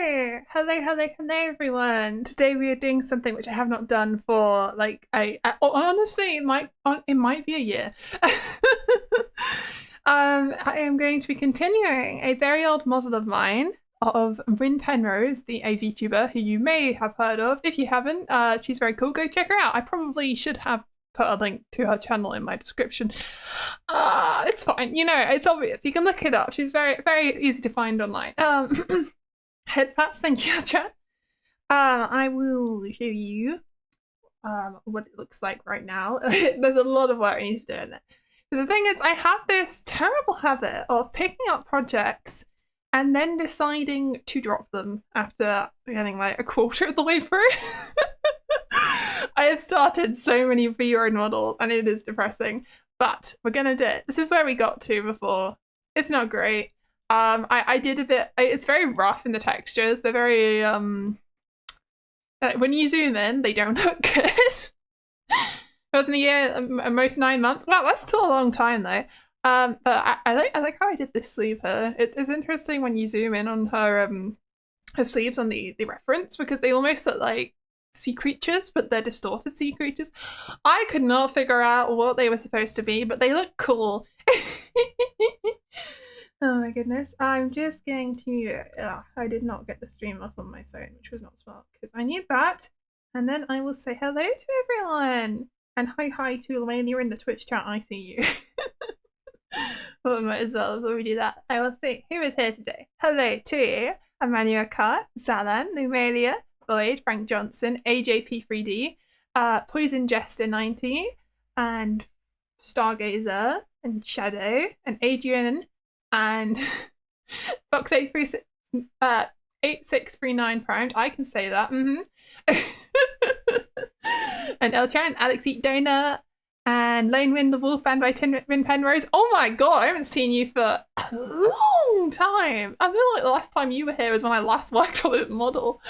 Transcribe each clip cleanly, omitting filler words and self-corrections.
Hello, everyone. Today we are doing something which I have not done for like honestly it might be a year. I am going to be continuing a very old model of mine of Rin Penrose, a VTuber who you may have heard of. If you haven't, she's very cool. Go check her out. I probably should have put a link to her channel in my description. It's fine. You know, it's obvious. You can look it up. She's very easy to find online. Head pats, thank you, chat. I will show you what it looks like right now. There's a lot of work I need to do in it. The thing is, I have this terrible habit of picking up projects and then deciding to drop them after getting like a quarter of the way through. I have started so many vtuber models and it is depressing, but we're gonna do it. This is where we got to before. It's not great. I did a bit, it's very rough in the textures. They're very, when you zoom in, they don't look good. It was in a year, most 9 months. Wow, that's still a long time though. But I like how I did this sleeve here. It's interesting when you zoom in on her sleeves on the reference, because they almost look like sea creatures, but they're distorted sea creatures. I could not figure out what they were supposed to be, but they look cool. Oh my goodness, I'm just going to, I did not get the stream up on my phone, which was not smart, because I need that. And then I will say hello to everyone. And hi to Elaine, you're in the Twitch chat, I see you. Well, I might as well, before we do that, I will say, who is here today? Hello to Emmanuel Carr, Zalan, Lumelia, Void, Frank Johnson, AJP3D, Poison Jester 90, and Stargazer, and Shadow, and Adrian, and Fox 8639 primed. I can say that. And Elchan, Alex Eat Donut, and Lone Wind the Wolf band by Rin Penrose. Oh my god, I haven't seen you for a long time. I feel like the last time you were here was when I last worked on this model.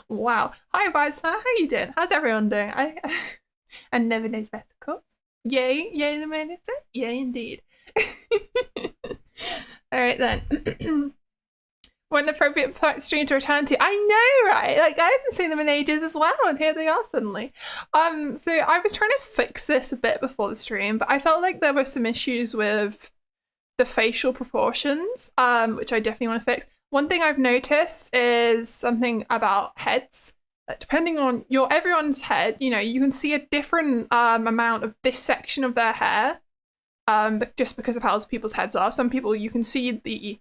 Wow. Hi Vaz, how you doing? How's everyone doing? And never knows best, of course. Yay, the ministers. Yay indeed. Alright then. What an appropriate stream to return to. I know, right? Like, I haven't seen them in ages as well, and here they are suddenly. So I was trying to fix this a bit before the stream, but I felt like there were some issues with the facial proportions, which I definitely want to fix. One thing I've noticed is something about heads. Depending on everyone's head, you know, you can see a different amount of this section of their hair, but just because of how people's heads are. Some people, you can see the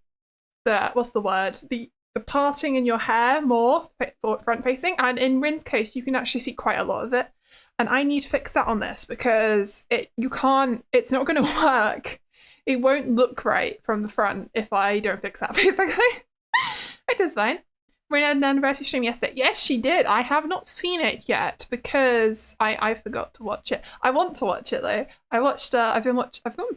what's the word? The parting in your hair more front facing, and in Rin's case, you can actually see quite a lot of it. And I need to fix that on this because it's not going to work. It won't look right from the front if I don't fix that, basically. Which is fine. Rin had an anniversary stream yesterday. Yes, she did. I have not seen it yet because I forgot to watch it. I want to watch it though. I've gone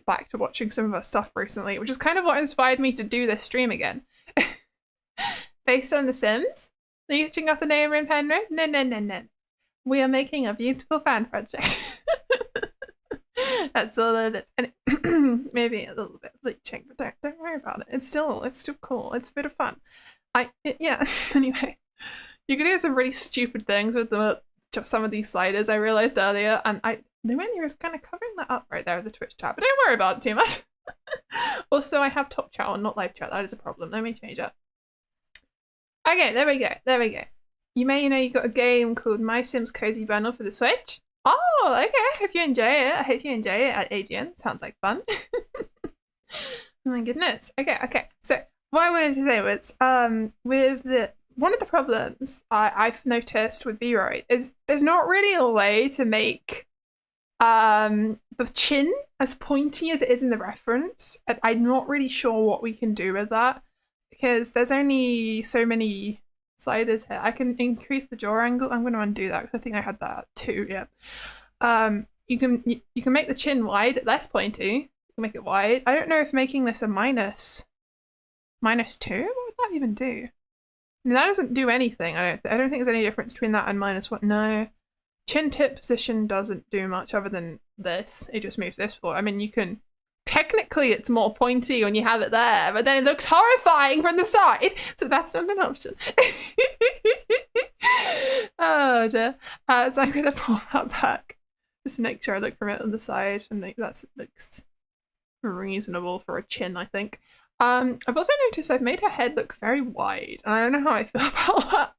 back to watching some of her stuff recently, which is kind of what inspired me to do this stream again. Based on The Sims? Are you checking out the name Rin Penrose? No. We are making a beautiful fan project. That's all it is. And maybe a little bit bleaching, but don't worry about it. It's still cool. It's a bit of fun. Yeah, anyway, you can do some really stupid things with some of these sliders, I realized earlier, and the menu is kind of covering that up right there with the Twitch chat, but don't worry about it too much. Also, I have top chat on, not live chat. That is a problem. Let me change that. Okay, there we go. You may know you got a game called My Sims Cozy Bundle for the Switch. Oh, okay, I hope you enjoy it. Adrian. Sounds like fun. Oh my goodness. Okay, so what I wanted to say was, one of the problems I've noticed with vroid is there's not really a way to make the chin as pointy as it is in the reference. And I'm not really sure what we can do with that because there's only so many sliders here. I can increase the jaw angle. I'm going to undo that because I think I had that too. Yeah. You can make the chin wide, less pointy. You can make it wide. I don't know if making this a -2? What would that even do? I mean, that doesn't do anything. I don't think there's any difference between that and -1. No. Chin tip position doesn't do much other than this. It just moves this forward. I mean, you can technically it's more pointy when you have it there, but then it looks horrifying from the side, so that's not an option. Oh dear. So I'm gonna pull that back just to make sure I look from it on the side and make that looks reasonable for a chin, I think. I've also noticed I've made her head look very wide, and I don't know how I feel about that.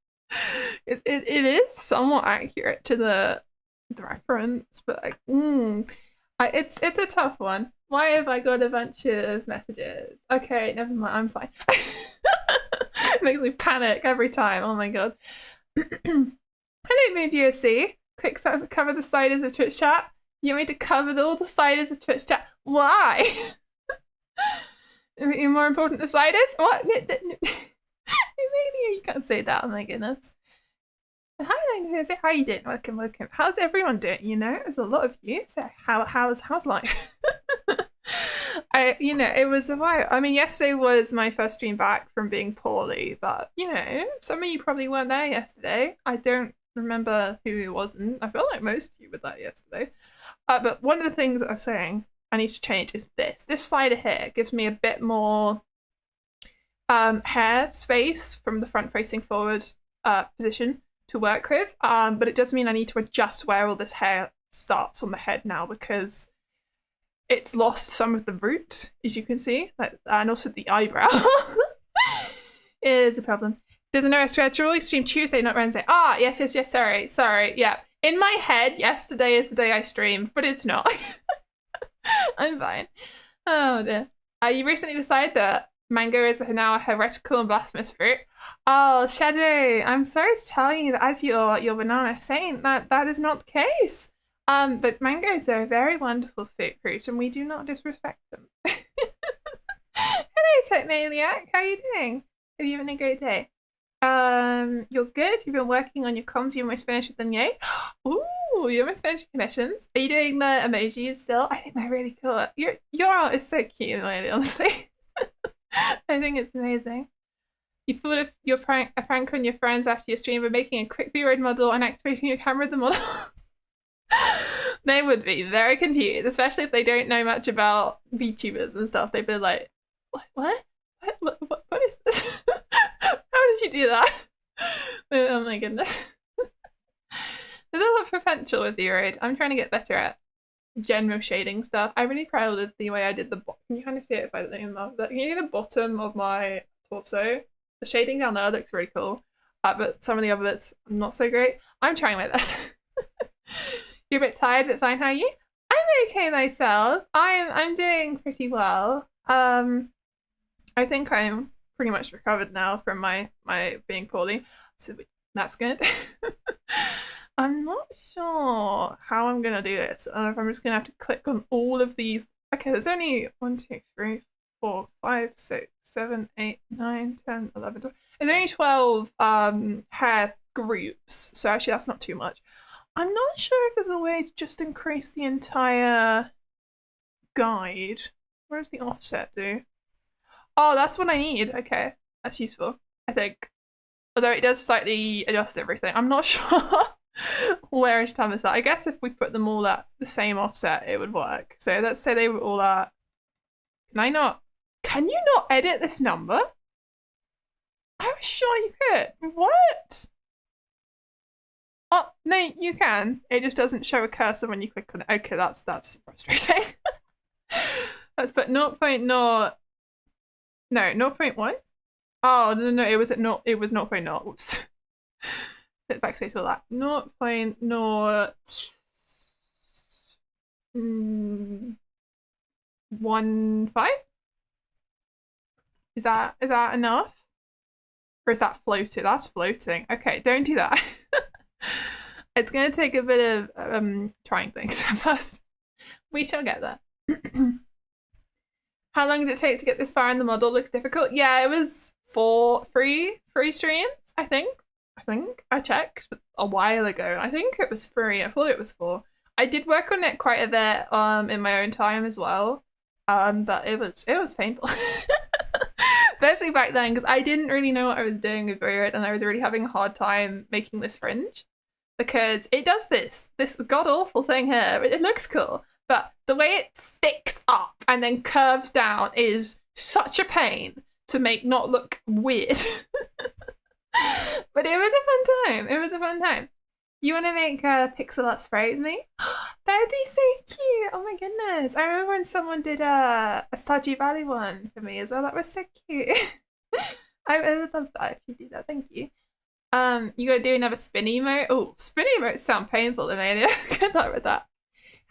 It is somewhat accurate to the reference, but like, it's a tough one. Why have I got a bunch of messages? Okay, never mind, I'm fine. It makes me panic every time. Oh my god. Hello, Vieus. Quick cover the sliders of Twitch chat. You want me to cover all the sliders of Twitch chat? Why? More important, the sliders? What? Maybe you can't say that. Oh my goodness. Hi, how you doing? Welcome. How's everyone doing? You know, there's a lot of you. So how's life? It was a while. I mean, yesterday was my first stream back from being poorly, but you know, some of you probably weren't there yesterday. I don't remember who wasn't. I feel like most of you were there yesterday. But one of the things that I'm saying I need to change is this. This slider here gives me a bit more hair space from the front facing forward position to work with, but it does mean I need to adjust where all this hair starts on the head now, because it's lost some of the root, as you can see, and also the eyebrow is a problem. There's an schedule. You stream Tuesday, not Wednesday. Ah, yes, sorry, yeah. In my head, yesterday is the day I streamed, but it's not. I'm fine. Oh dear. You recently decided that mango is now a heretical and blasphemous fruit. Oh, Shadow, I'm sorry to tell you that as your banana saint, that is not the case. But mangoes are a very wonderful fruit, and we do not disrespect them. Hello, Technaliac. How are you doing? Have you having a great day? You're good. You've been working on your comms. You almost finished with them, yay? Ooh, you almost finished your commissions. Are you doing the emojis still? I think they're really cool. Your art is so cute, really, honestly. I think it's amazing. You pulled a prank on your friends after your stream by making a quick vroid model and activating your camera with the model. They would be very confused, especially if they don't know much about VTubers and stuff. They'd be like, what is this? How did you do that? Oh my goodness. There's a lot of potential with vroid. I'm trying to get better at general shading stuff. I'm really proud of the way I did the can you kind of see it if I don't know, but can you see the bottom of my torso? The shading down there looks really cool, but some of the other bits not so great. I'm trying my best. You're a bit tired, but fine. How are you? I'm okay myself. I'm doing pretty well. I think I'm pretty much recovered now from my being poorly, so that's good. I'm not sure how I'm gonna do this. I don't know if I'm just gonna have to click on all of these. Okay, there's only 1, 2, 3, 4, 5, 6, 7, 8, 9, 10, 11, 12. There's only 12 hair groups, so actually that's not too much. I'm not sure if there's a way to just increase the entire guide. Where does the offset do? Oh, that's what I need. Okay, that's useful, I think. Although it does slightly adjust everything. I'm not sure where each time is that. I guess if we put them all at the same offset, it would work. So let's say they were all at... Can you not edit this number? I was sure you could. What? Oh, no, you can. It just doesn't show a cursor when you click on it. Okay, that's frustrating. Let's put 0.0... No, 0.1? Oh, no, it was at 0. It was 0.0. Whoops. Hit backspace all that. 0.0... 1.5? Is that enough? Or is that floating? That's floating. Okay, don't do that. It's gonna take a bit of trying things first. We shall get there. How long did it take to get this far in the model? Looks difficult. Yeah, it was 3 streams, I think. I checked a while ago. I think it was 3. I thought it was 4. I did work on it quite a bit in my own time as well. But it was painful. Especially back then, because I didn't really know what I was doing with vroid, and I was really having a hard time making this fringe. Because it does this god-awful thing here. It looks cool, but the way it sticks up and then curves down is such a pain to make not look weird. But it was a fun time. It was a fun time. You want to make a pixel art spray with me? That would be so cute. Oh my goodness. I remember when someone did a Stardew Valley one for me as well. That was so cute. I would love that if you do that. Thank you. You gotta do another spin emote. Oh, spin emotes sound painful, Amelia. Good luck with that.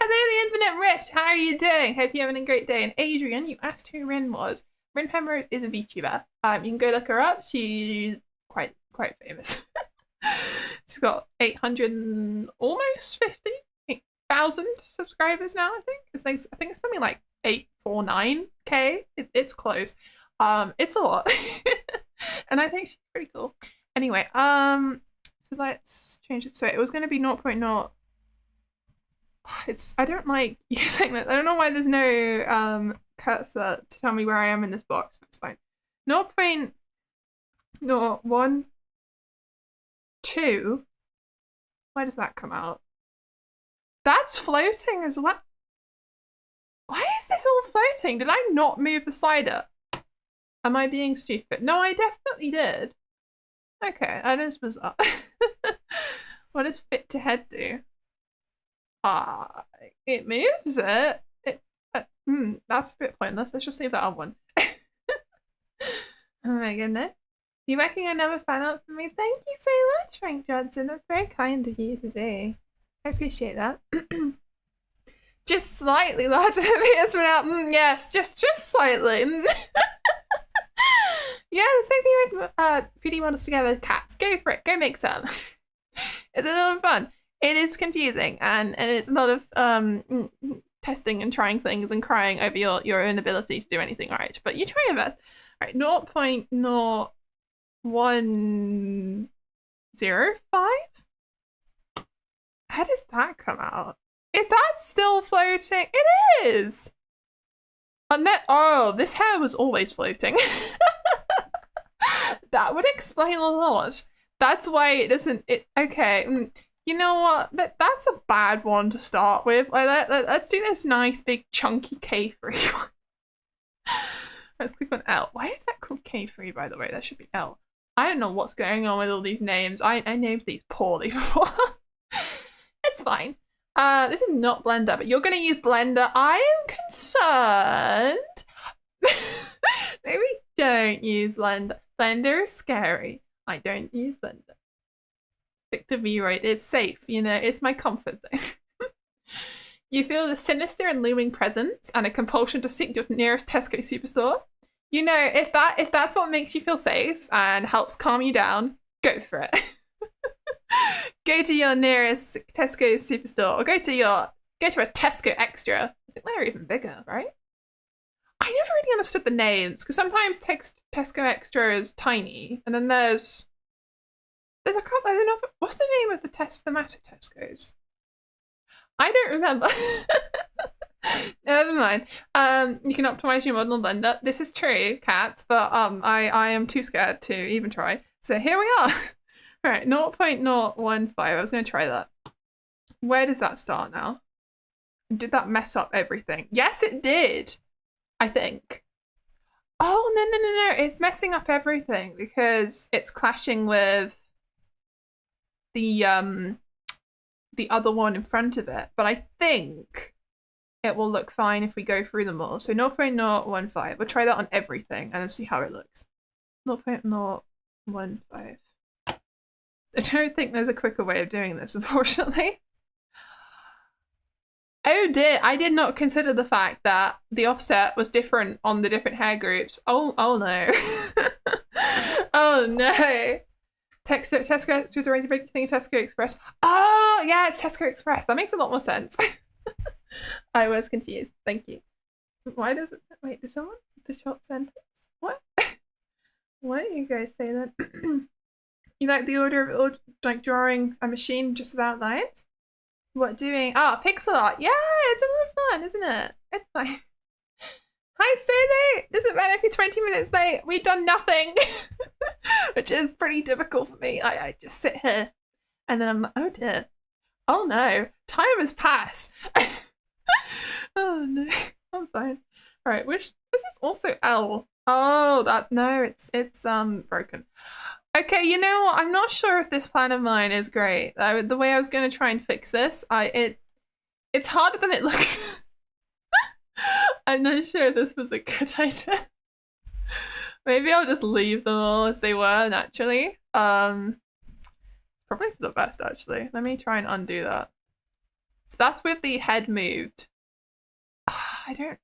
Hello, the Infinite Rift. How are you doing? Hope you're having a great day. And Adrian, you asked who Rin was. Rin Penrose is a VTuber. You can go look her up. She's quite famous. She's got 800 almost 50,000 subscribers now. I think it's something like 849k. It's close. It's a lot, and I think she's pretty cool. Anyway, so let's change it. So it was going to be 0.0. I don't like using that. I don't know why there's no cursor to tell me where I am in this box. That's fine. 0.012. Where does that come out? That's floating as well. Why is this all floating? Did I not move the slider? Am I being stupid? No, I definitely did. Okay, that is bizarre. What does fit to head do? It moves it. That's a bit pointless. Let's just leave that on one. Oh my goodness. You making another fan art for me? Thank you so much, Frank Johnson. That's very kind of you to do. I appreciate that. Just slightly larger than PS now. Yes, just slightly. Yeah, let's make the 3D models together. Cats, go for it. Go make some. It's a lot of fun. It is confusing, and it's a lot of testing and trying things and crying over your inability to do anything right. But you try your best. All right, 0.0105. How does that come out? Is that still floating? It is. Oh, this hair was always floating. That would explain a lot. That's why it doesn't. Okay. You know what? That's a bad one to start with. Let's do this nice big chunky K3 one. Let's click on L. Why is that called K3, by the way? That should be L. I don't know what's going on with all these names. I named these poorly before. It's fine. This is not Blender, but you're going to use Blender. I am concerned. Maybe don't use Blender. Blender is scary. I don't use Blender. Stick to vroid. It's safe, you know. It's my comfort zone. You feel a sinister and looming presence and a compulsion to seek your nearest Tesco superstore. You know, if that's what makes you feel safe and helps calm you down, go for it. Go to your nearest Tesco superstore, or go to a Tesco Extra. I think they're even bigger, right? I never really understood the names, because sometimes Tesco Extra is tiny, and then there's a couple. There's another. What's the name of the massive Tesco's? I don't remember. Never mind. You can optimize your model in Blender. This is true, cats, but I am too scared to even try. So here we are. Right, 0.015. I was going to try that. Where does that start now? Did that mess up everything? Yes, it did. I think. Oh, no. It's messing up everything because it's clashing with the other one in front of it. But I think it will look fine if we go through them all. So 0.015. We'll try that on everything and then see how it looks. 0.015. I don't think there's a quicker way of doing this, unfortunately. Oh dear, I did not consider the fact that the offset was different on the different hair groups. Oh no. Oh no. Tesco Express arranged to break the thing Tesco Express. Oh yeah, it's Tesco Express. That makes a lot more sense. I was confused. Thank you. Why does it wait, did someone the short sentence? What? Why do you guys say that? You like the order of like drawing a machine just without lines? What doing? Pixel art. Yeah, it's a lot of fun, isn't it? It's fine. Hi, so late. Doesn't matter if you're 20 minutes late. We've done nothing, which is pretty difficult for me. I just sit here and then I'm like, oh dear. Oh no, time has passed. Oh no, I'm fine. All right, which this is also L. Oh, that no, it's broken. Okay, you know what? I'm not sure if this plan of mine is great. The way I was going to try and fix this, it's harder than it looks. I'm not sure this was a good idea. Maybe I'll just leave them all as they were naturally. Probably for the best actually. Let me try and undo that. So that's with the head moved. I don't.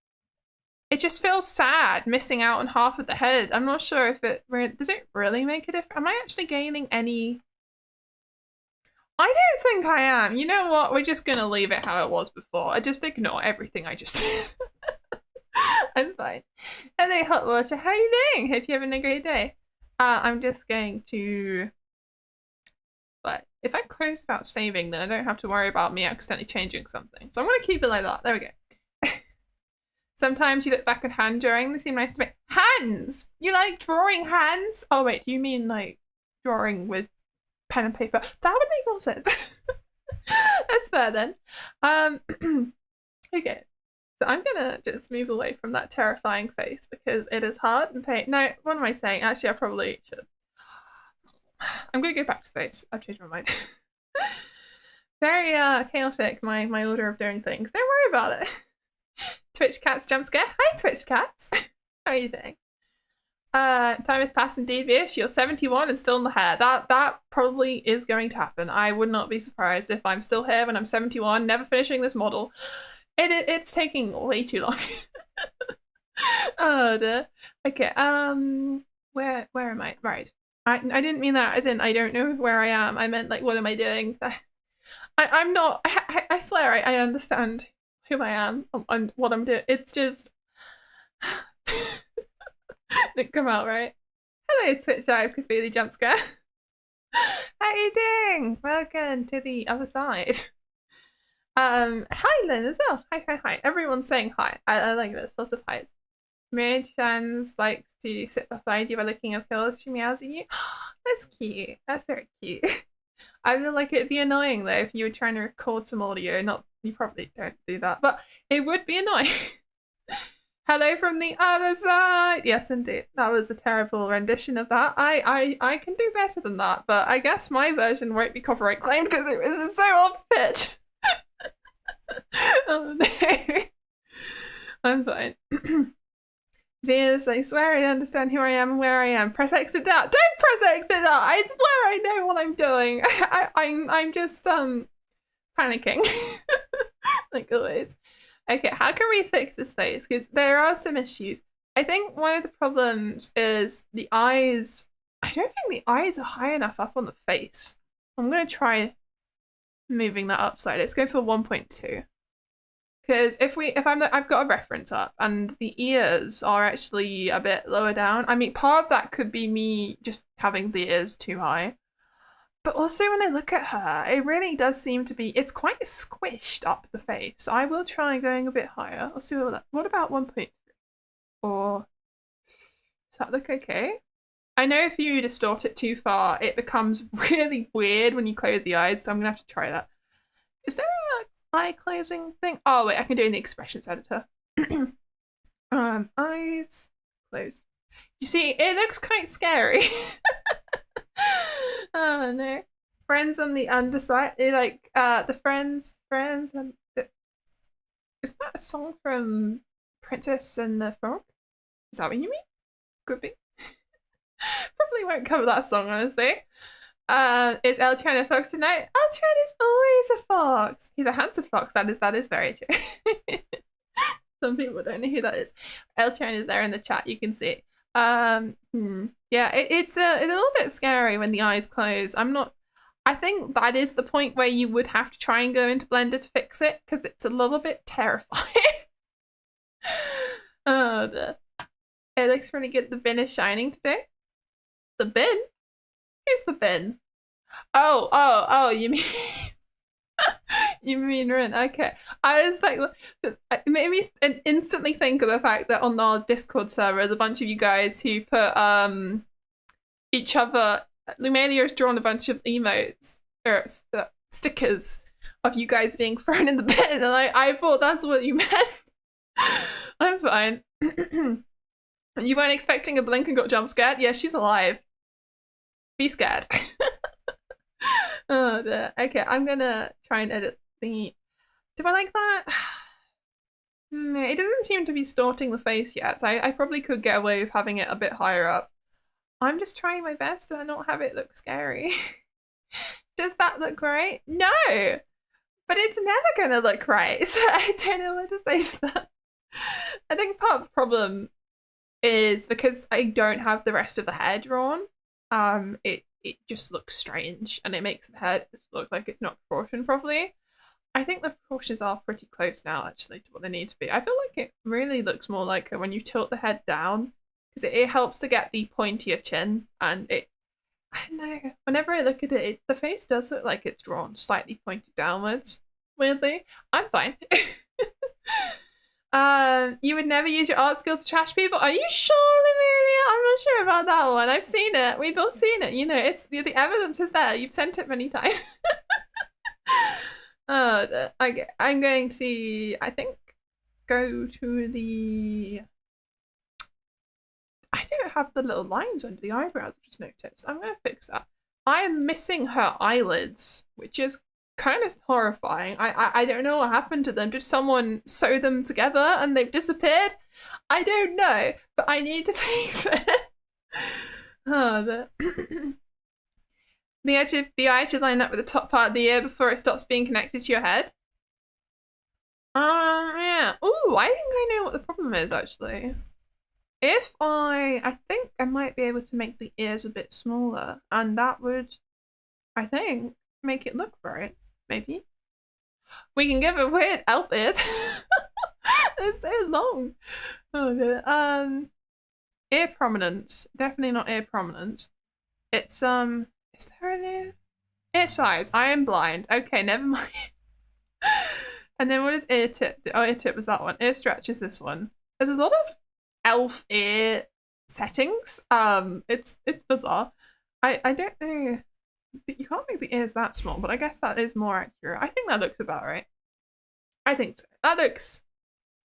It just feels sad missing out on half of the head. I'm not sure if does it really make a difference? Am I actually gaining any? I don't think I am. You know what? We're just gonna leave it how it was before. I just ignore everything I just did. I'm fine. Hello, hot water. How are you doing? Hope you're having a great day. I'm just going to. But if I close without saving, then I don't have to worry about me accidentally changing something. So I'm gonna keep it like that. There we go. Sometimes you look back at hand drawing, they seem nice to me. Hands! You like drawing hands? Oh wait, do you mean like drawing with pen and paper? That would make more sense. That's fair then. Okay. So I'm gonna just move away from that terrifying face because it is hard and pain. No, what am I saying? Actually, I probably should. I'm gonna go back to face. I've changed my mind. Very chaotic, my order of doing things. Don't worry about it. Twitch cats jump scare. Hi Twitch cats. How are you doing? Time has passed indeed, Vieus. You're 71 and still in the hair. That probably is going to happen. I would not be surprised if I'm still here when I'm 71, never finishing this model. It's taking way too long. Oh dear. Okay, where am I? Right. I didn't mean that as in I don't know where I am. I meant like what am I doing? I'm not I swear I understand who I am and what I'm doing. It's just didn't come out right. Hello, Twitch Live Cthulhu jump scare. How you doing? Welcome to the other side. Hi Lynn as well. Hi. Everyone's saying hi. I like this. Lots of highs. Mirrored Shans likes to sit beside you by looking at pillows. She meows at you. That's cute. That's very cute. I feel like it'd be annoying though if you were trying to record some audio. Not you probably don't do that, but it would be annoying. Hello from the other side. Yes, indeed. That was a terrible rendition of that. I can do better than that, but I guess my version won't be copyright claimed because it was so off pitch. Oh no. I'm fine. Vieus, I swear I understand who I am and where I am. Press exit out. Don't press exit out. I swear I know what I'm doing. I'm just panicking. Like always. Okay, how can we fix this face? Because there are some issues. I think one of the problems is the eyes. I don't think the eyes are high enough up on the face. I'm gonna try moving that upside. Let's go for 1.2. Because I've got a reference up and the ears are actually a bit lower down. I mean, part of that could be me just having the ears too high. But also when I look at her, it really does seem to be, it's quite squished up the face. So I will try going a bit higher. Let's do that. What about 1.3? Or does that look okay? I know if you distort it too far, it becomes really weird when you close the eyes. So I'm gonna have to try that. Is there a eye closing thing? Oh wait, I can do it in the expressions editor. Eyes closed. You see, it looks quite scary. Oh no. Friends on the underside. They like the friends and is that a song from Princess and the Frog? Is that what you mean? Could be. Probably won't cover that song, honestly. Is Eltran a fox tonight? Eltran is always a fox. He's a handsome fox. That is very true. Some people don't know who that is. Eltran is there in the chat. You can see. Yeah, it's a little bit scary when the eyes close. I think that is the point where you would have to try and go into Blender to fix it because it's a little bit terrifying. Oh dear. It looks pretty good. The bin is shining today. The bin? Here's the bin. Oh, you mean you mean Rin? Okay. I was like, it made me instantly think of the fact that on our Discord server there's a bunch of you guys who put each other. Lumelia has drawn a bunch of emotes or stickers of you guys being thrown in the bin, and I thought that's what you meant. I'm fine. You weren't expecting a blink and got jump scared? Yeah, she's alive. Be scared. Oh dear. Okay, I'm gonna try and edit the... Do I like that? It doesn't seem to be distorting the face yet, so I probably could get away with having it a bit higher up. I'm just trying my best to not have it look scary. Does that look right? No! But it's never gonna look right, so I don't know what to say to that. I think part of the problem is because I don't have the rest of the hair drawn, it just looks strange and it makes the head look like it's not proportioned properly. I think the proportions are pretty close now actually to what they need to be. I feel like it really looks more like when you tilt the head down, because it helps to get the pointier chin, and I don't know, whenever I look at it, the face does look like it's drawn slightly pointed downwards, weirdly. I'm fine. You would never use your art skills to trash people? Are you sure, Amelia? I'm not sure about that one. I've seen it. We've all seen it. You know, it's the evidence is there. You've sent it many times. I'm going to, I think, go to the... I don't have the little lines under the eyebrows, I've just noticed. I'm going to fix that. I am missing her eyelids, which is kind of horrifying. I don't know what happened to them. Did someone sew them together and they've disappeared? I don't know, but I need to fix it. Oh, the edge of the eye should line up with the top part of the ear before it stops being connected to your head. Yeah. Ooh, I think I know what the problem is actually. If I think I might be able to make the ears a bit smaller, and that would, I think, make it look right. Maybe. We can give it weird elf ears. They're so long. Oh dear. Ear prominence. Definitely not ear prominence. It's is there an ear? Ear size. I am blind. Okay, never mind. And then what is ear tip? Oh, ear tip was that one. Ear stretch is this one. There's a lot of elf ear settings. It's bizarre. I don't know. You can't make the ears that small, but I guess that is more accurate. I think that looks about right. I think so. That looks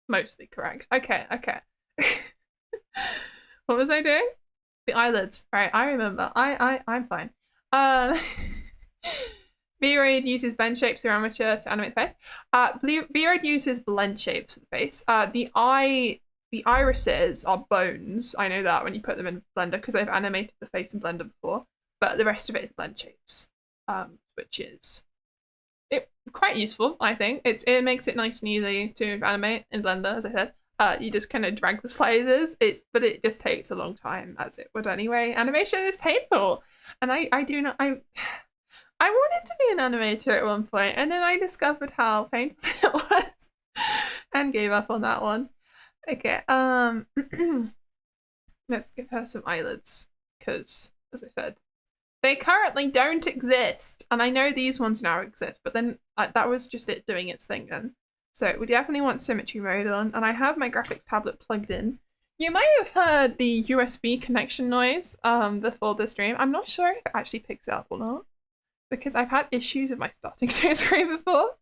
mostly correct. Okay. What was I doing? The eyelids. Right, I remember. I'm fine. vroid uses blend shapes through armature to animate the face. vroid uses blend shapes for the face. The irises are bones. I know that when you put them in Blender because I've animated the face in Blender before. But the rest of it is blend shapes, which is quite useful, I think. It makes it nice and easy to animate in Blender, as I said. You just kind of drag the slices, but it just takes a long time, as it would anyway. Animation is painful, and I wanted to be an animator at one point, and then I discovered how painful it was, and gave up on that one. Okay, let's give her some eyelids, because, as I said, they currently don't exist, and I know these ones now exist, but then that was just it doing its thing then. So we definitely want symmetry mode on, and I have my graphics tablet plugged in. You might have heard the USB connection noise before the stream. I'm not sure if it actually picks it up or not, because I've had issues with my starting screen before.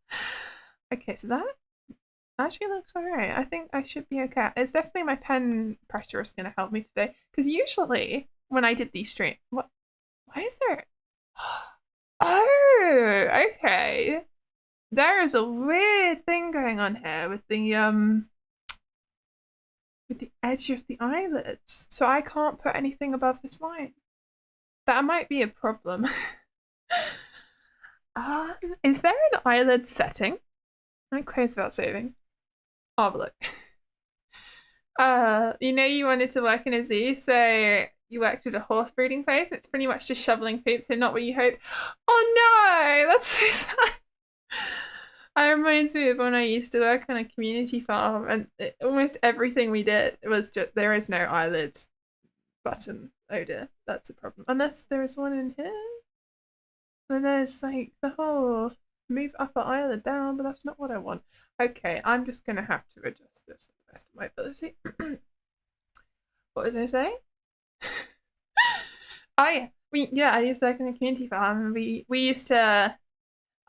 Okay, so that actually looks alright. I think I should be okay. It's definitely my pen pressure is going to help me today, because usually when I did these streams, why is there? Oh, okay. There is a weird thing going on here with the edge of the eyelids. So I can't put anything above this line. That might be a problem. Is there an eyelid setting? I'm close about saving. I'll have a look. You know you wanted to work in a zoo, so you worked at a horse breeding place. It's pretty much just shoveling poop, so not what you hoped. Oh no, that's so sad. It reminds me of when I used to work on a community farm, and almost everything we did was just, there is no eyelids button. Oh dear, that's a problem. Unless there is one in here. Then there's like the whole move upper eyelid down, but that's not what I want. Okay, I'm just gonna have to adjust this to the best of my ability. What was I saying? Oh yeah, I used to work in a community farm, and we used to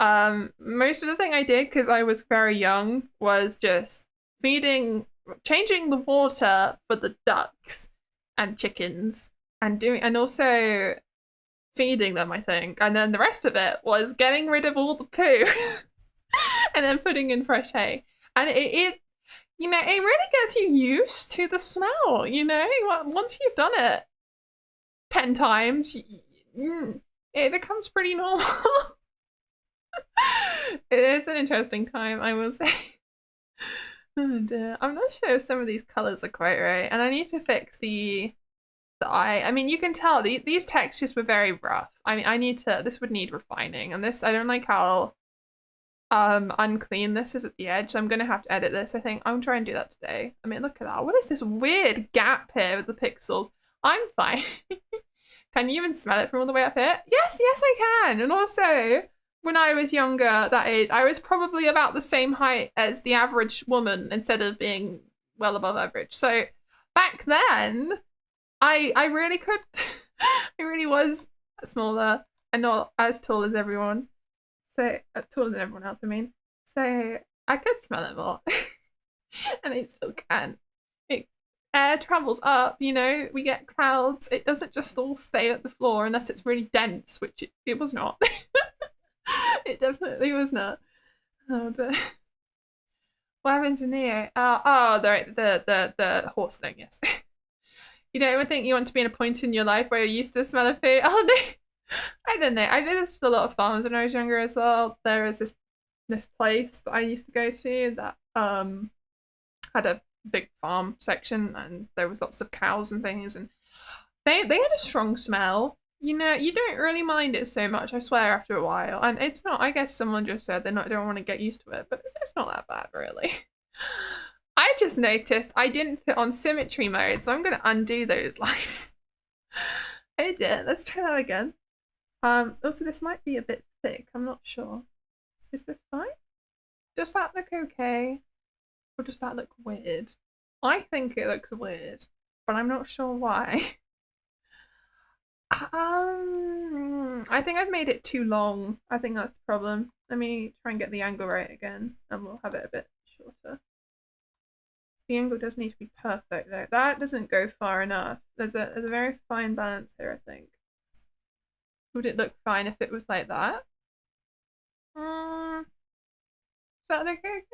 Most of the thing I did, because I was very young, was just changing the water for the ducks and chickens, and also feeding them, I think. And then the rest of it was getting rid of all the poo and then putting in fresh hay. And it really gets you used to the smell, Once you've done it 10 times, it becomes pretty normal. It's an interesting time, I will say. Oh dear. I'm not sure if some of these colors are quite right, and I need to fix the eye. I mean, you can tell these textures were very rough. I mean, this would need refining, and this, I don't like how unclean this is at the edge, so I'm gonna have to edit this. I think I'm trying to do that today. I mean, look at that. What is this weird gap here with the pixels? I'm fine. Can you even smell it from all the way up here? Yes, I can. And also, when I was younger, that age, I was probably about the same height as the average woman instead of being well above average. So back then, I really could, I really was smaller and not as tall as everyone. So, taller than everyone else, I mean. So I could smell it more. And I still can. Air travels up, we get clouds. It doesn't just all stay at the floor unless it's really dense, which it was not. It definitely was not. Oh dear. What happened to Neo? The horse thing, yes. You don't ever think you want to be in a point in your life where you're used to the smell of food? Oh no. I don't know. I visited a lot of farms when I was younger as well. There was this place that I used to go to that had a big farm section, and there was lots of cows and things, and they had a strong smell. You don't really mind it so much, I swear, after a while. And it's not, I guess someone just said don't want to get used to it, but it's not that bad, really. I just noticed I didn't put on symmetry mode, so I'm going to undo those lines. I did. Let's try that again. Also, this might be a bit thick. I'm not sure. Is this fine? Does that look okay? Or does that look weird? I think it looks weird, but I'm not sure why. I think I've made it too long. I think that's the problem. Let me try and get the angle right again, and we'll have it a bit shorter. The angle does need to be perfect though. That doesn't go far enough. There's a very fine balance here, I think. Would it look fine if it was like that? Does that look okay?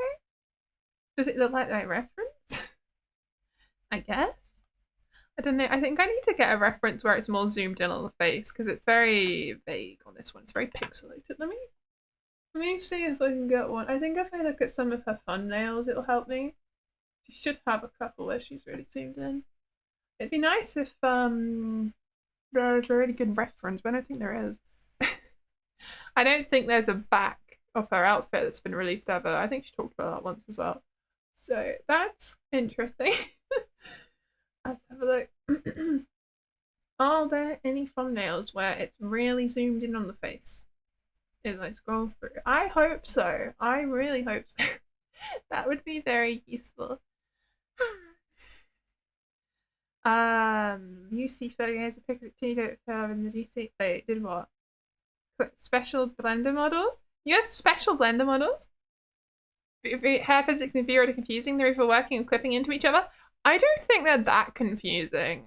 Does it look like the right reference? I guess. I don't know. I think I need to get a reference where it's more zoomed in on the face, because it's very vague on this one. It's very pixelated. Let me see if I can get one. I think if I look at some of her thumbnails, it'll help me. She should have a couple where she's really zoomed in. It'd be nice if there's a really good reference, but I don't think there is. I don't think there's a back of her outfit that's been released ever. I think she talked about that once as well. So that's interesting. Let's have a look. Are there any thumbnails where it's really zoomed in on the face as I scroll through? I hope so. I really hope so. That would be very useful. UC photos, a pic of Tito and the DC. Wait, did what? Special Blender models? You have special Blender models? Hair physics and Vieus are confusing. They're either working and clipping into each other. I don't think they're that confusing.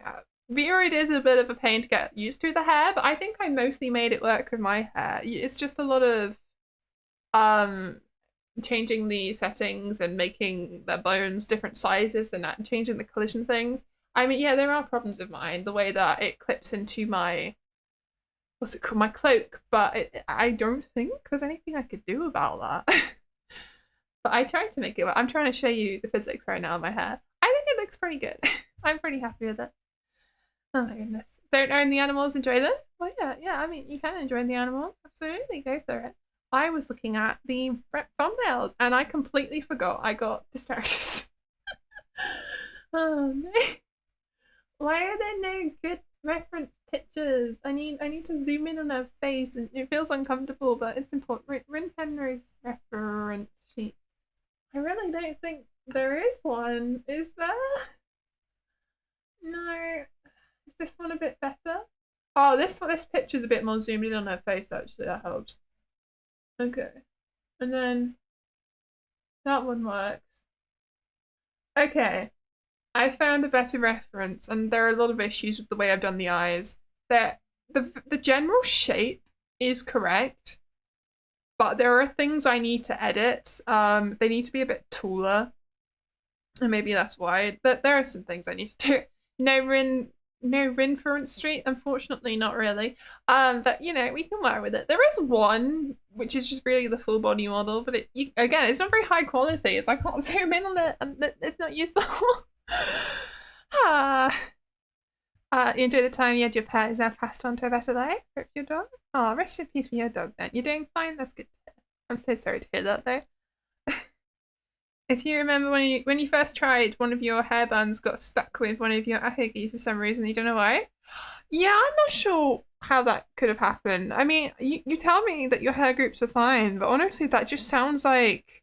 Vroid is a bit of a pain to get used to the hair, but I think I mostly made it work with my hair. It's just a lot of changing the settings and making the bones different sizes and that, changing the collision things. I mean, yeah, there are problems of mine, the way that it clips into my, what's it called, my cloak, but I don't think there's anything I could do about that. But I tried to make it work. I'm trying to show you the physics right now of my hair. I think it looks pretty good. I'm pretty happy with it. Oh my goodness. Don't own the animals, enjoy them? Well, yeah, I mean, you can enjoy the animals. Absolutely, go for it. I was looking at the thumbnails and I completely forgot. I got distracted. Oh no. Why are there no good reference pictures? I need to zoom in on her face, and it feels uncomfortable, but it's important. Rin Penrose reference sheet. I really don't think there is one. Is there? No. Is this one a bit better? Oh, this picture's a bit more zoomed in on her face, actually. That helps. Okay. And then that one works. Okay. I found a better reference, and there are a lot of issues with the way I've done the eyes. That the general shape is correct, but there are things I need to edit. They need to be a bit taller, and maybe less wide. But there are some things I need to do. No Rin Street, unfortunately, not really. But you know, we can work with it. There is one which is just really the full body model, but again, it's not very high quality, so I can't zoom in on it, and it's not useful. You enjoy the time you had your pet is now passed on to a better life. Hope your dog. Oh, rest in peace for your dog then. You're doing fine. That's good to hear. I'm so sorry to hear that though. If you remember when you first tried, one of your hair bands got stuck with one of your ahigis for some reason, you don't know why? Yeah, I'm not sure how that could have happened. I mean, you tell me that your hair groups are fine, but honestly, that just sounds like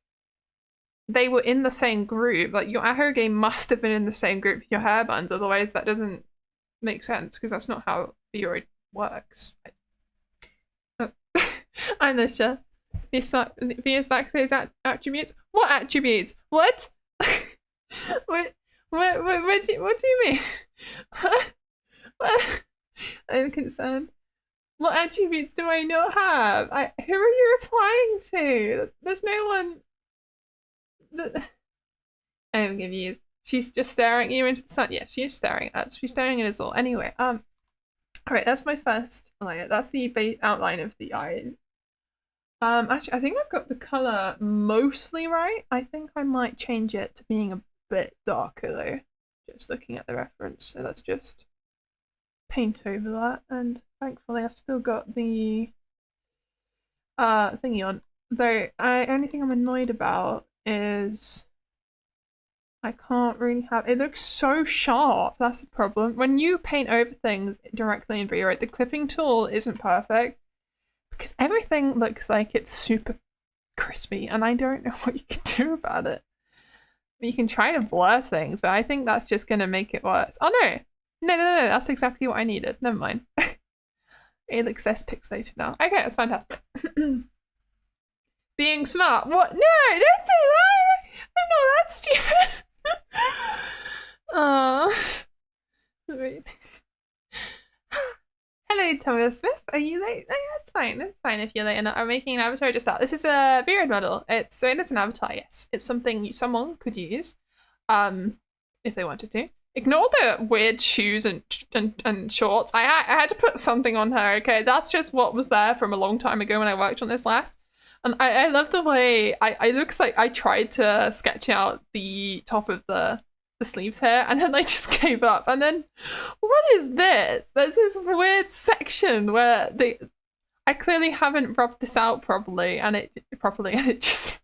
they were in the same group. Like, your ahige must have been in the same group with your hair bands, otherwise that doesn't make sense, because that's not how vroid works. I'm Lisha. Vieus lactose attributes? What attributes? What? What do you mean? What? I'm concerned. What attributes do I not have? Who are you replying to? There's no one I am confused. She's just staring at you into the sun. Yeah, she is staring at us. She's staring at us all. Anyway, alright, that's my first layer. That's the base outline of the eyes. Actually, I think I've got the color mostly right. I think I might change it to being a bit darker though. Just looking at the reference. So let's just paint over that. And thankfully, I've still got the thingy on. Though, only thing I'm annoyed about is I can't really have it. Looks so sharp. That's the problem. When you paint over things directly in vroid, the clipping tool isn't perfect. Because everything looks like it's super crispy, and I don't know what you can do about it. You can try to blur things, but I think that's just going to make it worse. Oh no! No, that's exactly what I needed. Never mind. It looks less pixelated now. Okay, that's fantastic. Being smart. What? No, don't say that! I'm not that stupid! Aww. Hello, Thomas Smith. Are you late? No, that's fine. That's fine if you're late. And I'm making an avatar just out. This is a vroid model. It's an avatar. Yes, it's something someone could use, if they wanted to. Ignore the weird shoes and shorts. I had to put something on her. Okay, that's just what was there from a long time ago when I worked on this last. And I love the way I looks like I tried to sketch out the top of the sleeves here, and then I just gave up. And then, what is this? There's this weird section where I clearly haven't rubbed this out properly, and it just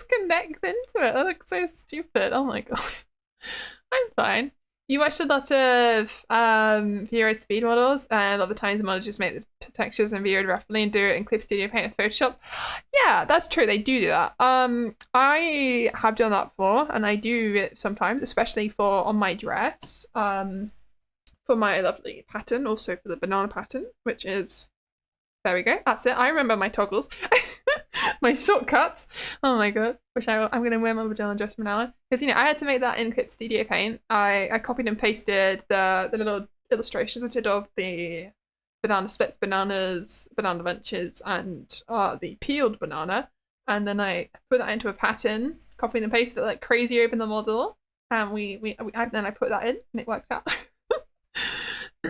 connects into it. That looks so stupid. Oh my god. I'm fine. You watched a lot of vroid speed models, and a lot of the times the models just make the textures in vroid roughly and do it in Clip Studio Paint and Photoshop. Yeah, that's true. They do that. I have done that before, and I do it sometimes, especially on my dress. For my lovely pattern, also for the banana pattern, which is there we go. That's it. I remember my toggles, my shortcuts. Oh my god. I'm gonna wear my vagina dress from now on, because I had to make that in Clip Studio Paint. I copied and pasted the little illustrations I did of the banana splits, bananas, banana bunches, and the peeled banana, and then I put that into a pattern, copied and pasted it like crazy over the model, and then I put that in, and it worked out.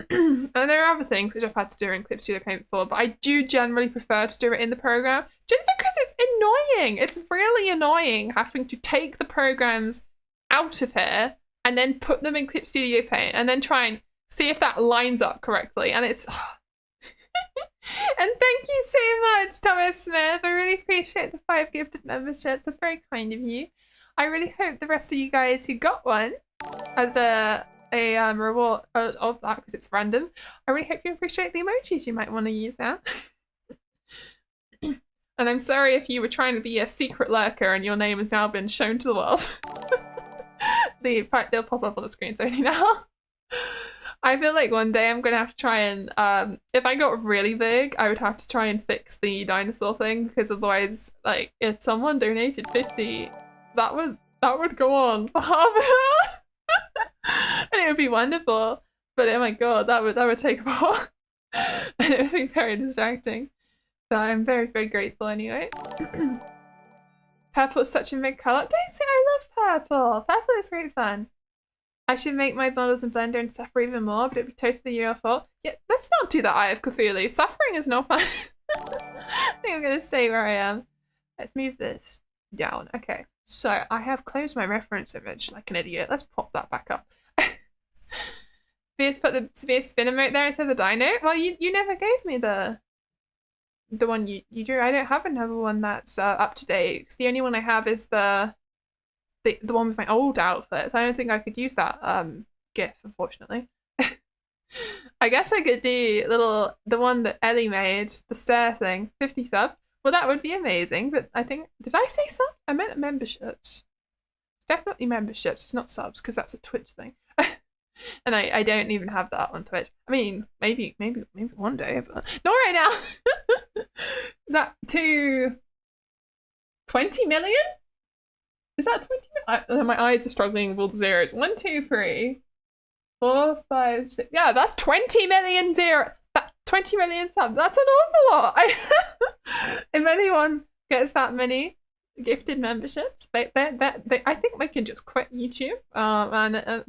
And there are other things which I've had to do in Clip Studio Paint before, but I do generally prefer to do it in the program, just because it's annoying. It's really annoying having to take the programs out of here and then put them in Clip Studio Paint and then try and see if that lines up correctly. And it's... And thank you so much, Thomas Smith. I really appreciate the 5 gifted memberships. That's very kind of you. I really hope the rest of you guys who got one as a reward of that, because it's random. I really hope you appreciate the emojis you might want to use now. And I'm sorry if you were trying to be a secret lurker and your name has now been shown to the world. They'll pop up on the screens only now. I feel like one day I'm gonna have to try and if I got really big, I would have to try and fix the dinosaur thing because otherwise, like, if someone donated 50, that would go on for half an hour, and it would be wonderful. But oh my god, that would take a while, and it would be very distracting. So I'm very very grateful anyway. Purple is such a big color. Don't say I love purple. Purple is great fun. I should make my models in Blender and suffer even more, but it'd be totally your fault. Yeah, let's not do that, Eye of Cthulhu. Suffering is no fun. I think I'm gonna stay where I am. Let's move this down. Okay, so I have closed my reference image like an idiot. Let's pop that back up. Vieus put the severe spin emote there instead of the dino. Well, you never gave me the one you drew. I don't have another one that's up to date. The only one I have is the one with my old outfits. I don't think I could use that GIF, unfortunately. I guess I could do the one that Ellie made, the stair thing, 50 subs. Well, that would be amazing, but I think, did I say subs? I meant memberships. Definitely memberships, it's not subs, because that's a Twitch thing. And I don't even have that on Twitch. I mean, maybe one day, but not right now. Is that 20 million? Is that 20 million? My eyes are struggling with all the zeros. 1, 2, 3, 4, 5, 6. Yeah, that's 20 million 20 million subs. That's an awful lot. If anyone gets that many gifted memberships, I think they can just quit YouTube and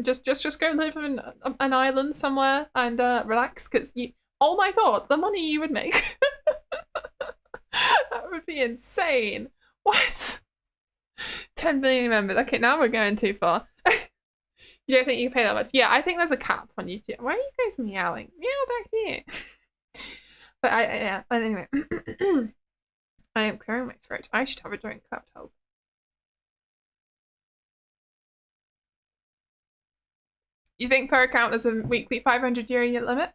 just go live in an island somewhere and relax. Because oh my god, the money you would make. That would be insane. What? 10 million members. Okay, now we're going too far. You don't think you can pay that much? Yeah, I think there's a cap on YouTube. Why are you guys meowing? Meow back to you. But yeah, anyway. I am clearing my throat. I should have a drink. That would help. You think per account there's a weekly 500 euro limit?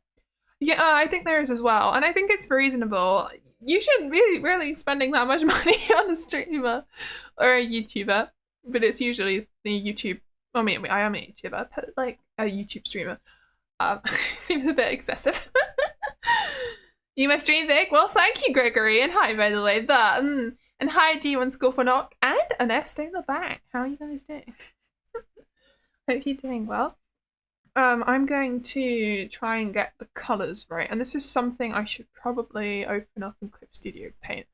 Yeah, I think there is as well. And I think it's reasonable. You shouldn't really be spending that much money on a streamer or a YouTuber, but it's usually the YouTube. I mean, I am a YouTuber, but like a YouTube streamer. Seems a bit excessive. You must dream big. Well, thank you, Gregory, and hi, by the way. But and hi, D1 School for Knock and Ernest in the back. How are you guys doing? Hope you're doing well. I'm going to try and get the colors right, and this is something I should probably open up in Clip Studio Paint.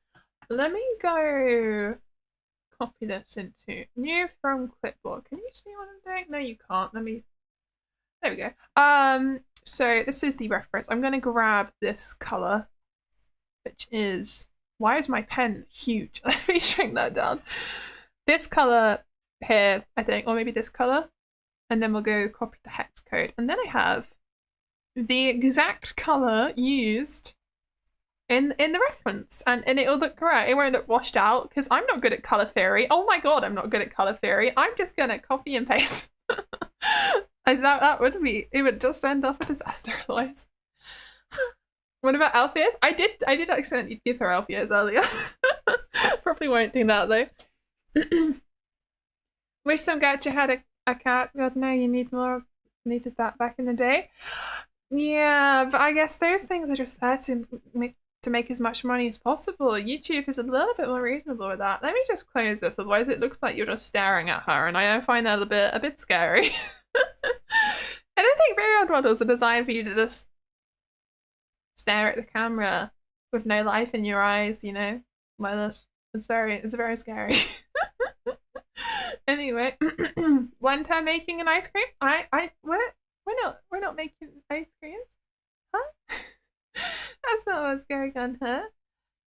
Let me go copy this into new from clipboard. Can you see what I'm doing? No, you can't. There we go. So this is the reference. I'm going to grab this color, which is, why is my pen huge? Let me shrink that down. This color here, I think, or maybe this color. And then we'll go copy the hex code. And then I have the exact color used in the reference. And it'll look correct. It won't look washed out because I'm not good at color theory. Oh my god, I'm not good at color theory. I'm just gonna copy and paste. That would be, it would just end up a disaster otherwise. What about Alpheus? I did accidentally give her Alpheus earlier. Probably won't do that though. Wish some gacha had a cat. God no, you needed that back in the day. Yeah, but I guess those things are just there to make as much money as possible. YouTube is a little bit more reasonable with that. Let me just close this, otherwise it looks like you're just staring at her, and I find that a bit scary. I don't think vroid models are designed for you to just stare at the camera with no life in your eyes, you know. Well, it's very scary. Anyway, one time making an ice cream. We're not making ice creams, huh? That's not what's going on, huh?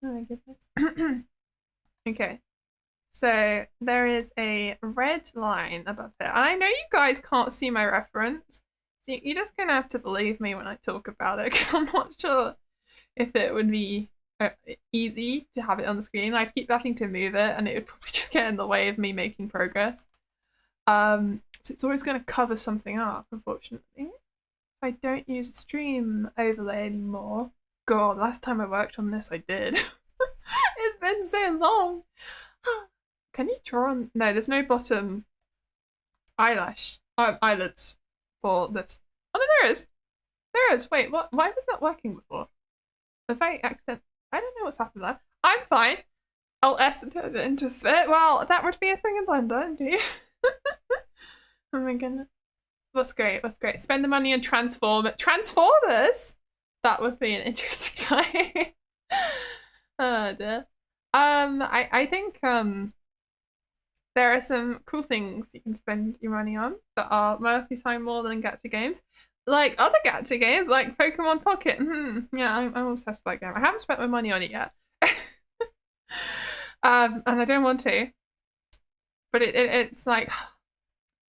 Oh my goodness. Okay, so there is a red line above there, and I know you guys can't see my reference, so you're just gonna have to believe me when I talk about it, because I'm not sure if it would be easy to have it on the screen. I'd keep having to move it, and it would probably just get in the way of me making progress. So it's always going to cover something up, unfortunately. I don't use a stream overlay anymore. God, last time I worked on this, I did. It's been so long. Can you draw on? No, there's no bottom eyelids for this. Oh no, there is. There is. Wait, what? Why was that working before? If I accident, I don't know what's happened there. I'm fine. Alt S to turn it into spit. Well, that would be a thing in Blender, indeed. Oh my goodness. What's great? What's great? Spend the money on Transformers. That would be an interesting time. Oh dear. I think there are some cool things you can spend your money on that are worth your time more than gacha games. Like other gacha games, like Pokemon Pocket. Yeah, I'm obsessed with that game. I haven't spent my money on it yet. And I don't want to. But it's like,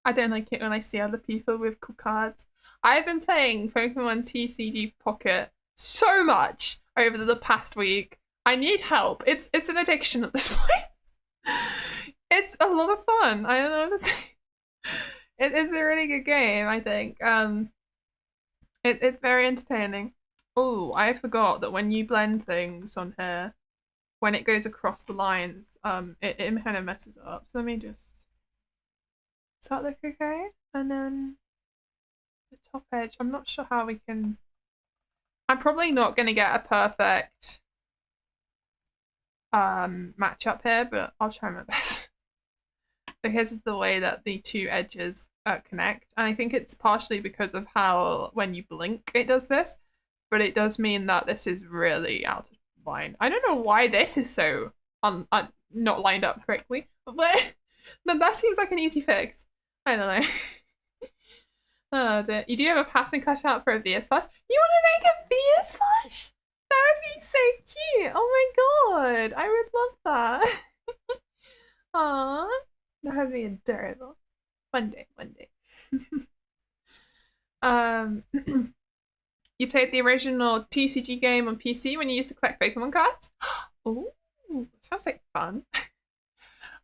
I don't like it when I see other people with cool cards. I've been playing Pokemon TCG Pocket so much over the past week. I need help. It's an addiction at this point. It's a lot of fun. I don't know what to say. It's a really good game, I think. It's very entertaining. Oh, I forgot that when you blend things on here, when it goes across the lines, it kind of messes it up. So let me just... Does that look okay? And then the top edge, I'm not sure how we can... I'm probably not going to get a perfect match up here, but I'll try my best. Because it's the way that the two edges connect. And I think it's partially because of how when you blink it does this, but it does mean that this is really out of line. I don't know why this is so not lined up correctly, but that seems like an easy fix. I don't know. Oh dear. You do have a pattern cut out for a Vieus flush? You want to make a Vieus flush? That would be so cute. Oh my god. I would love that. Aww. That would be adorable. One day. You played the original TCG game on PC when you used to collect Pokemon cards? Ooh, sounds like fun.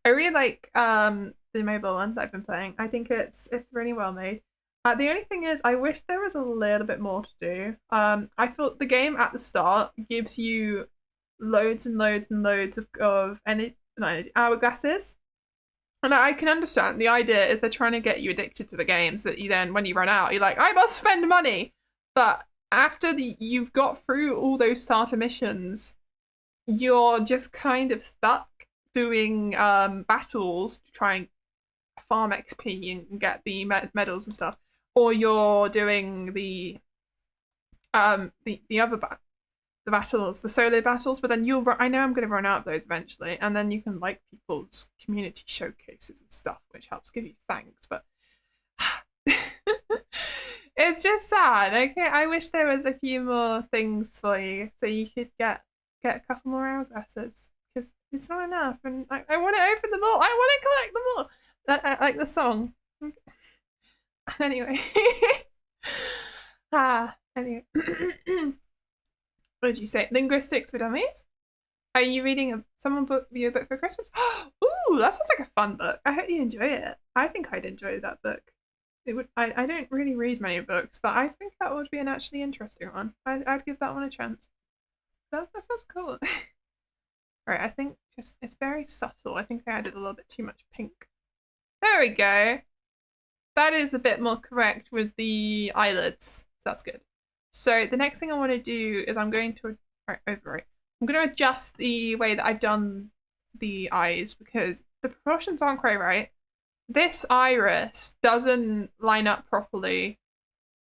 I really like the mobile one that I've been playing. I think it's really well made. The only thing is, I wish there was a little bit more to do. I thought the game at the start gives you loads and loads and loads of hourglasses. And I can understand. The idea is they're trying to get you addicted to the game so that you then, when you run out, you're like, I must spend money. But after you've got through all those starter missions, you're just kind of stuck doing battles to try and farm XP and get the medals and stuff. Or you're doing the other the battles, the solo battles, but then I know I'm going to run out of those eventually, and then you can like people's community showcases and stuff, which helps give you thanks, but it's just sad. Okay, I wish there was a few more things for you so you could get a couple more hourglasses, because it's not enough, and I want to open them all. I want to collect them all. I like the song. Anyway. Anyway. What did you say? Linguistics for Dummies? Are you reading someone book you a book for Christmas? Ooh, that sounds like a fun book. I hope you enjoy it. I think I'd enjoy that book. It would. I don't really read many books, but I think that would be an actually interesting one. I'd give that one a chance. That sounds cool. Right, I think it's very subtle. I think I added a little bit too much pink. There we go. That is a bit more correct with the eyelids. That's good. So the next thing I want to do is I'm going to I'm going to adjust the way that I've done the eyes because the proportions aren't quite right. This iris doesn't line up properly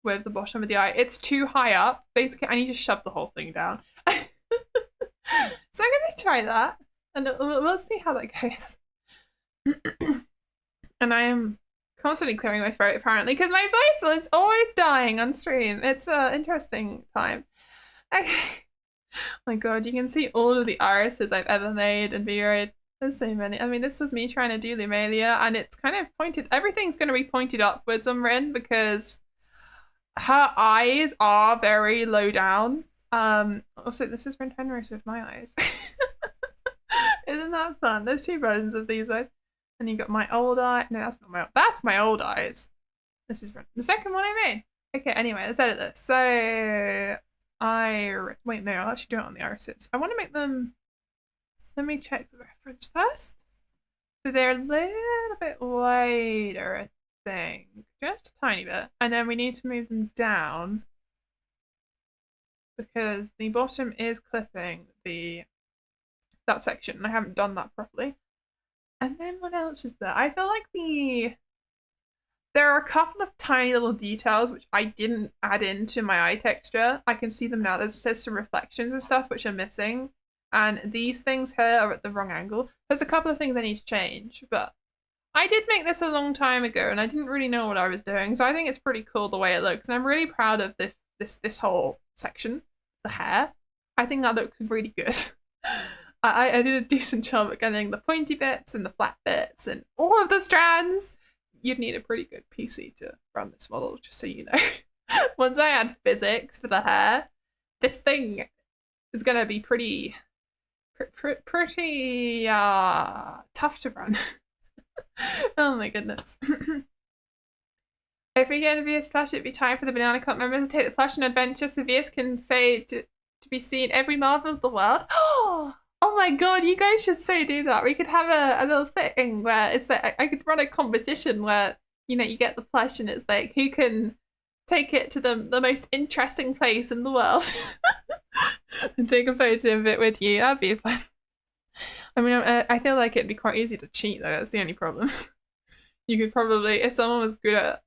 with the bottom of the eye. It's too high up. Basically, I need to shove the whole thing down. So I'm going to try that, and we'll see how that goes. And I am constantly clearing my throat apparently because my voice is always dying on stream. It's an interesting time. Okay. Oh my god, you can see all of the irises I've ever made and vroid. There's so many. I mean, this was me trying to do Lumalia, and it's kind of pointed. Everything's going to be pointed upwards on Rin because her eyes are very low down. Also, this is Rin Penrose with my eyes. Isn't that fun? There's two versions of these eyes. And you got my old eye. No, that's my old eyes. This is the second one I made. Okay, anyway, let's edit this. So wait, no, I'll actually do it on the irises. I want to make them. Let me check the reference first. So they're a little bit wider, I thing, just a tiny bit, and then we need to move them down because the bottom is clipping that section, and I haven't done that properly. And then what else is there? I feel like there are a couple of tiny little details which I didn't add into my eye texture. I can see them now. There's some reflections and stuff which are missing. And these things here are at the wrong angle. There's a couple of things I need to change, but I did make this a long time ago and I didn't really know what I was doing. So I think it's pretty cool the way it looks. And I'm really proud of this whole section, the hair. I think that looks really good. I did a decent job at getting the pointy bits and the flat bits and all of the strands. You'd need a pretty good PC to run this model, just so you know. Once I add physics for the hair, this thing is going to be pretty tough to run. Oh my goodness. If we get a Vieus plush, it'd be time for the Banana Cup members to take the plush on adventure so Vieus can say to be seen every marvel of the world. Oh my god, you guys should so do that. We could have a little thing where it's like I could run a competition where, you know, you get the plush and it's like who can take it to the most interesting place in the world and take a photo of it with you. That'd be fun. I mean, I feel like it'd be quite easy to cheat though. That's the only problem. You could probably, if someone was good at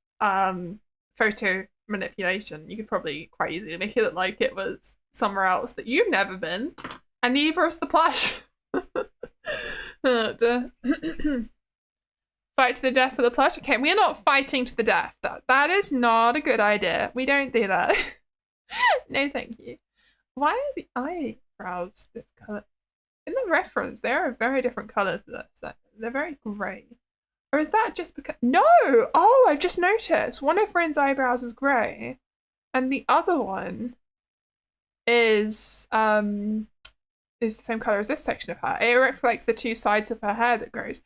photo manipulation, you could probably quite easily make it look like it was somewhere else that you've never been. And neither is the plush. Fight to the death for the plush. Okay, we're not fighting to the death. That is not a good idea. We don't do that. No, thank you. Why are the eyebrows this colour? In the reference, they are a very different colour to this. They're very grey. Or is that just because... No! Oh, I've just noticed. One of Rin's eyebrows is grey. And the other one is the same colour as this section of her. It reflects the two sides of her hair that grows.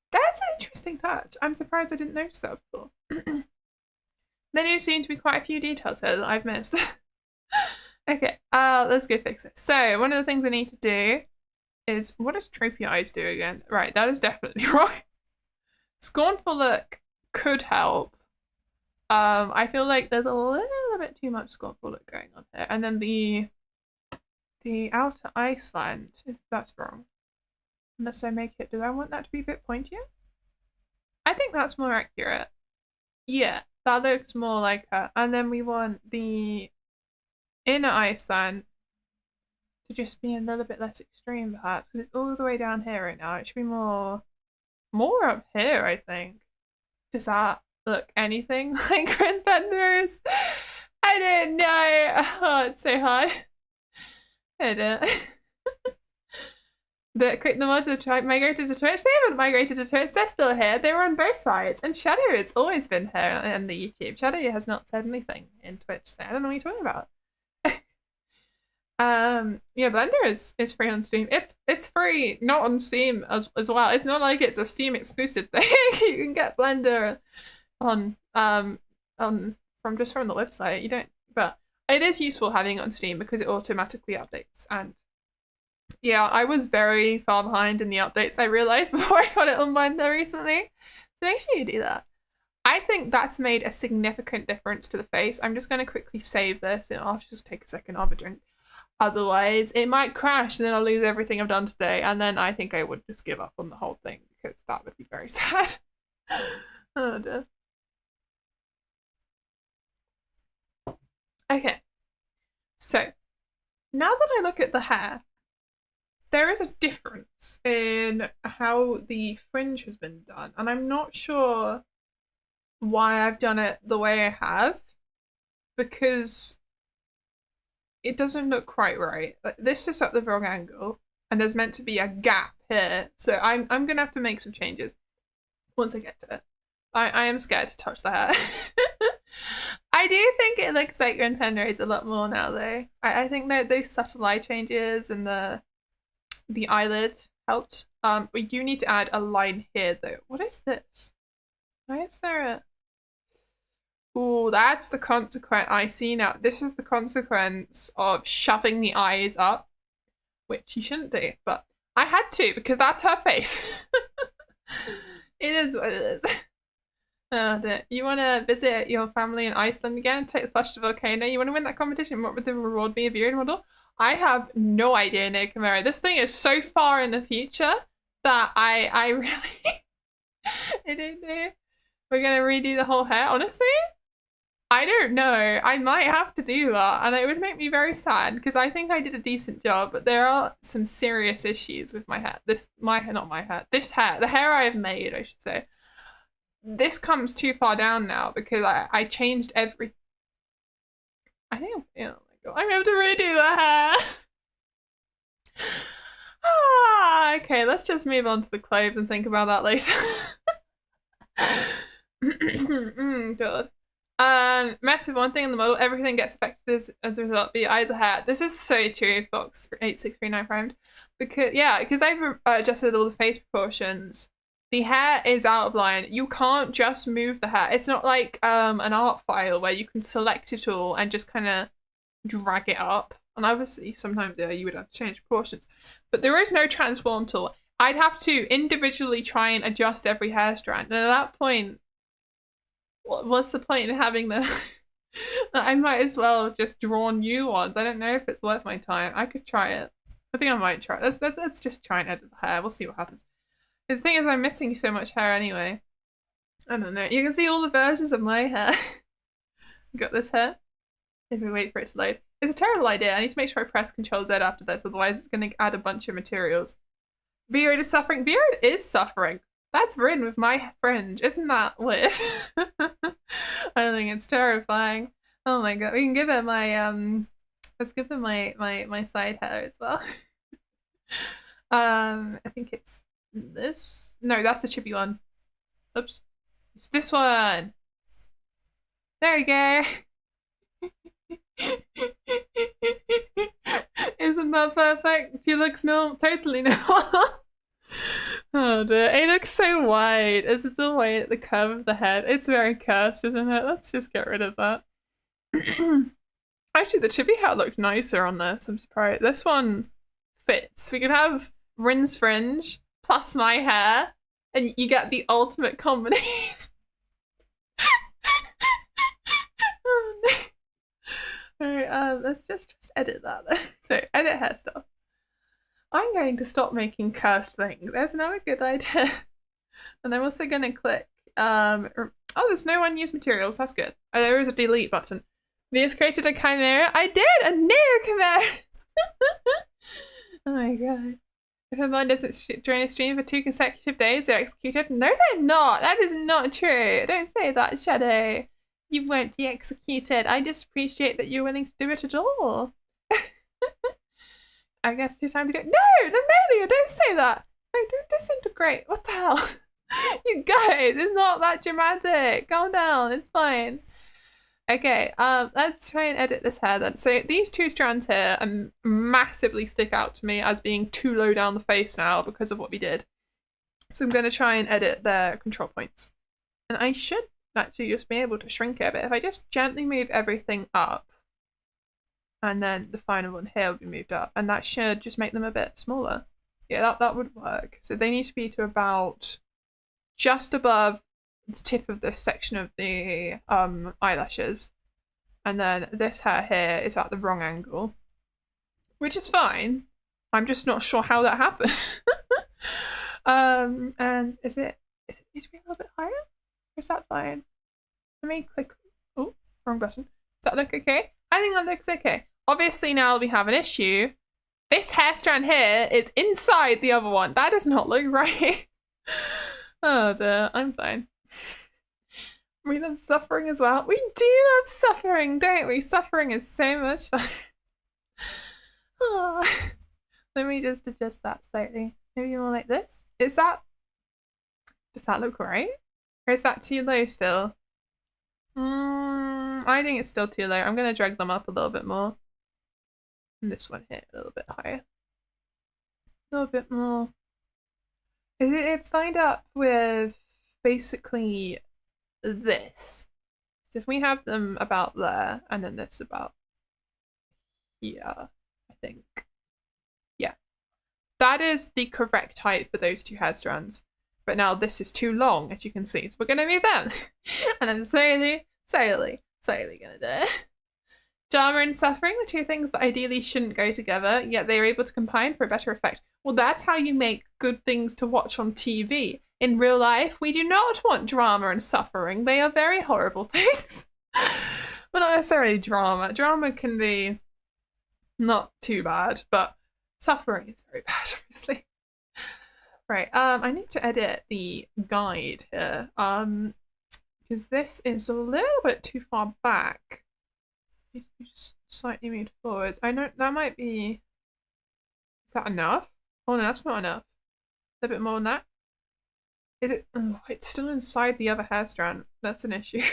That's an interesting touch. I'm surprised I didn't notice that before. There do seem to be quite a few details here that I've missed. Okay, let's go fix it. So, one of the things I need to do is... What does Tropy Eyes do again? Right, that is definitely wrong. Scornful Look could help. I feel like there's a little bit too much Scornful Look going on here. And then the outer eye slant, that's wrong. Unless I make it, do I want that to be a bit pointier? I think that's more accurate. Yeah, that looks more like her. And then we want the inner eye slant to just be a little bit less extreme perhaps, because it's all the way down here right now. It should be more up here, I think. Does that look anything like Rin Penrose? I don't know. Oh, it's so hard. I don't. The mods have migrated to Twitch. They haven't migrated to Twitch. They're still here. They were on both sides. And Shadow has always been here on the YouTube. Shadow has not said anything in Twitch, so I don't know what you're talking about. Yeah, Blender is free on Steam. It's free, not on Steam as well. It's not like it's a Steam exclusive thing. You can get Blender on from the website. You don't, but it is useful having it on Steam because it automatically updates. And yeah, I was very far behind in the updates, I realized before I got it on Blender recently. So make sure you do that. I think that's made a significant difference to the face. I'm just going to quickly save this and I'll have to just take a second, I'll have a drink. Otherwise, it might crash and then I'll lose everything I've done today. And then I think I would just give up on the whole thing because that would be very sad. Oh dear. Okay. So, now that I look at the hair, there is a difference in how the fringe has been done. And I'm not sure why I've done it the way I have. Because it doesn't look quite right. This is at the wrong angle, and there's meant to be a gap here. So I'm gonna have to make some changes once I get to it. I am scared to touch the hair. I do think it looks like Rin Penrose a lot more now, though. I think that those subtle eye changes and the eyelid helped. We do need to add a line here, though. What is this? Why is there a... Ooh, that's the consequence. I see now. This is the consequence of shoving the eyes up, which you shouldn't do, but I had to because that's her face. It is what it is. Oh, dear. You want to visit your family in Iceland again? Take the flash to volcano? You want to win that competition? What would the reward be? A viewing model? I have no idea, Nick Camaro. This thing is so far in the future that I really I don't know. We're gonna redo the whole hair. Honestly, I don't know. I might have to do that, and it would make me very sad because I think I did a decent job, but there are some serious issues with my hair. Not my hair. This hair, the hair I have made, I should say. This comes too far down now because I changed every. I think oh my god, I'm gonna have to redo the hair. Okay, let's just move on to the clothes and think about that later. God. Massive one thing in the model, everything gets affected as a result. But your eyes are hair. This is so true, Fox 8639 primed. Because I've adjusted all the face proportions. The hair is out of line. You can't just move the hair. It's not like an art file where you can select it all and just kind of drag it up. And obviously sometimes you would have to change proportions. But there is no transform tool. I'd have to individually try and adjust every hair strand. And at that point, what's the point in having them? I might as well just draw new ones. I don't know if it's worth my time. I could try it. I think I might try it. Let's just try and edit the hair. We'll see what happens. The thing is, I'm missing so much hair anyway. I don't know. You can see all the versions of my hair. Got this hair. If we wait for it to load. It's a terrible idea. I need to make sure I press Ctrl Z after this, otherwise it's going to add a bunch of materials. Vroid is suffering. Vroid is suffering. That's Rin with my fringe. Isn't that weird? I think it's terrifying. Oh my god. We can give it my let's give it my side hair as well. I think it's this. No, that's the chippy one. Oops. It's this one. There you go. Isn't that perfect? She looks totally normal. Oh dear, it looks so wide. Is it the way the curve of the head? It's very cursed, isn't it? Let's just get rid of that. Actually, the chippy hair looked nicer on this. I'm surprised. This one fits. We could have Rin's fringe plus my hair, and you get the ultimate combination. Oh no. Alright, let's just edit that then. So, edit hair stuff. I'm going to stop making cursed things. There's another good idea. And I'm also going to click, oh, there's no unused materials. That's good. Oh, there is a delete button. Vieus created a chimera. I did! A new chimera! Oh my god. If a mod doesn't join a stream for 2 consecutive days, they're executed. No, they're not! That is not true! Don't say that, Shadow. You won't be executed. I just appreciate that you're willing to do it at all. I guess it's time to go. No, the Melia, don't say that. No, don't disintegrate. What the hell? You guys, it's not that dramatic. Calm down, it's fine. Okay, let's try and edit this hair then. So these two strands here massively stick out to me as being too low down the face now because of what we did. So I'm going to try and edit their control points. And I should actually just be able to shrink it a bit. If I just gently move everything up, and then the final one here will be moved up, and that should just make them a bit smaller. Yeah, that would work. So they need to be to about just above the tip of this section of the eyelashes, and then this hair here is at the wrong angle, which is fine. I'm just not sure how that happened. And is it need to be a little bit higher? Or is that fine? Let me click. Oh, wrong button. Does that look okay? I think that looks okay. Obviously now we have an issue. This hair strand here is inside the other one. That does not look right. Oh dear, I'm fine. We love suffering as well. We do love suffering, don't we? Suffering is so much fun. Oh. Let me just adjust that slightly. Maybe more like this. Does that look right? Or is that too low still? I think it's still too low. I'm going to drag them up a little bit more. And this one here, a little bit higher. A little bit more. It's lined up with basically this. So if we have them about there, and then this about here, I think. Yeah. That is the correct height for those two hair strands. But now this is too long, as you can see. So we're going to move them. And I'm slowly gonna do it. Drama and suffering, the two things that ideally shouldn't go together, yet they are able to combine for a better effect. Well, that's how you make good things to watch on TV. In real life, we do not want drama and suffering. They are very horrible things. Well, not necessarily drama. Drama can be not too bad, but suffering is very bad, obviously. Right, I need to edit the guide here, because this is a little bit too far back. It needs to be just slightly moved forwards. I know that might be. Is that enough? Oh no, that's not enough. A bit more than that. Is it? Oh, it's still inside the other hair strand. That's an issue.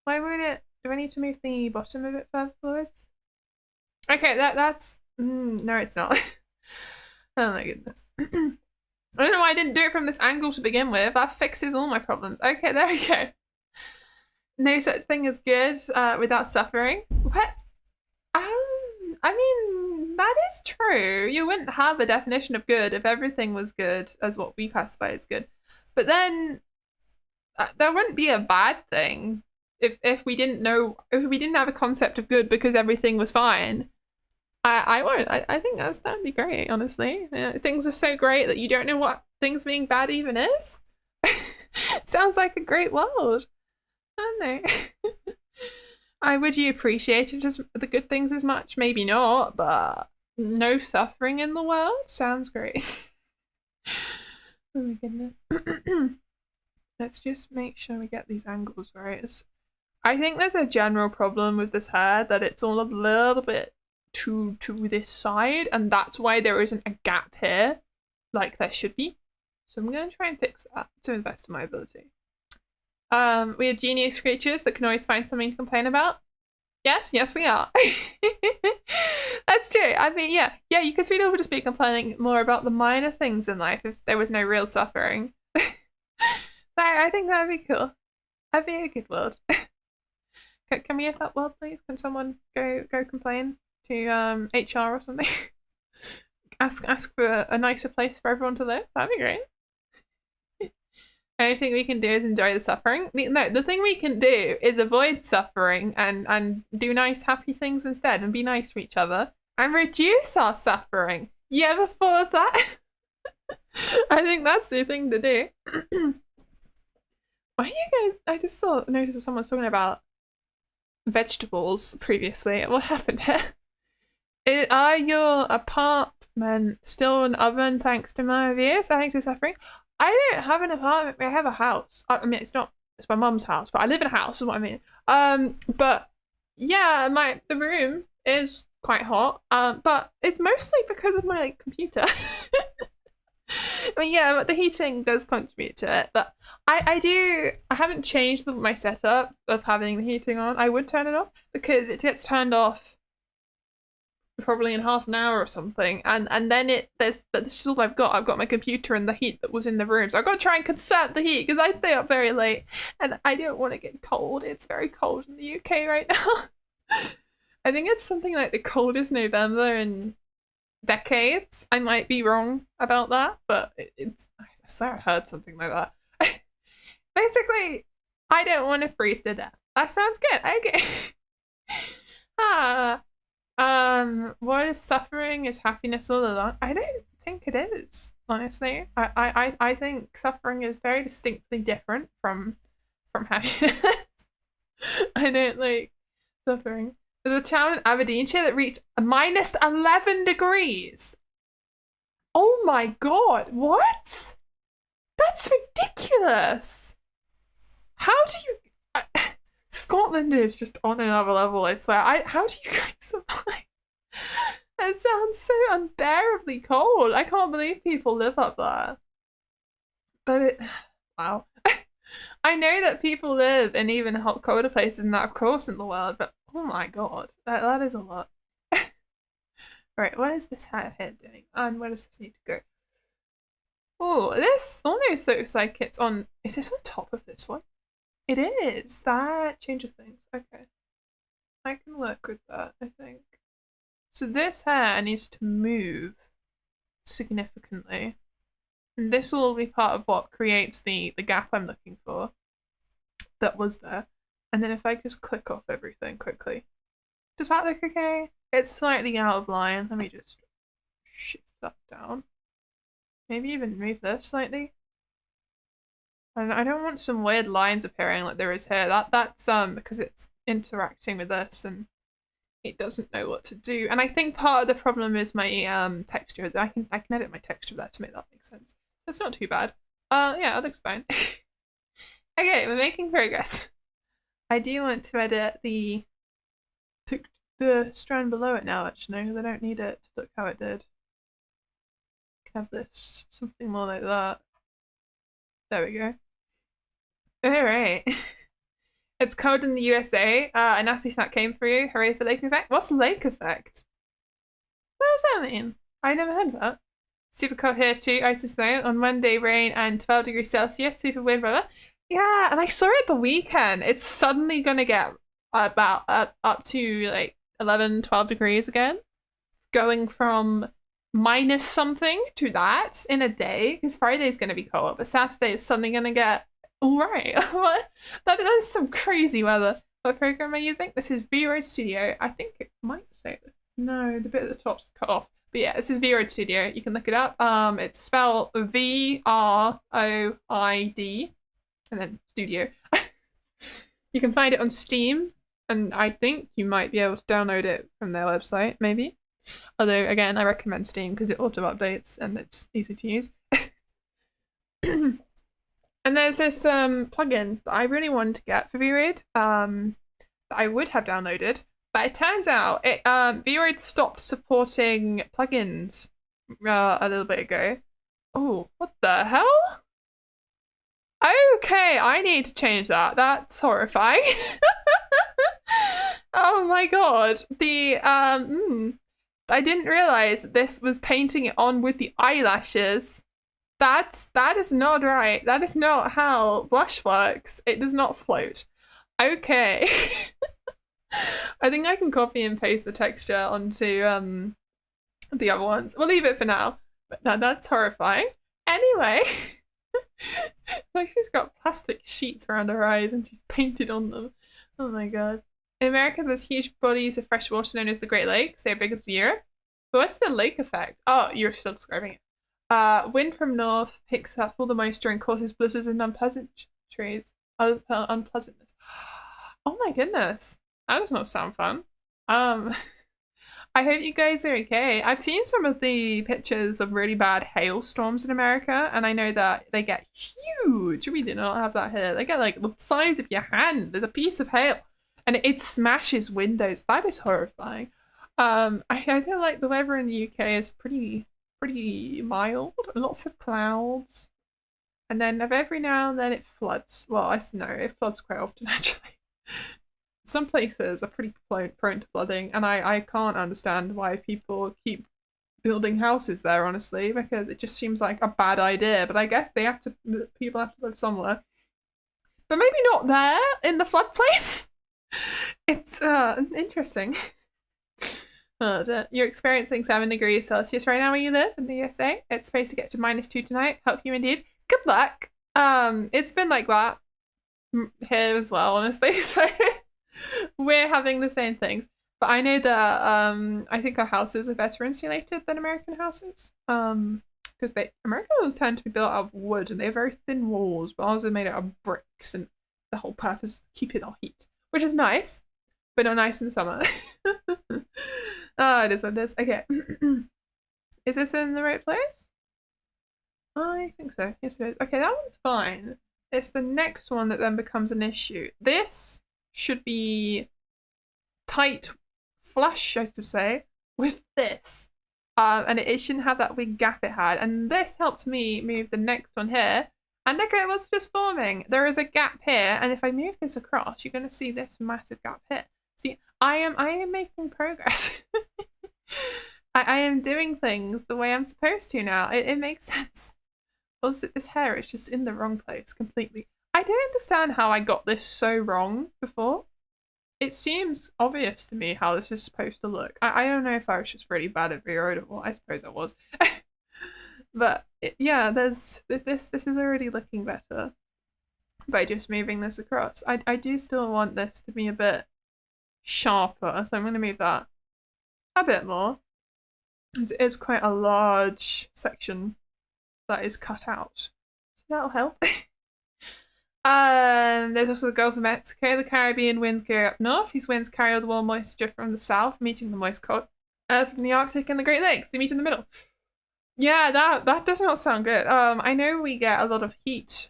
Why won't it? Do I need to move the bottom a bit further forwards? Okay, that's. No, it's not. Oh my goodness. I don't know why I didn't do it from this angle to begin with. That fixes all my problems. Okay, there we go. No such thing as good without suffering. What? I mean, that is true. You wouldn't have a definition of good if everything was good as what we classify as good. But then there wouldn't be a bad thing if we didn't have a concept of good because everything was fine. I think that'd be great, honestly. Things are so great that you don't know what things being bad even is. Sounds like a great world. I don't know. Would you appreciate it as the good things as much? Maybe not, but no suffering in the world sounds great. Oh my goodness. Let's just make sure we get these angles right. I think there's a general problem with this hair that it's all a little bit to this side, and that's why there isn't a gap here like there should be. So I'm going to try and fix that to the best of my ability. We are genius creatures that can always find something to complain about. Yes, we are. That's true. I mean, yeah, because we'd all just be complaining more about the minor things in life if there was no real suffering. I think that'd be cool. That'd be a good world. Can we have that world, please? Can someone go complain to HR or something? ask for a nicer place for everyone to live. That'd be great. The only thing we can do is enjoy the suffering. No, the thing we can do is avoid suffering and do nice, happy things instead and be nice to each other and reduce our suffering. You ever thought of that? I think that's the thing to do. Why are you guys? I just noticed that someone's talking about vegetables previously. What happened here? Are your apartment still an oven thanks to my Vieus? I think to suffering. I don't have an apartment. I have a house. I mean, it's my mum's house, but I live in a house is what I mean. But yeah, the room is quite hot. But it's mostly because of my computer. I mean, yeah, but the heating does contribute to it. But I haven't changed my setup of having the heating on. I would turn it off because it gets turned off probably in half an hour or something, and then this is all I've got my computer and the heat that was in the room, so I've got to try and conserve the heat because I stay up very late and I don't want to get cold. It's very cold in the UK right now. I think it's something like the coldest November in decades. I might be wrong about that, but it's I swear I heard something like that. Basically, I don't want to freeze to death. That sounds good. Okay. What if suffering is happiness all along? I don't think it is, honestly. I think suffering is very distinctly different from happiness. I don't like suffering. There's a town in Aberdeenshire that reached minus 11 degrees. Oh my god, what? That's ridiculous. How do you... Scotland is just on another level, I swear. How do you guys survive? That sounds so unbearably cold. I can't believe people live up there. But wow. I know that people live in even hot, colder places than that, of course, in the world, but oh my god, that is a lot. Right, what is this hat here doing? And where does this need to go? Oh, this almost looks like it's on... Is this on top of this one? It is. That changes things. Okay. I can work with that, I think. So this hair needs to move significantly. And this will be part of what creates the gap I'm looking for that was there. And then if I just click off everything quickly, does that look okay? It's slightly out of line. Let me just shift that down. Maybe even move this slightly. I don't want some weird lines appearing like there is here. That's because it's interacting with this and it doesn't know what to do. And I think part of the problem is my textures. I can edit my texture there to make that make sense. That's not too bad. Yeah, it looks fine. Okay, we're making progress. I do want to edit the strand below it now, actually, because I don't need it to look how it did. I can have this something more like that. There we go. Alright. It's cold in the USA. A nasty snap came for you. Hooray for lake effect. What's lake effect? What does that mean? I never heard of that. Super cold here too. Ice and snow. On Monday, rain and 12 degrees Celsius. Super wind weather. Yeah, and I saw it the weekend. It's suddenly gonna get about up to like 11, 12 degrees again. Going from minus something to that in a day. Because Friday's gonna be cold, but Saturday is suddenly gonna get alright. What? That is some crazy weather. What program am I using? This is vroid Studio. I think it might say this. No, the bit at the top's cut off. But yeah, this is vroid Studio. You can look it up. It's spelled VROID and then Studio. You can find it on Steam, and I think you might be able to download it from their website, maybe. Although, again, I recommend Steam because it auto-updates and it's easy to use. And there's this plugin that I really wanted to get for vroid that I would have downloaded, but it turns out vroid stopped supporting plugins a little bit ago. Oh, what the hell? Okay, I need to change that. That's horrifying. Oh my god. I didn't realize that this was painting it on with the eyelashes. That is not right. That is not how blush works. It does not float. Okay. I think I can copy and paste the texture onto the other ones. We'll leave it for now. But that's horrifying. Anyway. Like she's got plastic sheets around her eyes and she's painted on them. Oh my god. In America, there's huge bodies of fresh water known as the Great Lakes. They're big as Europe. But what's the lake effect? Oh, you're still describing it. Wind from north picks up all the moisture and causes blizzards and unpleasantness. Unpleasantness. Oh my goodness. That does not sound fun. I hope you guys are okay. I've seen some of the pictures of really bad hailstorms in America, and I know that they get huge. We do not have that here. They get like the size of your hand. There's a piece of hail, and it smashes windows. That is horrifying. I don't like the weather in the UK. It's pretty mild. Lots of clouds, and then every now and then it floods. Well, I know it floods quite often actually. Some places are pretty prone to flooding, and I can't understand why people keep building houses there, honestly, because it just seems like a bad idea. But I guess people have to live somewhere. But maybe not there, in the floodplain. It's interesting. You're experiencing 7 degrees Celsius right now where you live in the USA. It's supposed to get to -2 tonight. Help you indeed. Good luck. It's been like that here as well, honestly, so we're having the same things. But I know that I think our houses are better insulated than American houses. Because American houses tend to be built out of wood and they have very thin walls, but ours are made out of bricks, and the whole purpose is to keep in our heat, which is nice, but not nice in the summer. Oh, it is what it is. Okay. Is this in the right place? I think so. Yes, it is. Okay, that one's fine. It's the next one that then becomes an issue. This should be tight flush, I should say, with this. And it shouldn't have that big gap it had. And this helps me move the next one here. And look at what's just forming. There is a gap here, and if I move this across, you're going to see this massive gap here. See, I am making progress. I am doing things the way I'm supposed to now. It makes sense. Also, this hair is just in the wrong place completely. I don't understand how I got this so wrong before. It seems obvious to me how this is supposed to look. I don't know if I was just really bad at vroid or what. I suppose I was. But yeah, this is already looking better by just moving this across. I do still want this to be a bit sharper, so I'm going to move that a bit more. It is quite a large section that is cut out, so that'll help. There's also the Gulf of Mexico. The Caribbean winds carry up north. These winds carry all the warm moisture from the south, meeting the moist cold from the Arctic and the Great Lakes. They meet in the middle. Yeah, that does not sound good. I know we get a lot of heat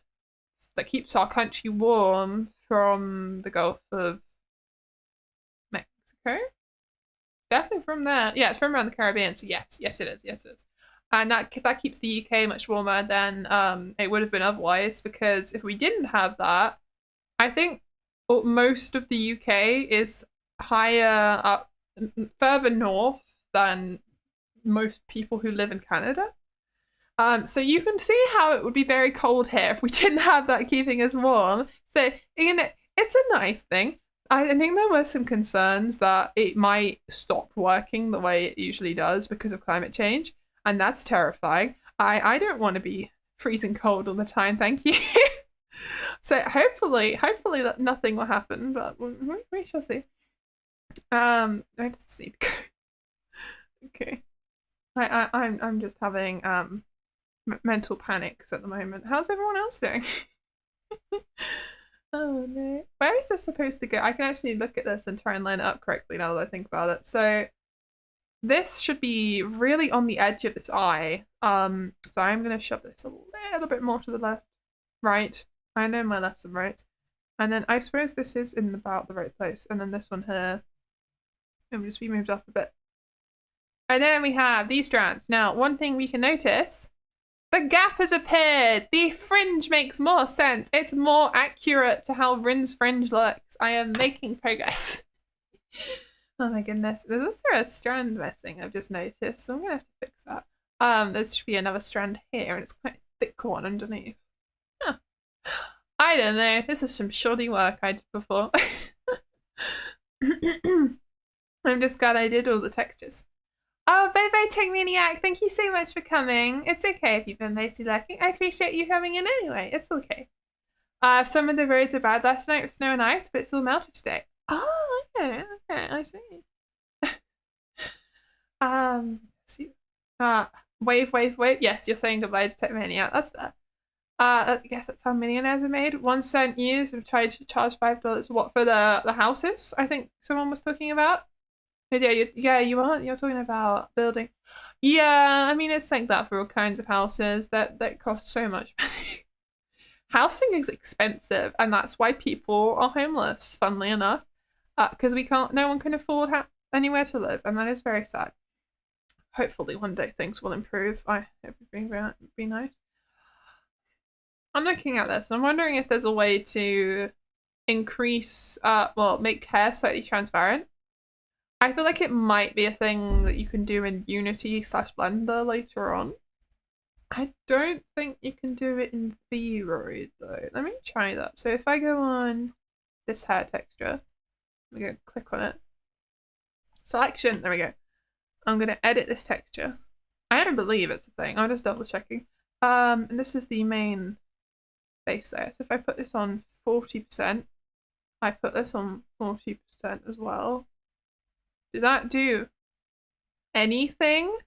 that keeps our country warm from the Gulf of Mexico. Definitely from there. Yeah, it's from around the Caribbean. So yes, it is. And that keeps the UK much warmer than it would have been otherwise, because if we didn't have that, I think most of the UK is higher up, further north than most people who live in Canada. So you can see how it would be very cold here if we didn't have that keeping us warm. So, you know, it's a nice thing. I think there were some concerns that it might stop working the way it usually does because of climate change. And that's terrifying. I don't want to be freezing cold all the time, thank you. So hopefully that nothing will happen, but we shall see. I just need to go. Okay. I'm just having mental panics at the moment. How's everyone else doing? Oh no. Where is this supposed to go? I can actually look at this and try and line it up correctly now that I think about it. So this should be really on the edge of this eye. So I'm going to shove this a little bit more to the left, right. I know my lefts and rights. And then I suppose this is in about the right place. And then this one here, it will just be moved up a bit. And then we have these strands. Now, one thing we can notice, the gap has appeared. The fringe makes more sense. It's more accurate to how Rin's fringe looks. I am making progress. Oh my goodness. There's also a strand missing, I've just noticed, so I'm gonna have to fix that. There should be another strand here, and it's quite a thick one underneath. Huh. I don't know. This is some shoddy work I did before. I'm just glad I did all the textures. Oh, bye-bye, Tech Maniac. Thank you so much for coming. It's okay if you've been lazy lurking. I appreciate you coming in anyway. It's okay. Some of the roads are bad last night with snow and ice, but it's all melted today. Oh, okay, I see. See. Wave. Yes, you're saying goodbye to Tech Maniac. That's that. I guess that's how millionaires are made. 1 cent used have tried to charge $5 what for the houses, I think someone was talking about. Yeah, you're talking about building. Yeah, I mean it's like that for all kinds of houses that cost so much money. Housing is expensive, and that's why people are homeless, funnily enough. Because no one can afford anywhere to live, and that is very sad. Hopefully one day things will improve. It would be nice. I'm looking at this, and I'm wondering if there's a way to increase, make hair slightly transparent. I feel like it might be a thing that you can do in Unity/Blender later on. I don't think you can do it in vroid though. Let me try that. So if I go on this hair texture, I'm gonna click on it. Selection, there we go. I'm gonna edit this texture. I don't believe it's a thing. I'm just double checking. And this is the main face layer. So if I put this on 40%, I put this on 40% as well. Did that do anything?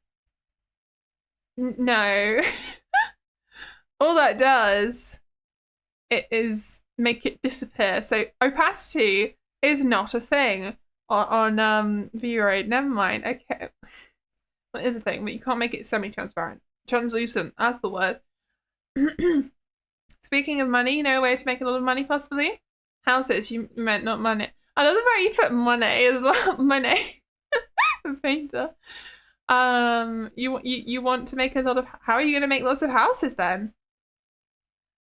No. All that does is make it disappear. So opacity is not a thing on vroid. Never mind. Okay. Well, it is a thing, but you can't make it semi-transparent. Translucent, that's the word. Speaking of money, you know a way to make a lot of money possibly? Houses, you meant not money. I love the fact you put money as well. Money. Painter. You want to make a lot of. How are you going to make lots of houses then?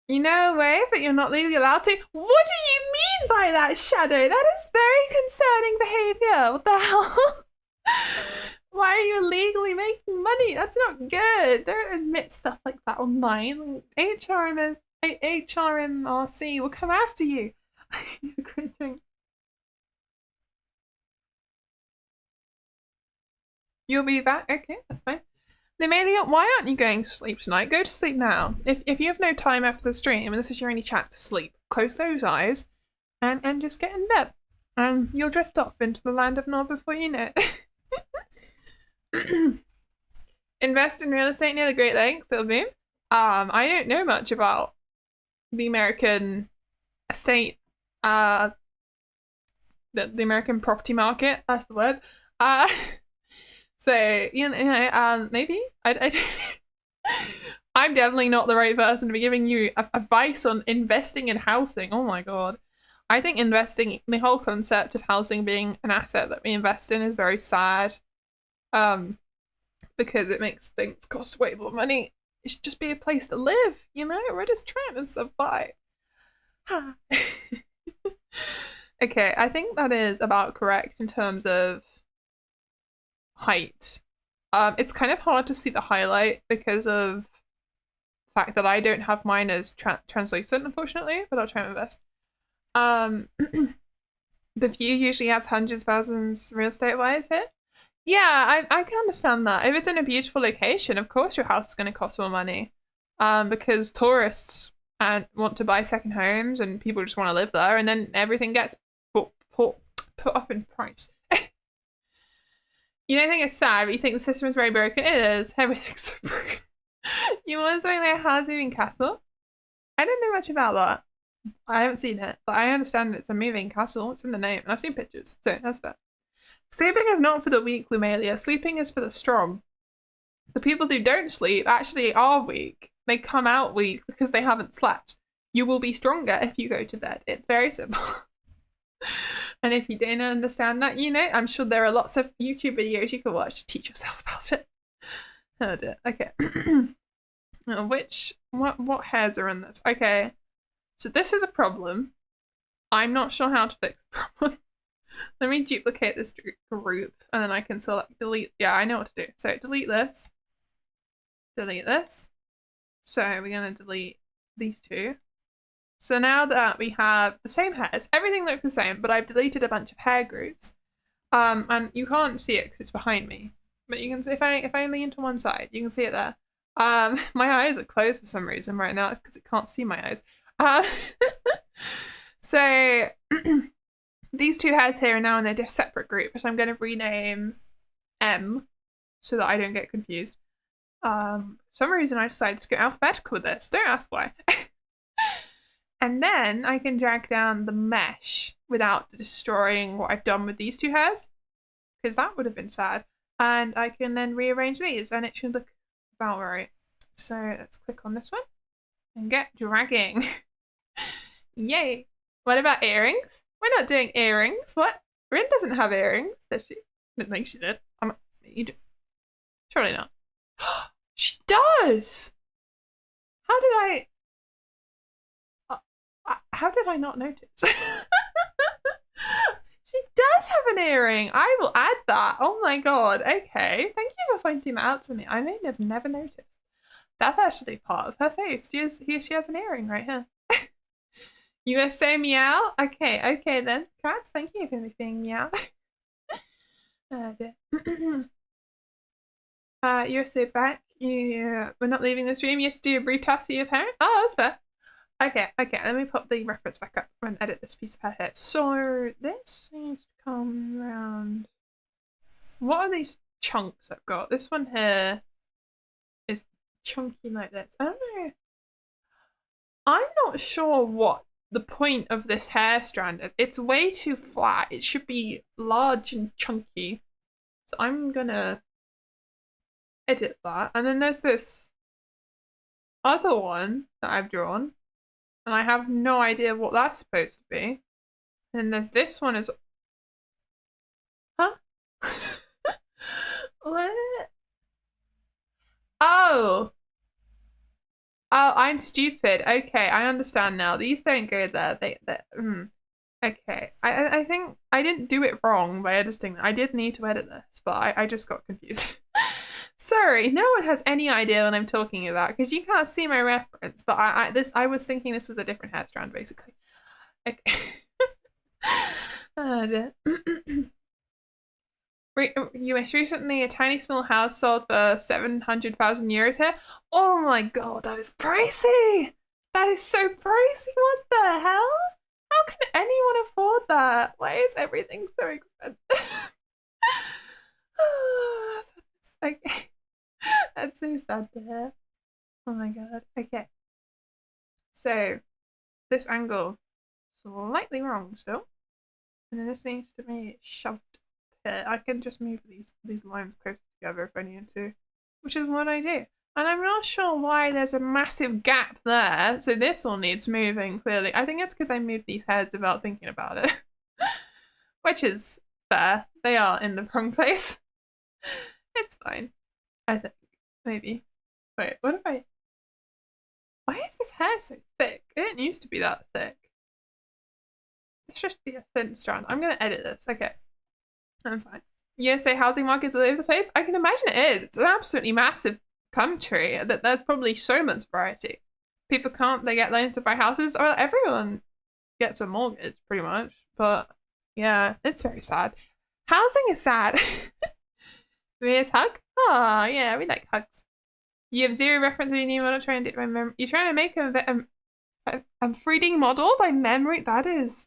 You know a way, but you're not legally allowed to. What do you mean by that, Shadow? That is very concerning behavior. What the hell? Why are you illegally making money? That's not good. Don't admit stuff like that online. HRMRC will come after you. You'll be back? Okay, that's fine. Amelia, why aren't you going to sleep tonight? Go to sleep now. If you have no time after the stream and this is your only chance to sleep, close those eyes and just get in bed. And you'll drift off into the land of Nod before you know it. Invest in real estate near the Great Lakes, it'll boom. I don't know much about the American estate, the American property market, that's the word. So, maybe? I don't I'm definitely not the right person to be giving you advice on investing in housing. Oh my god. I think the whole concept of housing being an asset that we invest in is very sad. Because it makes things cost way more money. It should just be a place to live, We're just trying to survive. Okay, I think that is about correct in terms of height. It's kind of hard to see the highlight because of the fact that I don't have mine as translucent, unfortunately, but I'll try my best. The View usually adds hundreds of thousands real estate wise here. Yeah, I can understand that. If it's in a beautiful location, of course your house is going to cost more money. Because tourists want to buy second homes and people just want to live there, and then everything gets put up in price. You don't think it's sad, but you think the system is very broken. It is. Everything's so broken. You want something like a house-moving castle? I don't know much about that. I haven't seen it, but I understand it's a moving castle. It's in the name, and I've seen pictures, so that's fair. Sleeping is not for the weak, Lumalia. Sleeping is for the strong. The people who don't sleep actually are weak. They come out weak because they haven't slept. You will be stronger if you go to bed. It's very simple. And if you don't understand that, I'm sure there are lots of YouTube videos you can watch to teach yourself about it. Oh dear. Okay. What hairs are in this? Okay. So this is a problem. I'm not sure how to fix the problem. Let me duplicate this group and then I can select delete. Yeah, I know what to do. So delete this. Delete this. So we're going to delete these two. So now that we have the same hairs, everything looks the same, but I've deleted a bunch of hair groups. And you can't see it because it's behind me. But you can see if I lean to one side, you can see it there. My eyes are closed for some reason right now. It's because it can't see my eyes. So these two hairs here are now in their separate group, which I'm going to rename M so that I don't get confused. For some reason I decided to go alphabetical with this. Don't ask why. And then I can drag down the mesh without destroying what I've done with these two hairs, because that would have been sad. And I can then rearrange these and it should look about right. So let's click on this one and get dragging. Yay. What about earrings? We're not doing earrings. What? Rin doesn't have earrings, does she? I didn't think she did. You do. Surely not. She does! How did I not notice? She does have an earring. I will add that. Oh my god. Okay. Thank you for pointing that out to me. I may have never noticed. That's actually part of her face. She has an earring right here. You are so meow? Okay then. Cats, thank you for being meow. You're so back. We're not leaving the stream. You have to do a brief task for your parent. Oh, that's fair. Okay, let me pop the reference back up and edit this piece of hair here. So this needs to come around. What are these chunks I've got? This one here is chunky like this. I don't know. I'm not sure what the point of this hair strand is. It's way too flat. It should be large and chunky. So I'm gonna edit that. And then there's this other one that I've drawn. And I have no idea what that's supposed to be. And there's this one as... Huh? What? Oh! Oh, I'm stupid. Okay, I understand now. These don't go there. Okay. I think I didn't do it wrong by editing. I did need to edit this, but I just got confused. Sorry, no one has any idea what I'm talking about because you can't see my reference, but I was thinking this was a different hair strand, basically. Okay. US recently, a tiny small house sold for 700,000 euros here. Oh my god, that is pricey! That is so pricey, what the hell? How can anyone afford that? Why is everything so expensive? Okay. That's so sad to hear. Oh my god. Okay. So, this angle slightly wrong still. And then this needs to be shoved here. I can just move these lines closer together if I need to, which is what I do. And I'm not sure why there's a massive gap there. So this all needs moving, clearly. I think it's because I moved these heads without thinking about it. Which is fair. They are in the wrong place. It's fine. I think. Maybe. Wait, what if I... Why is this hair so thick? It didn't used to be that thick. It's just be a thin strand. I'm going to edit this. Okay. I'm fine. USA housing markets all over the place? I can imagine it is. It's an absolutely massive country that there's probably so much variety. People can't, they get loans to buy houses, or everyone gets a mortgage pretty much. But yeah, it's very sad. Housing is sad. Vieus hug? Oh yeah, we like hugs. You have zero reference to your new model trying to do by memory. You're trying to make a 3D model by memory? That is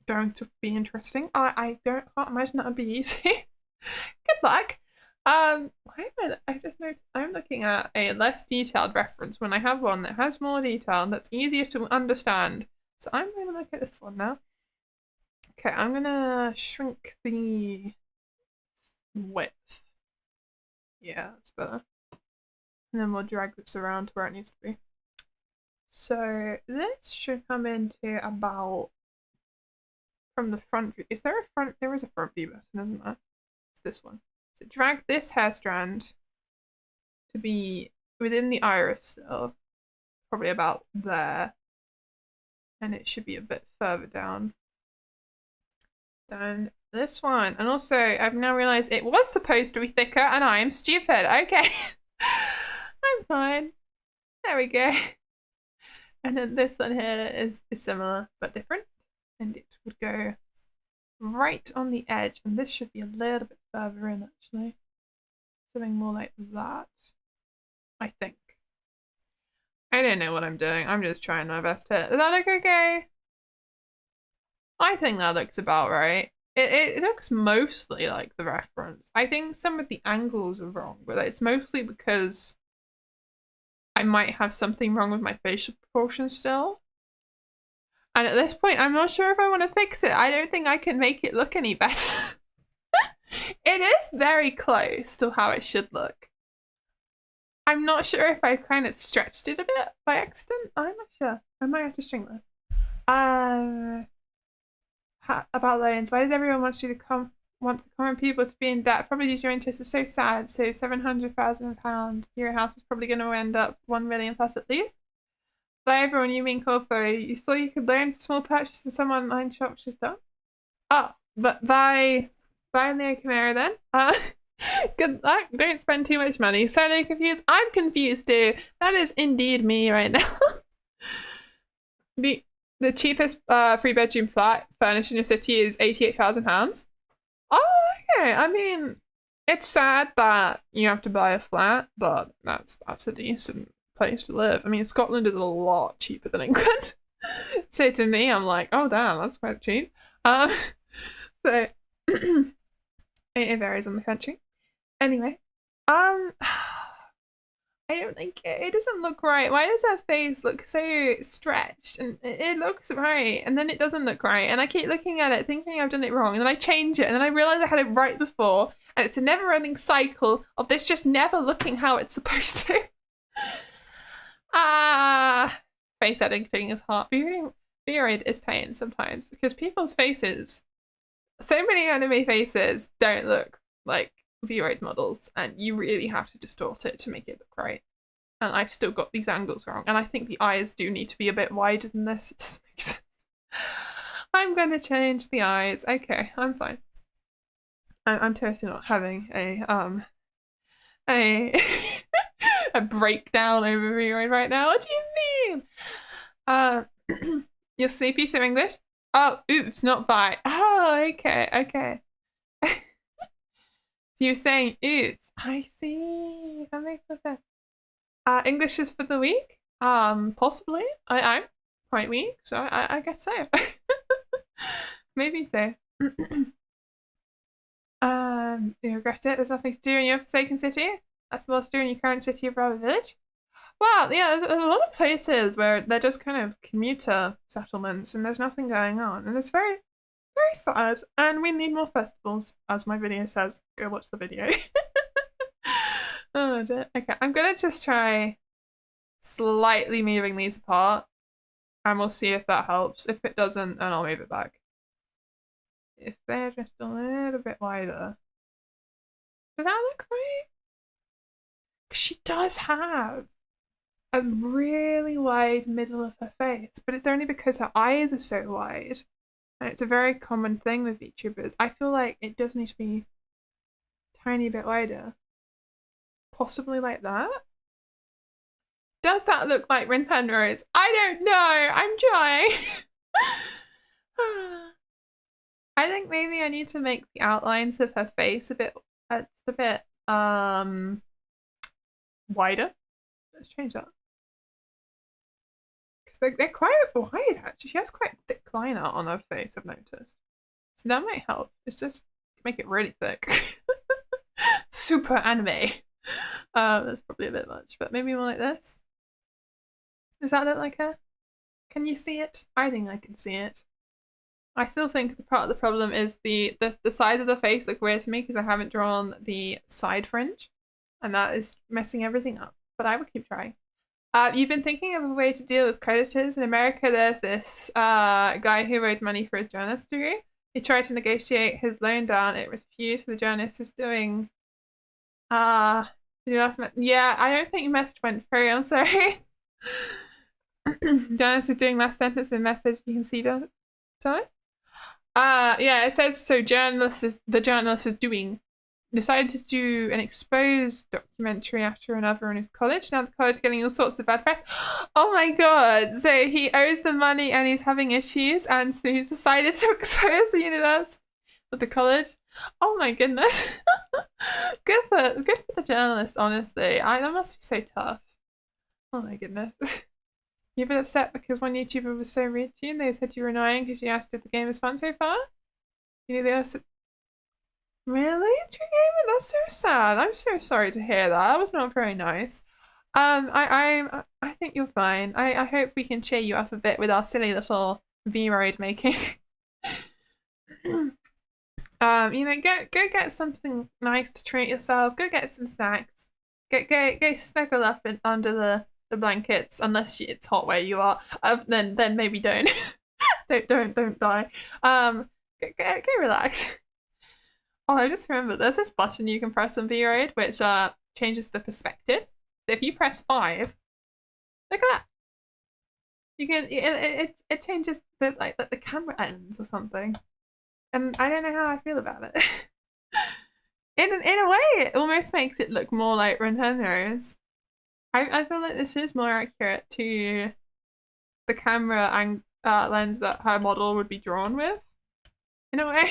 going to be interesting. I can't imagine that would be easy. Good luck. Why am I just noticed I'm looking at a less detailed reference when I have one that has more detail and that's easier to understand. So I'm going to look at this one now. Okay, I'm going to shrink the width. Yeah, that's better. And then we'll drag this around to where it needs to be. So this should come into about from the front view. Is there a front? There is a front view button, isn't there? It's this one. So drag this hair strand to be within the iris still, probably about there. And it should be a bit further down than this one. And also, I've now realized it was supposed to be thicker and I am stupid. Okay. I'm fine. There we go. And then this one here is similar but different. And it would go right on the edge. And this should be a little bit further in actually. Something more like that, I think. I don't know what I'm doing. I'm just trying my best here. Does that look okay? I think that looks about right. It looks mostly like the reference. I think some of the angles are wrong, but it's mostly because I might have something wrong with my facial proportions still. And at this point, I'm not sure if I want to fix it. I don't think I can make it look any better. It is very close to how it should look. I'm not sure if I kind of stretched it a bit by accident. I'm not sure. I might have to string this. About loans. Why does everyone want you to want common people to be in debt? Probably due to your interest is so sad. So £700,000. Your house is probably going to end up 1 million plus at least. By everyone, you mean Corpo. You saw you could loan for small purchases in some online shop, which is done. Oh, but buy Neo Camaro then. Good luck. Don't spend too much money. So confused. I'm confused too. That is indeed me right now. The cheapest 3-bedroom flat furnished in your city is £88,000. Oh, okay. I mean, it's sad that you have to buy a flat, but that's a decent place to live. I mean, Scotland is a lot cheaper than England. So to me, I'm like, oh damn, that's quite cheap. So it varies on the country. Anyway, I don't think it doesn't look right. Why does her face look so stretched? And it looks right, and then it doesn't look right. And I keep looking at it, thinking I've done it wrong, and then I change it, and then I realize I had it right before, and it's a never-ending cycle of this just never looking how it's supposed to. Face editing is hard. Vroid is pain sometimes because people's faces, so many anime faces don't look like vroid models, and you really have to distort it to make it look right. And I've still got these angles wrong, and I think the eyes do need to be a bit wider than this. It doesn't make sense. I'm gonna change the eyes. Okay, I'm fine. I'm totally not having a a breakdown over vroid right now. What do you mean? You're sleepy, so English? Oh, oops, not bye. Oh, okay. So you're saying oops. I see. That makes no sense. English is for the weak? Possibly. I'm quite weak, so I guess so. Maybe so. You regret it? There's nothing to do in your forsaken city? That's the most do in your current city of Rubber Village? Well, yeah, there's a lot of places where they're just kind of commuter settlements and there's nothing going on. And it's very, very sad. And we need more festivals, as my video says. Go watch the video. Oh dear. Okay, I'm gonna just try slightly moving these apart. And we'll see if that helps. If it doesn't, then I'll move it back. If they're just a little bit wider. Does that look right? She does have a really wide middle of her face, but it's only because her eyes are so wide. And it's a very common thing with VTubers. I feel like it does need to be a tiny bit wider. Possibly like that. Does that look like Rin Penrose? I don't know. I'm trying. I think maybe I need to make the outlines of her face a bit wider. Let's change that. Because they're quite wide actually. She has quite a thick line out on her face, I've noticed. So that might help. It's just make it really thick. Super anime. That's probably a bit much, but maybe more like this. Does that look like her? Can you see it? I think I can see it. I still think the part of the problem is the size of the face look weird to me because I haven't drawn the side fringe, and that is messing everything up. But I will keep trying. You've been thinking of a way to deal with creditors. In America, there's this guy who owed money for his journalist degree. He tried to negotiate his loan down. It was refused. So the journalist is doing. Yeah, I don't think your message went through. I'm sorry. Journalist is doing last sentence in message. You can see that. Yeah, it says so. The journalist is decided to do an exposed documentary after another in his college. Now the college is getting all sorts of bad press. Oh my god! So he owes the money and he's having issues, and so he's decided to expose the university with the college. Oh my goodness! Good for the journalist. Honestly, that must be so tough. Oh my goodness. You've been upset because one YouTuber was so rude to you and they said you were annoying because you asked if the game was fun so far? You know, they also... Really? True Gamer? That's so sad. I'm so sorry to hear that. That was not very nice. I think you're fine. I hope we can cheer you up a bit with our silly little vroid making. You know, go get something nice to treat yourself. Go get some snacks. Go snuggle up under the blankets, unless it's hot where you are. Then maybe don't. don't die. Go relax. Oh, I just remember there's this button you can press on vroid which changes the perspective. So if you press 5, look at that. You can it changes the camera ends or something, and I don't know how I feel about it. In a way, it almost makes it look more like Rin Penrose. I feel like this is more accurate to the camera and lens that her model would be drawn with, in a way.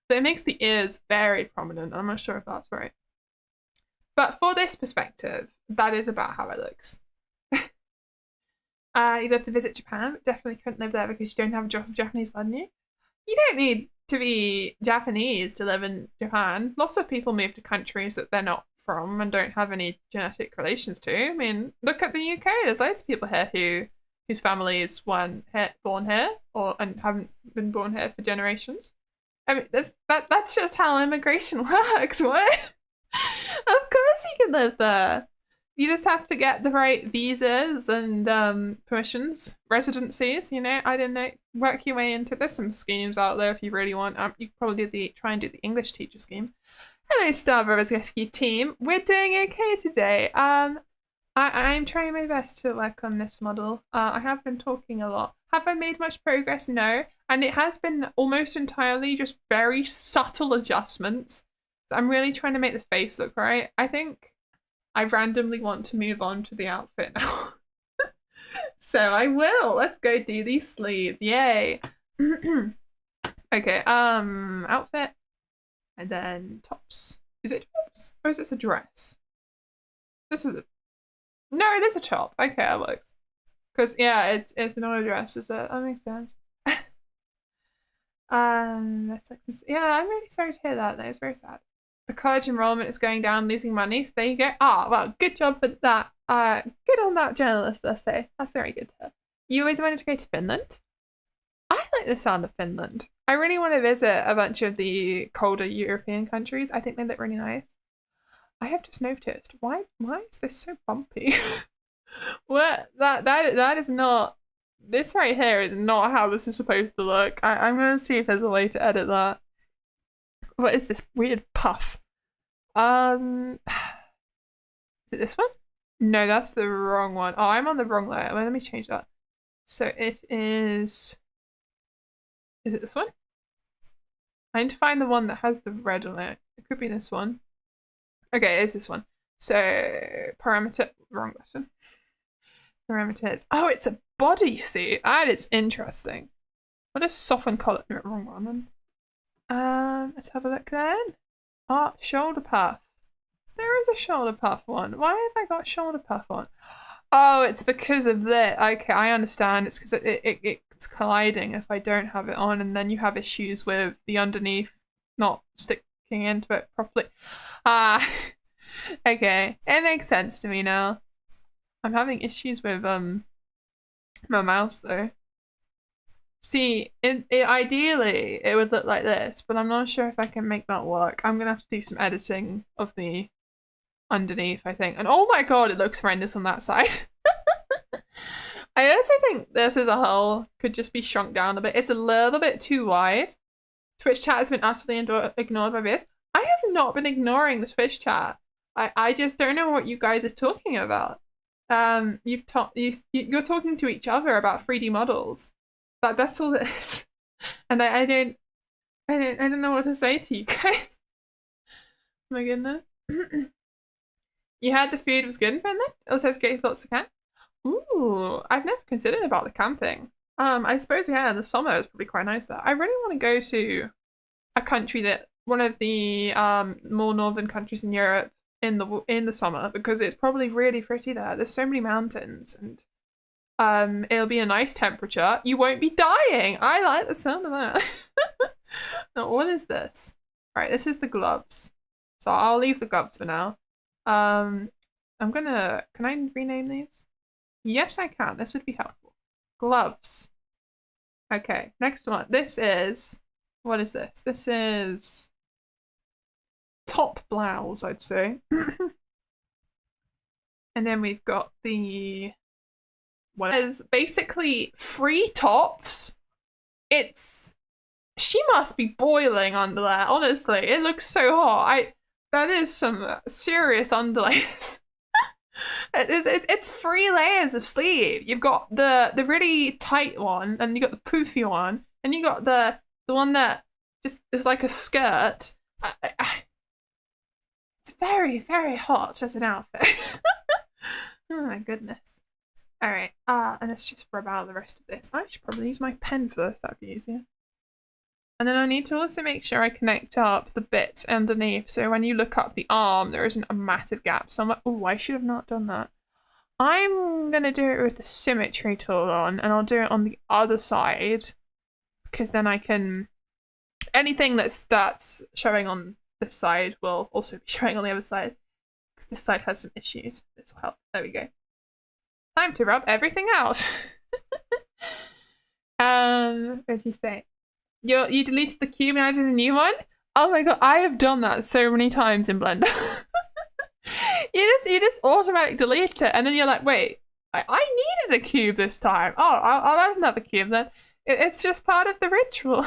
But it makes the ears very prominent. I'm not sure if that's right. But for this perspective, that is about how it looks. You'd love to visit Japan, but definitely couldn't live there because you don't have a drop of Japanese blood in you. You don't need to be Japanese to live in Japan. Lots of people move to countries that they're not from and don't have any genetic relations to. I mean, look at the UK. There's loads of people here whose families weren't born here and haven't been born here for generations. I mean, that's just how immigration works. What? Of course you can live there. You just have to get the right visas and permissions, residencies, you know, I don't know, work your way into, there's some schemes out there if you really want. You could probably try and do the English teacher scheme. Hello, Star Brothers Rescue team. We're doing okay today. I'm trying my best to work on this model. I have been talking a lot. Have I made much progress? No. And it has been almost entirely just very subtle adjustments. I'm really trying to make the face look right. I think I randomly want to move on to the outfit now. So I will. Let's go do these sleeves. Yay. Okay, outfit. And then tops. Is it tops? Or is this a dress? This is a... No, it is a top. Okay, that works. Because, yeah, it's not a dress, is it? That makes sense. That's like this. Yeah, I'm really sorry to hear that. That is very sad. The college enrollment is going down, losing money, so there you go. Ah, well, good job for that. Good on that journalist, I say. That's very good to hear. You always wanted to go to Finland? I like the sound of Finland. I really want to visit a bunch of the colder European countries. I think they look really nice. I have just noticed. Why is this so bumpy? What? That is not... This right here is not how this is supposed to look. I'm gonna see if there's a way to edit that. What is this weird puff? Is it this one? No, that's the wrong one. Oh, I'm on the wrong layer. Well, let me change that. So it is... Is it this one? I need to find the one that has the red on it. It could be this one. Okay, it's this one. So, parameter... Wrong button. Parameters. Oh, it's a bodysuit. That is interesting. What is soften color? No, wrong one then. Let's have a look then. Oh, shoulder puff. There is a shoulder puff one. Why have I got shoulder puff on? Oh, it's because of this. Okay, I understand. It's because it's colliding if I don't have it on, and then you have issues with the underneath not sticking into it properly. Okay. It makes sense to me now. I'm having issues with my mouse though. See, ideally it would look like this, but I'm not sure if I can make that work. I'm gonna have to do some editing of the underneath, I think. And oh my god, it looks horrendous on that side. I also think this as a whole could just be shrunk down a bit. It's a little bit too wide. Twitch chat has been utterly ignored by Vieus. I have not been ignoring the Twitch chat. I just don't know what you guys are talking about. You're talking to each other about 3D models. That's all it is. And I don't know what to say to you guys. Oh my goodness. You had the food was good in Finland? Also has great thoughts to camp? Ooh, I've never considered about the camping. I suppose, yeah, the summer is probably quite nice there. I really want to go to a country that, one of the more northern countries in Europe in the summer, because it's probably really pretty there. There's so many mountains, and it'll be a nice temperature. You won't be dying. I like the sound of that. Now, what is this? Right, this is the gloves. So I'll leave the gloves for now. Can I rename these? Yes, I can. This would be helpful. Gloves. Okay, next one. This is, what is this? This is top blouse, I'd say. And then we've got the, what is basically 3 tops. She must be boiling under there, honestly. It looks so hot. That is some serious underlayers. It's 3 layers of sleeve. You've got the really tight one, and you got the poofy one, and you got the one that just is like a skirt. It's very, very hot as an outfit. Oh my goodness. Alright, and let's just rub out the rest of this. I should probably use my pen for this, that'd be easier. And then I need to also make sure I connect up the bits underneath, so when you look up the arm, there isn't a massive gap. So I'm like, oh, I should have not done that. I'm gonna do it with the symmetry tool on, and I'll do it on the other side, because then I can, anything that's showing on this side will also be showing on the other side, because this side has some issues. This will help. There we go. Time to rub everything out. What did you say? You deleted the cube and added a new one? Oh my god, I have done that so many times in Blender. you just automatically delete it, and then you're like, wait, I needed a cube this time. Oh, I'll add another cube then. It's just part of the ritual.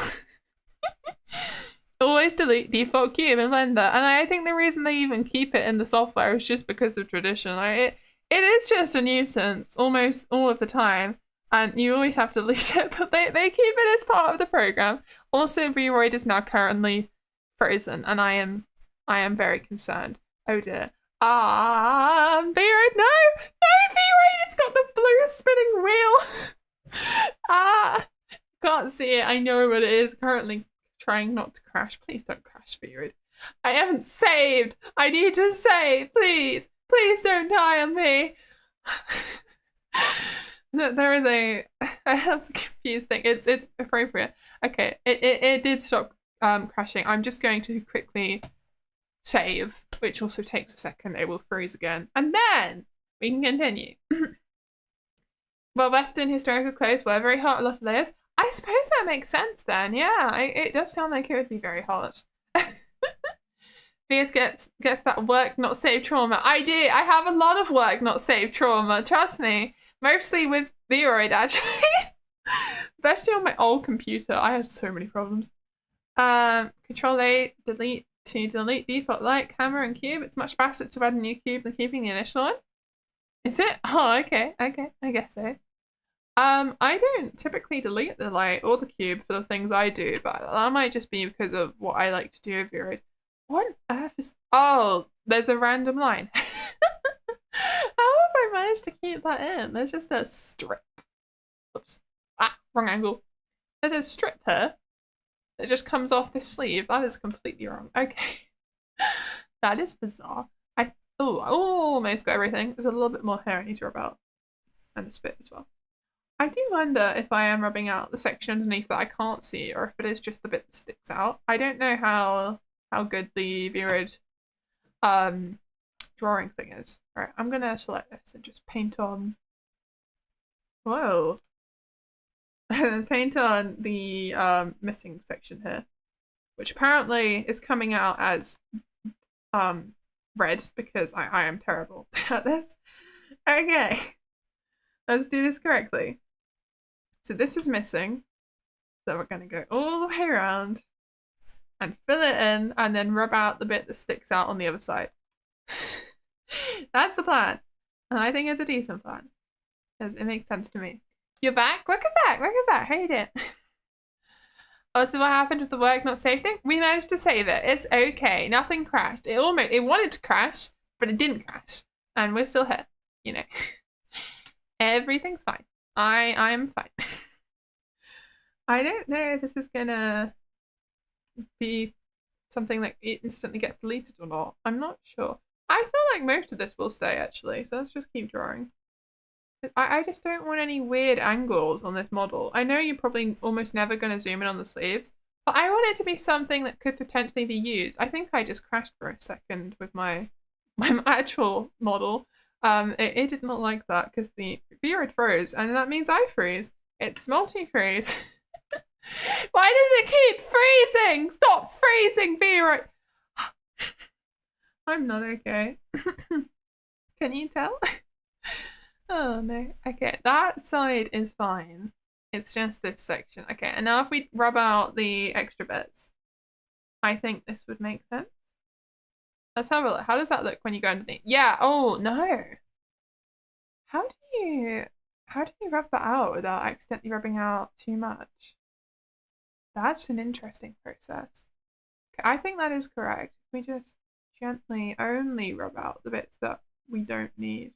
Always delete default cube in Blender, and I think the reason they even keep it in the software is just because of tradition. Like, it is just a nuisance almost all of the time. And you always have to delete it, but they keep it as part of the program. Also, vroid is now currently frozen, and I am very concerned. Oh dear. vroid, no! No, vroid, it's got the blue spinning wheel! Can't see it, I know what it is. Currently trying not to crash. Please don't crash, vroid. I haven't saved. I need to save, please. Please don't die on me. There is I have the confused thing. It's appropriate. Okay, it did stop crashing. I'm just going to quickly save, which also takes a second. It will freeze again, and then we can continue. Well, Western historical clothes were very hot, a lot of layers. I suppose that makes sense then. Yeah, it does sound like it would be very hot. Vieus gets that work not save trauma. I do. I have a lot of work not save trauma. Trust me. Mostly with vroid, actually. Especially on my old computer. I had so many problems. Control A, delete to delete default light, camera, and cube. It's much faster to add a new cube than keeping the initial one. Is it? Oh, okay. Okay, I guess so. I don't typically delete the light or the cube for the things I do, but that might just be because of what I like to do with vroid. What on earth is... Oh, there's a random line. How have I managed to keep that in? There's just a strip. Oops. Ah, wrong angle. There's a strip here that just comes off the sleeve. That is completely wrong. Okay. That is bizarre. I almost got everything. There's a little bit more hair I need to rub out. And this bit as well. I do wonder if I am rubbing out the section underneath that I can't see, or if it is just the bit that sticks out. I don't know how good the vroid drawing thing is. Alright, I'm gonna select this and just paint on... Whoa. Paint on the missing section here, which apparently is coming out as red because I am terrible at this. Okay, let's do this correctly. So this is missing, so we're gonna go all the way around and fill it in and then rub out the bit that sticks out on the other side. That's the plan, and I think it's a decent plan because it makes sense to me. You're back? Welcome back, welcome back. How you doing? Oh, so what happened with the work not saved thing? We managed to save it. It's okay. Nothing crashed. It wanted to crash, but it didn't crash. And we're still here, you know. Everything's fine. I'm fine. I don't know if this is gonna be something that instantly gets deleted or not. I'm not sure. I feel like most of this will stay actually, so let's just keep drawing. I just don't want any weird angles on this model. I know you're probably almost never going to zoom in on the sleeves, but I want it to be something that could potentially be used. I think I just crashed for a second with my actual model. It did not like that because the vroid froze, and that means I freeze. It's multi-freeze. Why does it keep freezing? Stop freezing, vroid! I'm not okay. Can you tell? Oh no. Okay, that side is fine. It's just this section. Okay, and now if we rub out the extra bits, I think this would make sense. Let's have a look. How does that look when you go underneath? Yeah, oh no. How do you rub that out without accidentally rubbing out too much? That's an interesting process. Okay, I think that is correct. We just gently only rub out the bits that we don't need.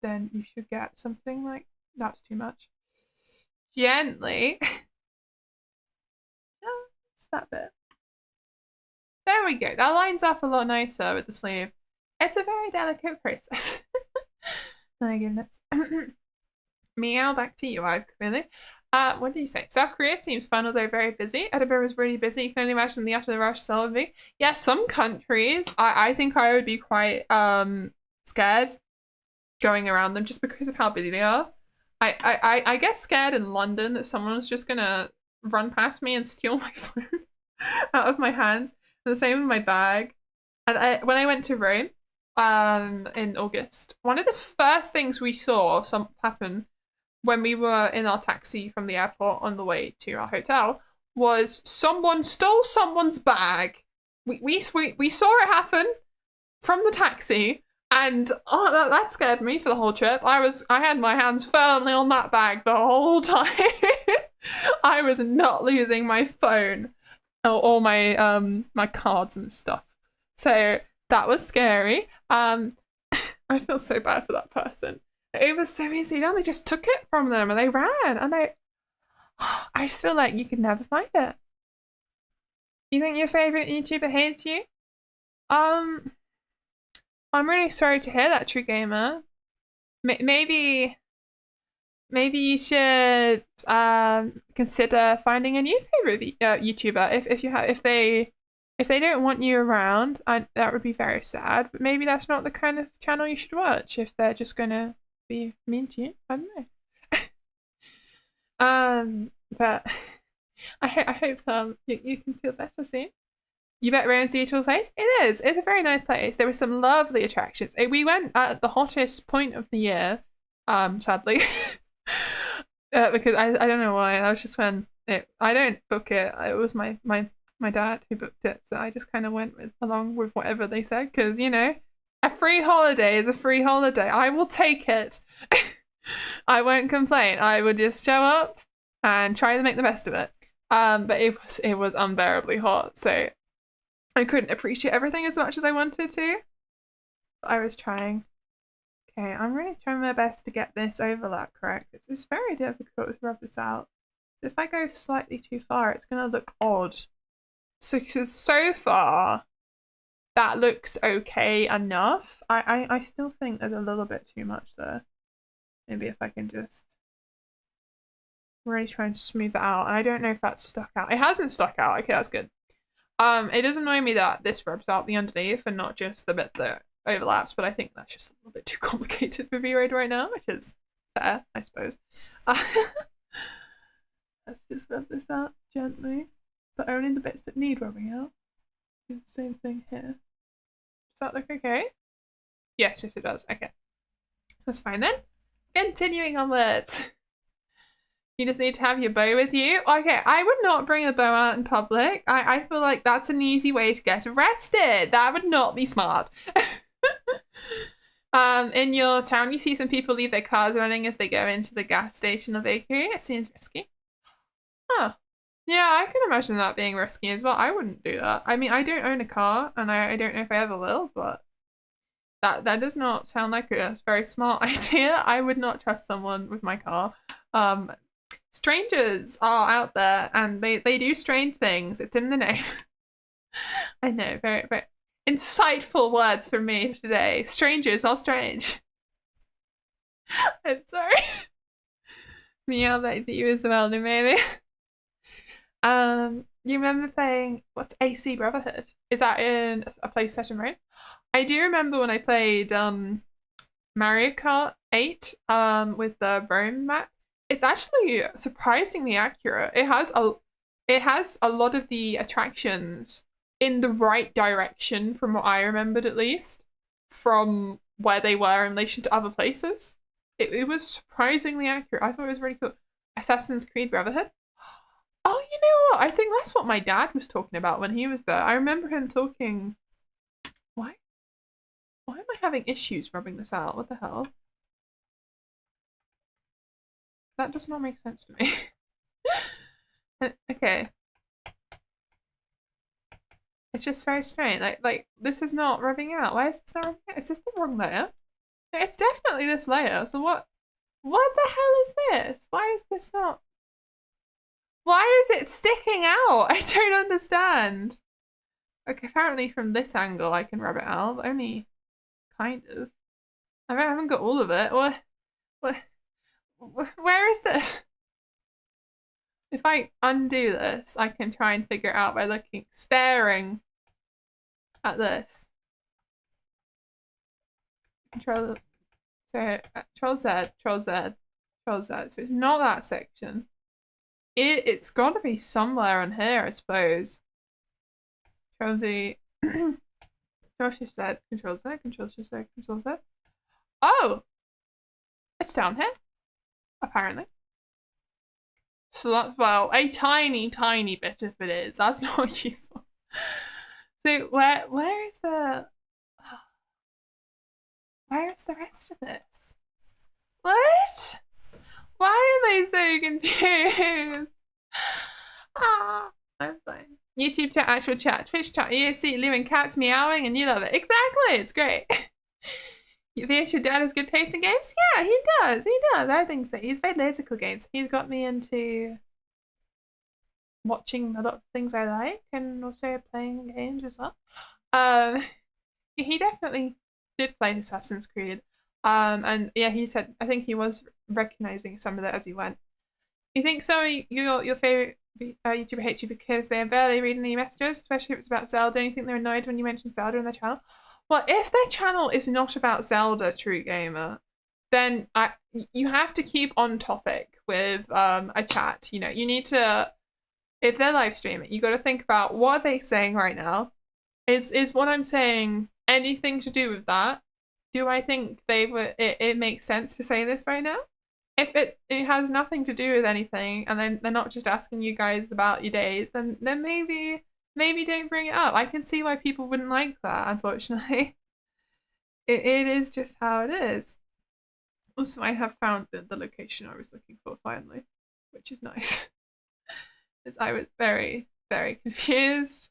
Then you should get something like that's too much. Gently. Just that bit. There we go. That lines up a lot nicer with the sleeve. It's a very delicate process. My goodness. Meow, back to you, I've clearly. What did you say? South Korea seems fun, although very busy. Edinburgh was really busy. You can only imagine the after the rush cell would be. Yeah, some countries, I think I would be quite scared going around them just because of how busy they are. I get scared in London that someone's just gonna run past me and steal my phone out of my hands. And the same with my bag. And when I went to Rome in August, one of the first things we saw happen when we were in our taxi from the airport on the way to our hotel was someone stole someone's bag. We saw it happen from the taxi. And that scared me for the whole trip. I had my hands firmly on that bag the whole time. I was not losing my phone or my my cards and stuff. So that was scary. I feel so bad for that person. It was so easy. They just took it from them and they ran. And I just feel like you could never find it. You think your favorite YouTuber hates you? I'm really sorry to hear that, True Gamer. Maybe you should consider finding a new favorite YouTuber if they don't want you around. That would be very sad. But maybe that's not the kind of channel you should watch if they're just gonna be mean to you. I don't know. But I hope you can feel better soon. You bet Ren's a beautiful place? It is. It's a very nice place. There were some lovely attractions. We went at the hottest point of the year, sadly. Because I don't know why. That was just when I don't book it. It was my dad who booked it, so I just kind of went along with whatever they said. Because you know, a free holiday is a free holiday. I will take it. I won't complain. I would just show up and try to make the best of it. But it was unbearably hot, so I couldn't appreciate everything as much as I wanted to. But I was trying. Okay, I'm really trying my best to get this overlap correct. It's very difficult to rub this out. If I go slightly too far, it's going to look odd. So far, that looks okay enough. I still think there's a little bit too much there. Maybe if I can just really try and smooth it out. And I don't know if that's stuck out. It hasn't stuck out. Okay, that's good. It does annoy me that this rubs out the underneath and not just the bit that overlaps, but I think that's just a little bit too complicated for vroid right now, which is fair, I suppose. Let's just rub this out gently, but only the bits that need rubbing out. Do the same thing here. Does that look okay? Yes, it does. Okay. That's fine then. Continuing onwards. You just need to have your bow with you. Okay, I would not bring a bow out in public. I feel like that's an easy way to get arrested. That would not be smart. In your town, you see some people leave their cars running as they go into the gas station or bakery. It seems risky. Oh, yeah, I can imagine that being risky as well. I wouldn't do that. I mean, I don't own a car, and I don't know if I ever will, but that does not sound like a very smart idea. I would not trust someone with my car. Strangers are out there, and they do strange things. It's in the name. I know, very, very insightful words from me today. Strangers are strange. I'm sorry. Meow back to you as well, maybe. You remember playing what's AC Brotherhood? Is that in a PlayStation, right? I do remember when I played Mario Kart 8 with the Rome map. It's actually surprisingly accurate. It has a lot of the attractions in the right direction from what I remembered, at least, from where they were in relation to other places. It was surprisingly accurate. I thought it was really cool. Assassin's Creed Brotherhood. Oh, you know what? I think that's what my dad was talking about when he was there. I remember him talking. Why am I having issues rubbing this out? What the hell? That does not make sense to me. Okay. It's just very strange. Like this is not rubbing out. Why is this not rubbing out? Is this the wrong layer? No, it's definitely this layer. So what the hell is this? Why is this not? Why is it sticking out? I don't understand. Okay, apparently from this angle I can rub it out, but only kind of. I haven't got all of it. What? Where is this? If I undo this, I can try and figure it out by staring at this. Control Z, Control Z. So it's not that section. It's got to be somewhere on here, I suppose. Control Z, Control Shift Z, Control Z, Control Shift Z, Control Z. Oh, it's down here, apparently. So that's, well, a tiny bit of it is. That's not useful. So where is the rest of this? What? Why am I so confused? I'm fine. YouTube chat, actual chat, Twitch chat, ESC, living cats meowing, and you love it. Exactly, it's great. Vieus, your dad has good taste in games? Yeah, he does. I think so. He's played loads of cool games. He's got me into watching a lot of things I like and also playing games as well. Um, he definitely did play Assassin's Creed. And yeah, he said I think he was recognizing some of that as he went. You think some of your favorite YouTuber hates you because they are barely reading any messages, especially if it's about Zelda? And you think they're annoyed when you mention Zelda in their channel? Well, if their channel is not about Zelda, True Gamer, then you have to keep on topic with a chat. You know, you need to, if they're live streaming, you got to think about what are they saying right now. Is what I'm saying anything to do with that? Do I think it makes sense to say this right now? If it has nothing to do with anything, and then they're not just asking you guys about your days, then maybe don't bring it up. I can see why people wouldn't like that, unfortunately. It is just how it is. Also, I have found the location I was looking for finally, which is nice. Because I was very, very confused.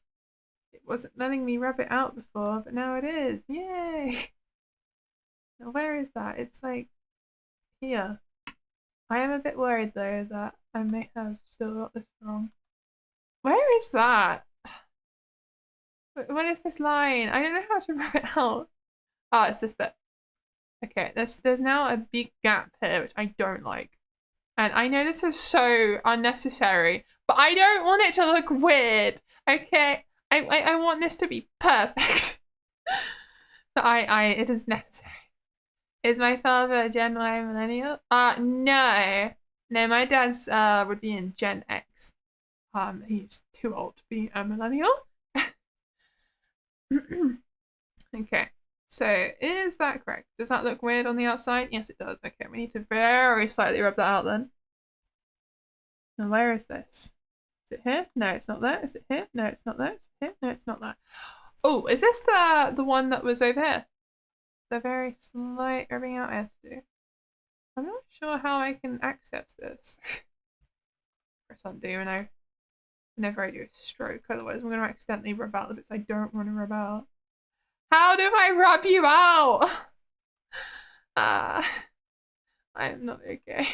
It wasn't letting me rub it out before, but now it is. Yay! Now where is that? It's like here. I am a bit worried though that I may have still got this wrong. Where is that? What is this line? I don't know how to rub it out. Oh, it's this bit. Okay, there's now a big gap here, which I don't like. And I know this is so unnecessary, but I don't want it to look weird. Okay, I want this to be perfect. It is necessary. Is my father a Gen Y millennial? No. No, my dad's would be in Gen X. He's too old to be a millennial. Okay. So, is that correct? Does that look weird on the outside? Yes, it does. Okay, we need to very slightly rub that out then. Now, where is this? Is it here? No, it's not there. Is it here? No, it's not there. Is it here? No, it's not there. Oh, is this the one that was over here? The very slight rubbing out I have to do. I'm not sure how I can access this. Press undo whenever I do a stroke, otherwise I'm going to accidentally rub out the bits I don't want to rub out. How do I rub you out? I am not okay.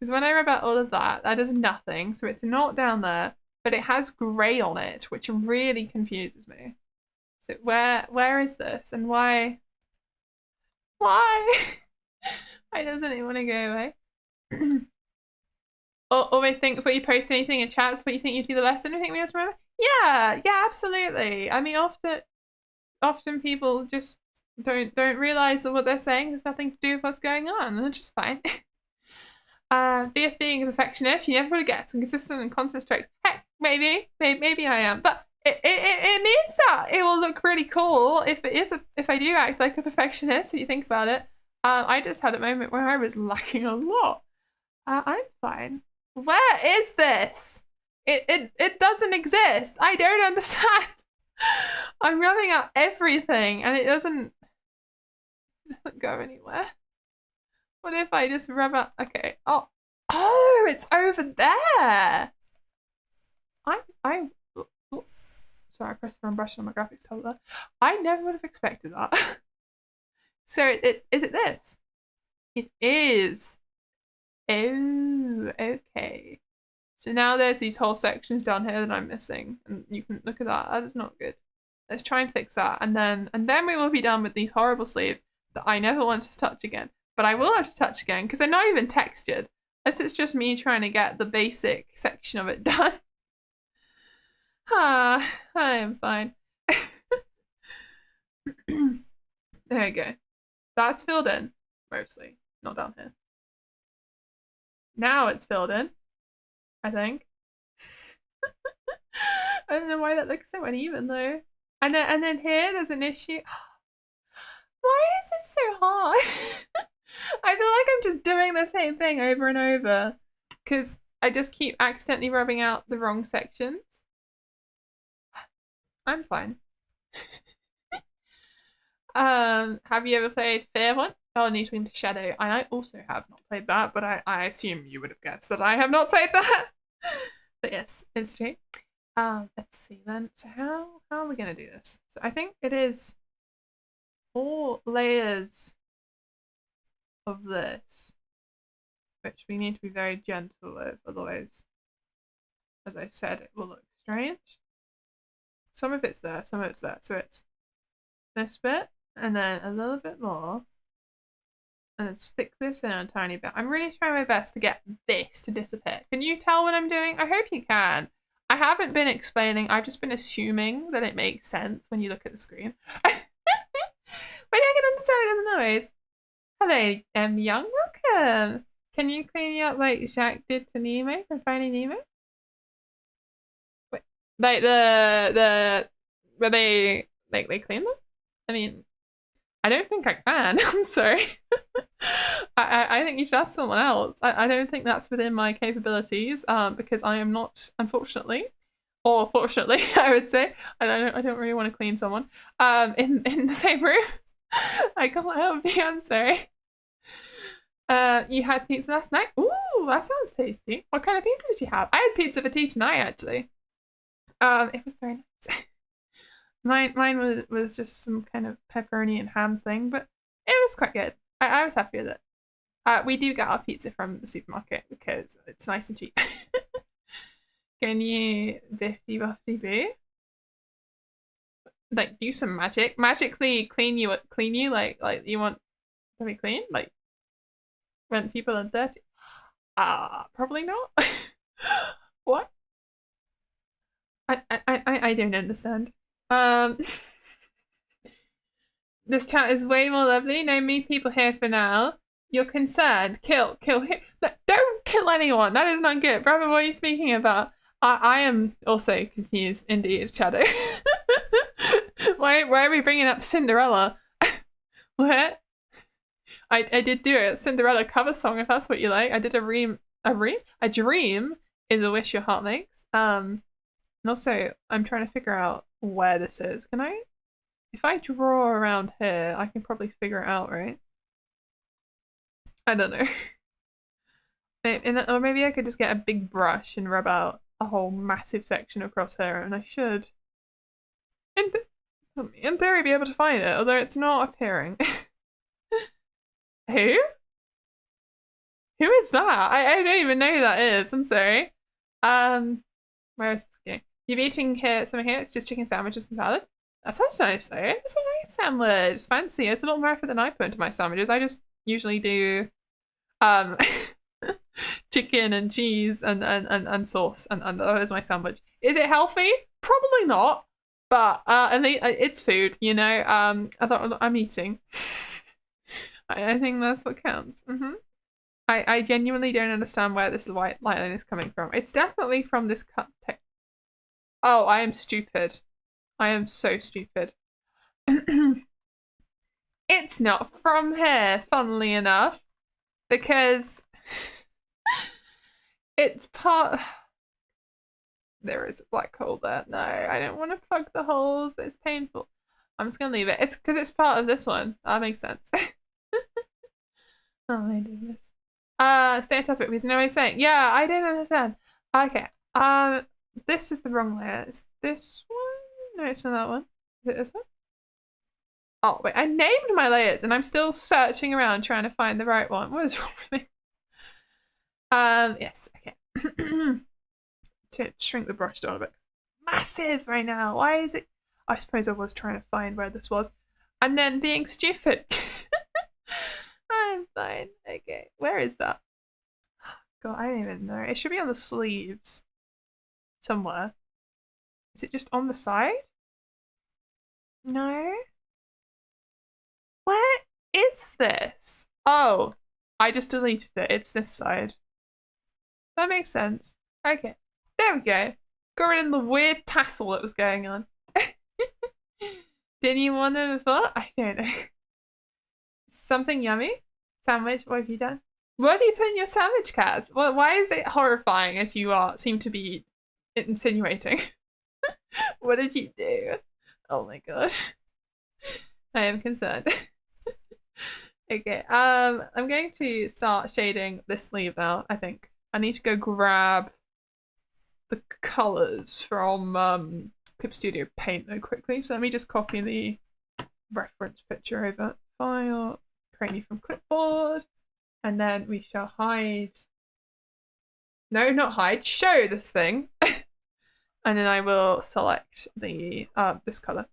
Because when I rub out all of that, that does nothing, so it's not down there, but it has grey on it, which really confuses me. So where is this, and why? Why? Why doesn't it want to go away? Always think before you post anything in chats what you think you do the lesson. I think we have to remember. Yeah, absolutely. I mean, often people just don't realize that what they're saying has nothing to do with what's going on, and that's just fine. Vieus being a perfectionist, you never want to get some consistent and constant strokes. Heck, maybe I am, but it means that it will look really cool if I do act like a perfectionist. If you think about it, I just had a moment where I was lacking a lot. I'm fine. Where is this? It doesn't exist. I don't understand. I'm rubbing out everything and it doesn't go anywhere. What if I just rub out? Okay. Oh, it's over there. Sorry, I pressed the wrong brush on my graphics tablet. I never would have expected that. So is it this? It is. Oh, okay. So now there's these whole sections down here that I'm missing, and you can look at that. That is not good. Let's try and fix that, and then we will be done with these horrible sleeves that I never want to touch again. But I will have to touch again because they're not even textured. Unless it's just me trying to get the basic section of it done. I am fine. There we go. That's filled in, mostly. Not down here. Now it's filled in, I think. I don't know why that looks so uneven though. And then here there's an issue. Why is this so hard? I feel like I'm just doing the same thing over and over because I just keep accidentally rubbing out the wrong sections. I'm fine. Have you ever played Fair One? Oh, Need to Shadow. I also have not played that, but I assume you would have guessed that I have not played that. But yes, it's true. Let's see then. So how are we gonna do this? So I think it is 4 layers of this, which we need to be very gentle with, otherwise as I said, it will look strange. Some of it's there, some of it's there. So it's this bit, and then a little bit more. And then stick this in a tiny bit. I'm really trying my best to get this to disappear. Can you tell what I'm doing? I hope you can. I haven't been explaining. I've just been assuming that it makes sense when you look at the screen. But I can understand it doesn't always. Hello, Young. Welcome. Can you clean me up like Jacques did to Nemo from Finding Nemo? Wait, like where they clean them? I mean, I don't think I can. I'm sorry. I think you should ask someone else. I don't think that's within my capabilities. Because I am not, unfortunately, or fortunately, I would say, I don't really want to clean someone. In the same room. I can't help you. I'm sorry. You had pizza last night? Ooh, that sounds tasty. What kind of pizza did you have? I had pizza for tea tonight, actually. It was very nice. Mine was just some kind of pepperoni and ham thing, but it was quite good. I was happy with it. We do get our pizza from the supermarket because it's nice and cheap. Can you bifty buffy boo? Like do some magic? Magically clean you like you want to be clean? Like when people are dirty? Probably not. What? I don't understand. This chat is way more lovely. No mean people here for now. You're concerned. Kill him. No, don't kill anyone. That is not good. Brother, what are you speaking about? I am also confused indeed, Shadow. Why are we bringing up Cinderella? What? I did do a Cinderella cover song if that's what you like. I did a dream. A dream is a wish your heart makes. And also I'm trying to figure out where this is. Can I? If I draw around here, I can probably figure it out, right? I don't know. Or maybe I could just get a big brush and rub out a whole massive section across here, and I should, in theory, be able to find it, although it's not appearing. Who? Who is that? I don't even know who that is. I'm sorry. Where is this game? You've eating here, something here? It's just chicken sandwiches and salad? That sounds nice though. It's a nice sandwich. It's fancy. It's a lot more effort than I put into my sandwiches. I just usually do chicken and cheese and sauce and that is my sandwich. Is it healthy? Probably not. But it's food, you know. I'm eating. I think that's what counts. I genuinely don't understand where this white line is coming from. It's definitely from this cut. Oh, I am stupid. I am so stupid. It's not from here, funnily enough, because it's part. There is a black hole there. No, I don't want to plug the holes. It's painful. I'm just gonna leave it. It's because it's part of this one. That makes sense. Oh my goodness. Stay on topic because no one's saying. Yeah, I don't understand. Okay. This is the wrong layer. Is this one? No, it's not that one. Is it this one? Oh wait, I named my layers and I'm still searching around trying to find the right one. What is wrong with me? Yes, okay. To shrink the brush down a bit. Massive right now. Why is it? I suppose I was trying to find where this was and then being stupid. I'm fine. Okay, where is that? God, I don't even know. It should be on the sleeves somewhere. Is it just on the side? No. Where is this? Oh, I just deleted it. It's this side. That makes sense. Okay, there we go. Got rid of the weird tassel that was going on. Didn't you want them before? I don't know. Something yummy? Sandwich? What have you done? What have you put in your sandwich, Kaz? Well, why is it horrifying as you seem to be insinuating? What did you do? Oh my god. I am concerned. Okay, I'm going to start shading this sleeve now, I think. I need to go grab the colours from Clip Studio Paint though quickly. So let me just copy the reference picture over. File, create new from clipboard, and then we shall hide. No, not hide, show this thing. and then I will select the this color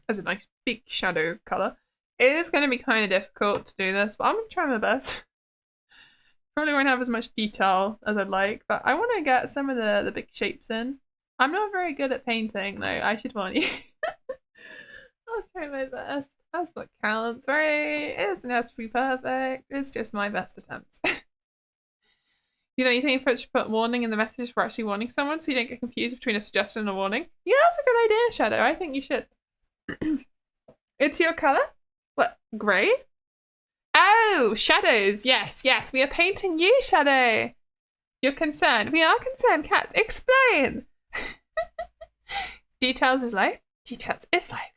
as a nice big shadow color. It is going to be kind of difficult to do this, but I'm going to try my best. Probably won't have as much detail as I'd like, but I want to get some of the big shapes in. I'm not very good at painting, though. I should warn you. I'll try my best. That's what counts, right? It doesn't have to be perfect. It's just my best attempts. You know, you think you should put warning in the message for actually warning someone so you don't get confused between a suggestion and a warning? Yeah, that's a good idea, Shadow. I think you should. It's your color? What, grey? Oh, shadows. Yes, yes. We are painting you, Shadow. You're concerned. We are concerned, Cat. Explain. Details is life. Details is life.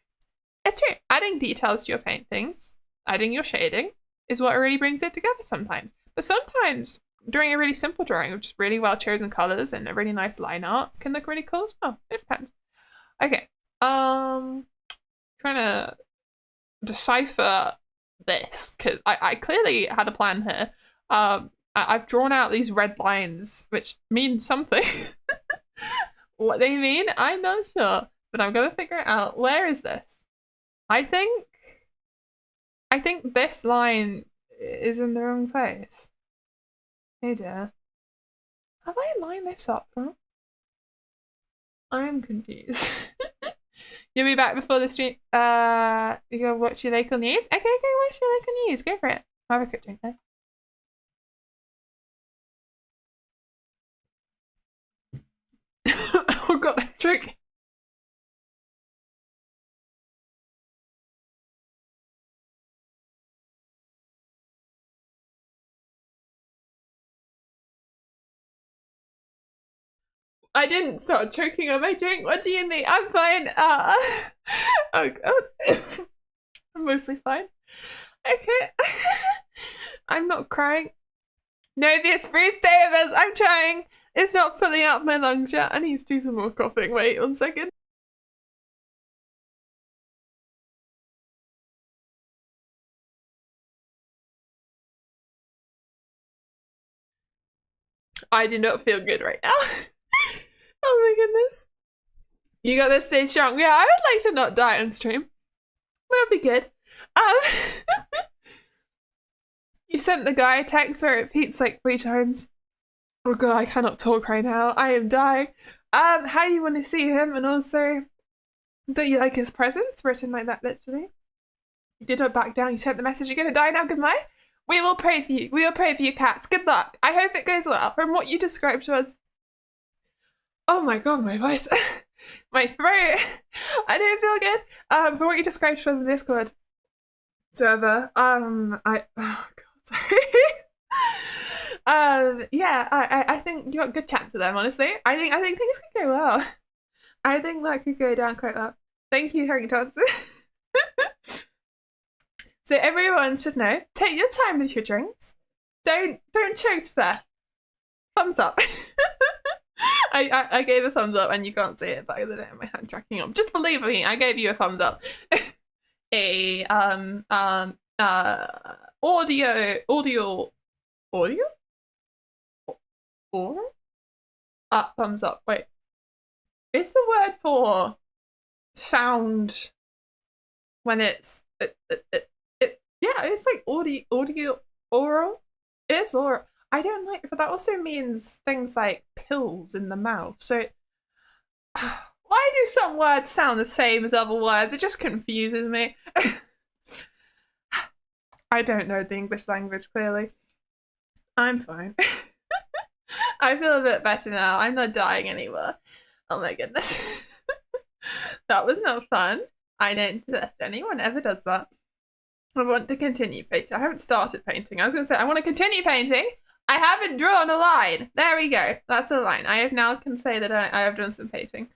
It's true. Adding details to your paintings, adding your shading, is what really brings it together sometimes. But sometimes, doing a really simple drawing with just really well chosen colours and a really nice line art can look really cool as well. It depends. Okay. Trying to decipher this, because I clearly had a plan here. I've drawn out these red lines, which mean something. What they mean, I'm not sure, but I'm gonna figure it out. Where is this? I think this line is in the wrong place. Oh dear. Have I lined this up wrong? I'm confused. You'll be back before the stream. You go watch your local news? Okay, go watch your local news. Go for it. I'll have a quick drink there. Oh god, drink. I didn't start choking on my drink. What do you think? I'm fine. Oh god. I'm mostly fine. Okay. I'm not crying. No, this brief day of us. I'm trying. It's not fully out my lungs yet. I need to do some more coughing. Wait 1 second. I do not feel good right now. Oh my goodness. You got to stay strong. Yeah, I would like to not die on stream. That'd be good. You sent the guy a text where it repeats like 3 times. Oh god, I cannot talk right now. I am dying. How do you want to see him? And also, do you like his presence? Written like that, literally. You did not back down. You sent the message. You're gonna die now. Goodbye. We will pray for you. We will pray for you, cats. Good luck. I hope it goes well. From what you described to us. Oh my god, my voice. My throat. I don't feel good. From what you described to us in Discord server, oh god, sorry. Yeah, I think you got good chats with them, honestly. I think things could go well. I think that could go down quite well. Thank you, Harry Johnson. So everyone should know, take your time with your drinks. Don't choke to death. Thumbs up. I gave a thumbs up and you can't see it, but I don't have my hand tracking on. Just believe me, I gave you a thumbs up. Audio. Thumbs up. Wait. Is the word for sound when it's yeah, it's like audio oral. It's oral. I don't like, but that also means things like pills in the mouth. So why do some words sound the same as other words? It just confuses me. I don't know the English language, clearly. I'm fine. I feel a bit better now. I'm not dying anymore. Oh my goodness. That was not fun. I don't suggest anyone ever does that. I want to continue painting. I haven't started painting. I was going to say, I want to continue painting. I haven't drawn a line. There we go. That's a line. I have now can say that I have done some painting.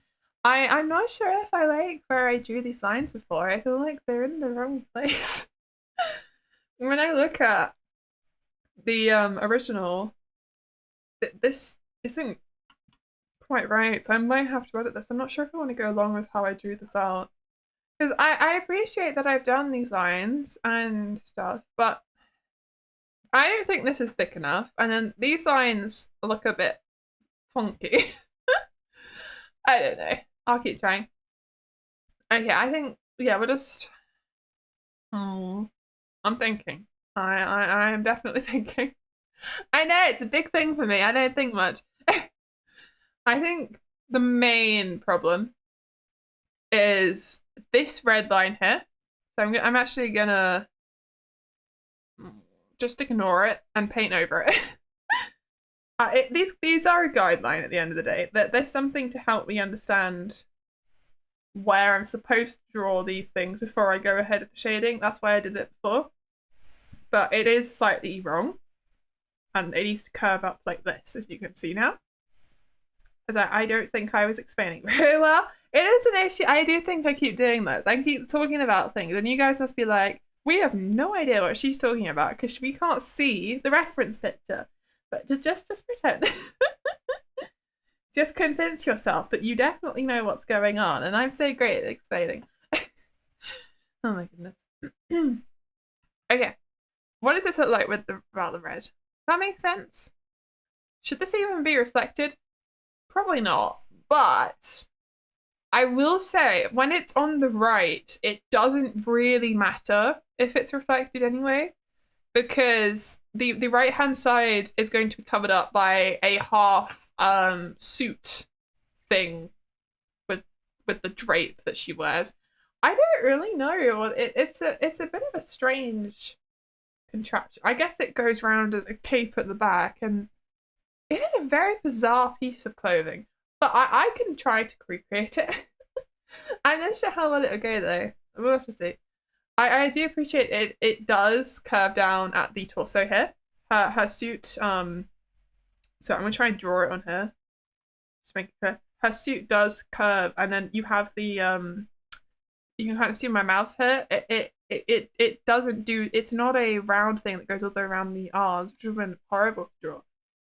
I'm not sure if I like where I drew these lines before. I feel like they're in the wrong place. When I look at the original, this isn't quite right, so I might have to edit this. I'm not sure if I want to go along with how I drew this out. Because I appreciate that I've done these lines and stuff, but I don't think this is thick enough. And then these lines look a bit funky. I don't know. I'll keep trying. Okay, I think, yeah, we're just... I'm thinking. I am definitely thinking. I know, it's a big thing for me. I don't think much. I think the main problem is this red line here. So I'm actually gonna just ignore it and paint over it. These are a guideline at the end of the day. That there's something to help me understand where I'm supposed to draw these things before I go ahead with the shading. That's why I did it before. But it is slightly wrong. And it needs to curve up like this, as you can see now. As I don't think I was explaining very well. It is an issue. I do think I keep doing this. I keep talking about things, and you guys must be like, we have no idea what she's talking about because we can't see the reference picture. But just pretend. Just convince yourself that you definitely know what's going on, and I'm so great at explaining. Oh my goodness. Okay, what does this look like with the red? Does that make sense? Should this even be reflected? Probably not, but I will say when it's on the right, it doesn't really matter if it's reflected anyway, because the right hand side is going to be covered up by a half suit thing with the drape that she wears. I don't really know. It's a bit of a strange contraption. I guess it goes around as a cape at the back, and it is a very bizarre piece of clothing. But I can try to recreate it. I'm not sure how well it'll go though. We'll have to see. I do appreciate it. It does curve down at the torso here. Her suit, so I'm gonna try and draw it on her. Just make it clear. Her suit does curve, and then you have the you can kind of see my mouse here. It doesn't do. It's not a round thing that goes all the way around the arms, which would have been horrible to draw.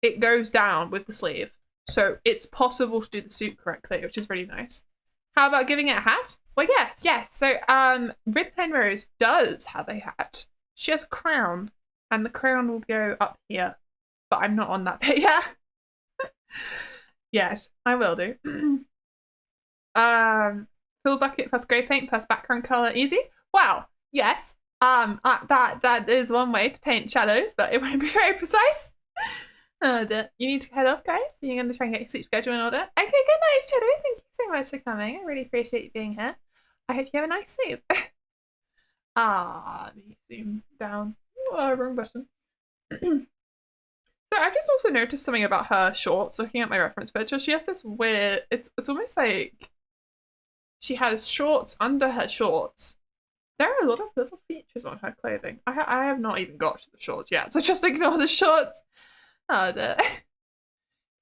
It goes down with the sleeve, so it's possible to do the suit correctly, which is really nice. How about giving it a hat? Well, yes. So, Rin Penrose does have a hat. She has a crown, and the crown will go up here. But I'm not on that bit yet. Yes, I will do. Fill bucket plus grey paint plus background color easy. Wow. Yes. That is one way to paint shadows, but it won't be very precise. You need to head off, guys. You're going to try and get your sleep schedule in order. Okay, good night, Shadow. Thank you so much for coming. I really appreciate you being here. I hope you have a nice sleep. Let me zoom down. Oh, wrong button. So I've just also noticed something about her shorts, looking at my reference picture. She has this weird, it's almost like she has shorts under her shorts. There are a lot of little features on her clothing. I have not even got to the shorts yet, so just ignore the shorts. Oh, dear.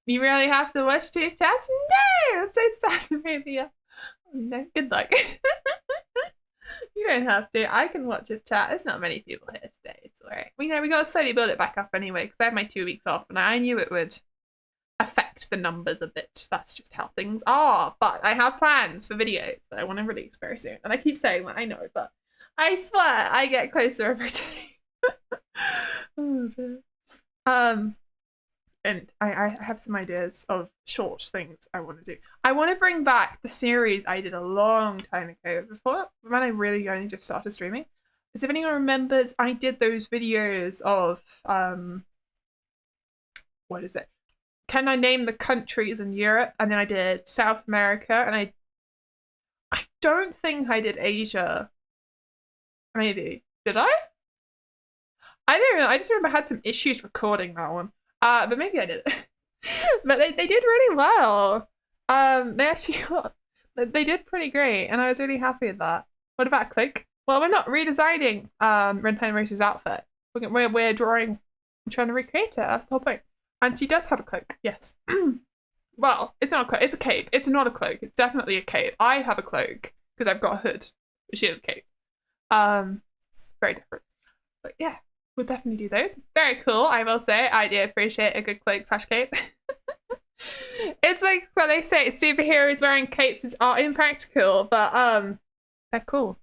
You really have to watch two chats? No! It's so sad, maybe. Oh, no, good luck. You don't have to. I can watch a chat. There's not many people here today. It's alright. We know we got to slowly build it back up anyway, because I had my 2 weeks off, and I knew it would affect the numbers a bit. That's just how things are. But I have plans for videos that I want to release very soon. And I keep saying that, I know, but I swear I get closer every day. Oh, dear. And I have some ideas of short things I want to do. I want to bring back the series I did a long time ago, before when I really only just started streaming. As if anyone remembers, I did those videos of what is it? Can I name the countries in Europe? And then I did South America, and I don't think I did Asia. Maybe. Did I? I don't know. I just remember I had some issues recording that one. But maybe I did. But they did really well. They actually they did pretty great, and I was really happy with that. What about Cloak? Well, we're not redesigning Rin Penrose's outfit. We're drawing, trying to recreate it. That's the whole point. And she does have a cloak. Yes. Well, it's not a cloak. It's a cape. It's not a cloak. It's definitely a cape. I have a cloak because I've got a hood. But she has a cape. Very different. But yeah. We'll definitely do those. Very cool, I will say. I do appreciate a good cloak / cape. It's like what they say, superheroes wearing capes are impractical, but they're cool.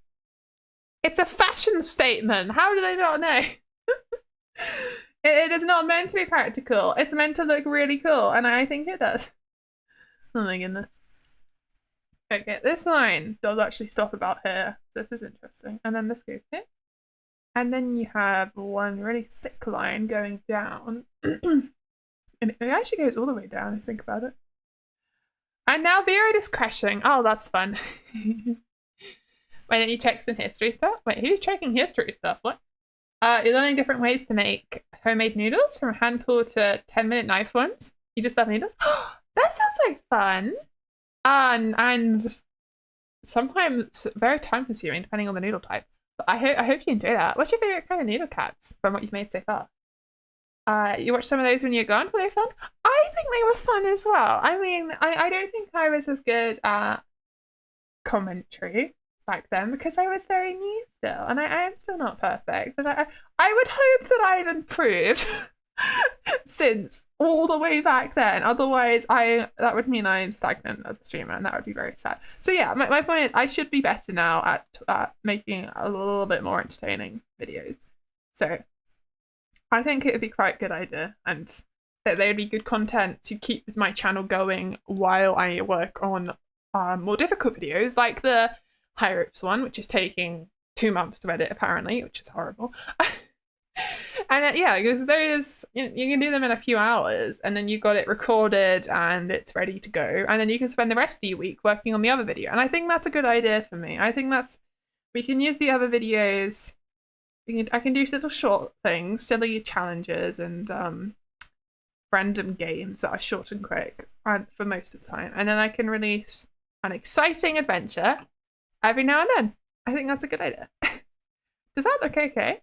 It's a fashion statement. How do they not know? It is not meant to be practical. It's meant to look really cool, and I think it does. Oh my goodness. Okay, this line does actually stop about here. So this is interesting. And then this goes here. And then you have one really thick line going down. And it actually goes all the way down, if you think about it. And now vroid is crashing. Oh, that's fun. Why don't you check some history stuff? Wait, who's checking history stuff? What? You're learning different ways to make homemade noodles, from hand pull to 10-minute knife ones. You just love noodles? That sounds like fun. And sometimes very time consuming, depending on the noodle type. But I hope you enjoy that. What's your favorite kind of noodle cats from what you've made so far? You watched some of those when you were gone? Were they fun? I think they were fun as well. I mean, I don't think I was as good at commentary back then because I was very new still, and I am still not perfect. But I would hope that I've improved since all the way back then. Otherwise, that would mean I'm stagnant as a streamer, and that would be very sad. So yeah, my point is I should be better now at making a little bit more entertaining videos. So I think it would be quite a good idea, and that they would be good content to keep my channel going while I work on more difficult videos, like the high ropes one, which is taking 2 months to edit apparently, which is horrible. And yeah, because you can do them in a few hours, and then you got it recorded and it's ready to go, and then you can spend the rest of your week working on the other video. And I think that's a good idea for me. I think we can use the other videos. I can do little short things, silly challenges, and random games that are short and quick for most of the time, and then I can release an exciting adventure every now and then. I think that's a good idea. Does that look okay?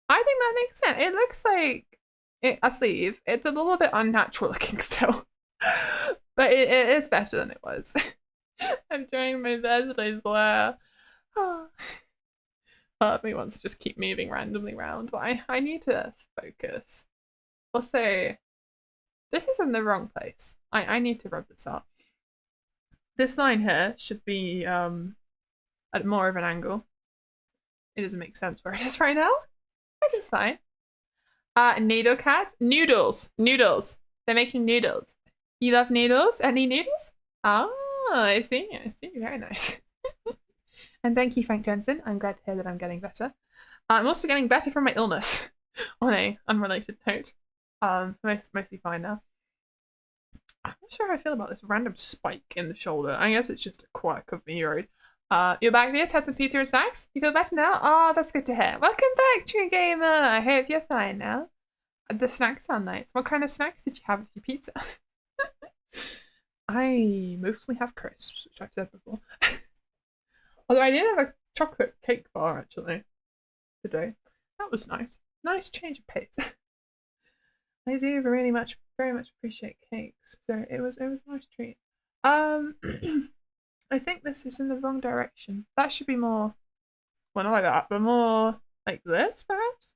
I think that makes sense. It looks like a sleeve. It's a little bit unnatural looking still, but it is better than it was. I'm trying my best, I swear. Part of me wants to just keep moving randomly around, but I need to focus. Also, this is in the wrong place. I need to rub this up. This line here should be at more of an angle. It doesn't make sense where it is right now. Which is fine. Needle cats? Noodles. Noodles. They're making noodles. You love noodles? Any noodles? Oh, I see. I see. Very nice. And thank you, Frank Jensen. I'm glad to hear that I'm getting better. I'm also getting better from my illness. On a unrelated note. Mostly fine now. I'm not sure how I feel about this random spike in the shoulder. I guess it's just a quirk of me, right? You're back, Vieus? Had some pizza and snacks? You feel better now? Oh, that's good to hear. Welcome back, True Gamer. I hope you're fine now. The snacks sound nice. What kind of snacks did you have with your pizza? I mostly have crisps, which I've said before. Although I did have a chocolate cake bar actually today. That was nice. Nice change of pace. I do very much appreciate cakes, so it was a nice treat. I think this is in the wrong direction. That should be more, well, not like that, but more like this, perhaps?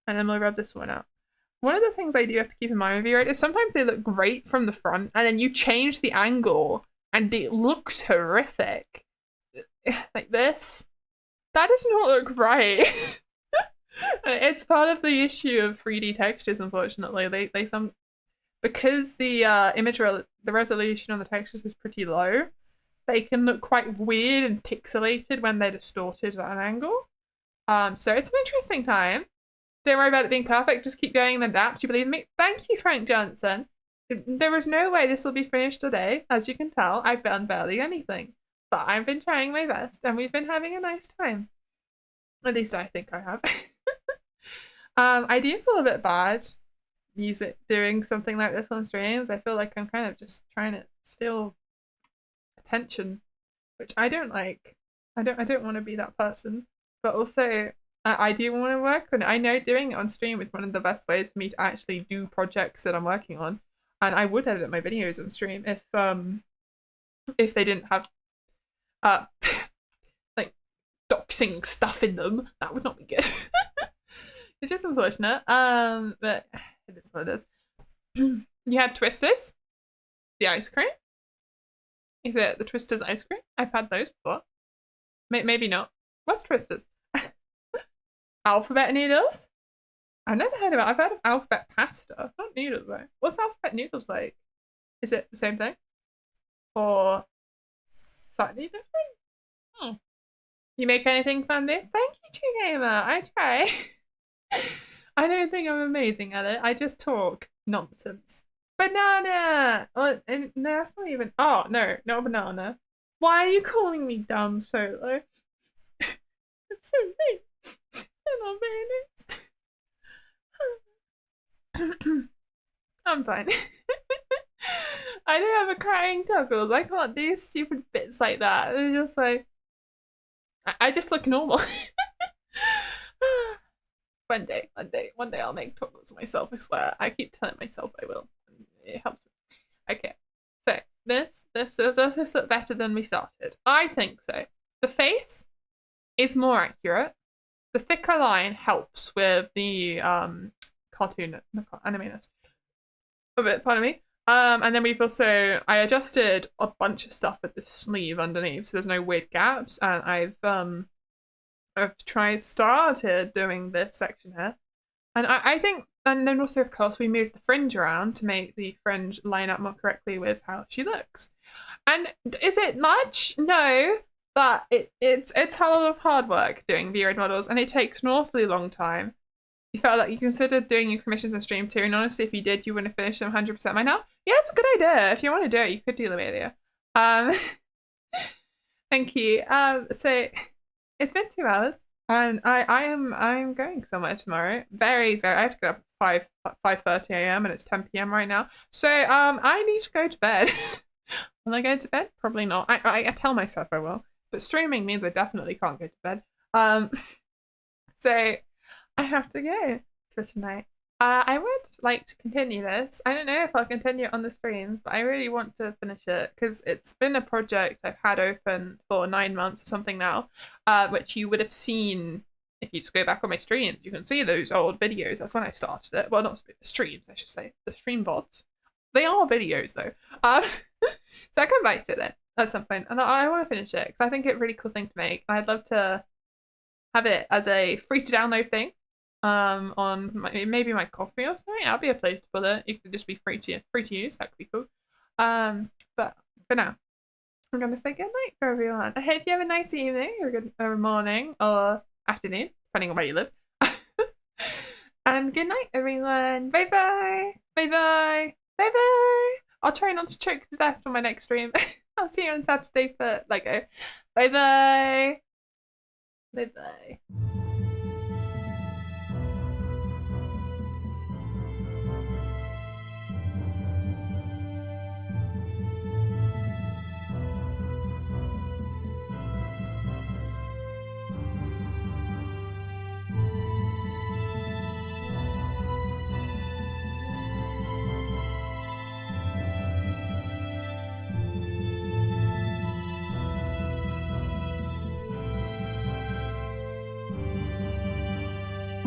And then we'll rub this one out. One of the things I do have to keep in mind with vroid is sometimes they look great from the front, and then you change the angle, and it looks horrific. Like this. That does not look right. It's part of the issue of 3D textures, unfortunately. Because the the resolution on the textures is pretty low, they can look quite weird and pixelated when they're distorted at an angle. So it's an interesting time. Don't worry about it being perfect, just keep going and adapt. You believe in me? Thank you, Frank Johnson. There is no way this will be finished today. As you can tell, I've done barely anything. But I've been trying my best, and we've been having a nice time. At least I think I have. I do feel a bit bad doing something like this on streams. I feel like I'm kind of just trying to steal attention, which I don't like. I don't want to be that person, but also I do want to work on it. I know doing it on stream is one of the best ways for me to actually do projects that I'm working on, and I would edit my videos on stream if they didn't have like doxing stuff in them. That would not be good. It's just unfortunate. But it is what it is. You had Twisters, the ice cream. Is it the Twisters ice cream? I've had those before. Maybe not. What's Twisters? Alphabet noodles? I've never heard of it. I've heard of alphabet pasta. Not noodles though. What's alphabet noodles like? Is it the same thing? Or slightly different. Hmm. You make anything fun this? Thank you, True Gamer. I try. I don't think I'm amazing at it. I just talk nonsense. Banana! Oh, and no, that's not even. Oh, no, not banana. Why are you calling me dumb, Solo? It's so late. I'm not very nice. I'm fine. I don't have a crying tuckles. I can't do stupid bits like that. It's just like I just look normal. One day I'll make tuckles myself, I swear. I keep telling myself I will. It helps me. Okay. So this look better than we started. I think so. The face is more accurate. The thicker line helps with the cartoon animators. A bit, pardon me. And then we've also I adjusted a bunch of stuff with the sleeve underneath, so there's no weird gaps. And I've started doing this section here, and I think, and then also of course we moved the fringe around to make the fringe line up more correctly with how she looks. And is it much? No, but it's a lot of hard work doing vroid models, and it takes an awfully long time. You felt like you considered doing your commissions on stream too, and honestly, if you did, you wouldn't have finished them 100% by now. Yeah, it's a good idea. If you want to do it, you could do Amelia. Thank you. So it's been 2 hours, and I'm going somewhere tomorrow. Very. I have to get up at 5:30 a.m. and it's 10 p.m. right now. So I need to go to bed. Will I go to bed? Probably not. I tell myself I will, but streaming means I definitely can't go to bed. So I have to go for tonight. I would like to continue this. I don't know if I'll continue it on the stream, but I really want to finish it because it's been a project I've had open for 9 months or something now, which you would have seen if you just go back on my streams. You can see those old videos. That's when I started it. Well, not the streams, I should say. The stream VODs. They are videos, though. So I come back to it then at some point, and I want to finish it because I think it's a really cool thing to make. I'd love to have it as a free-to-download thing. On maybe my coffee or something. That'll be a place to put it. It could just be free to use. That could be cool. But for now, I'm gonna say good night for everyone. I hope you have a nice evening or good morning or afternoon, depending on where you live. And good night, everyone. Bye bye. Bye bye. Bye bye. I'll try not to choke to death on my next stream. I'll see you on Saturday for Lego. Bye bye. Bye bye.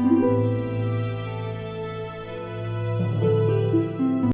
Thank you.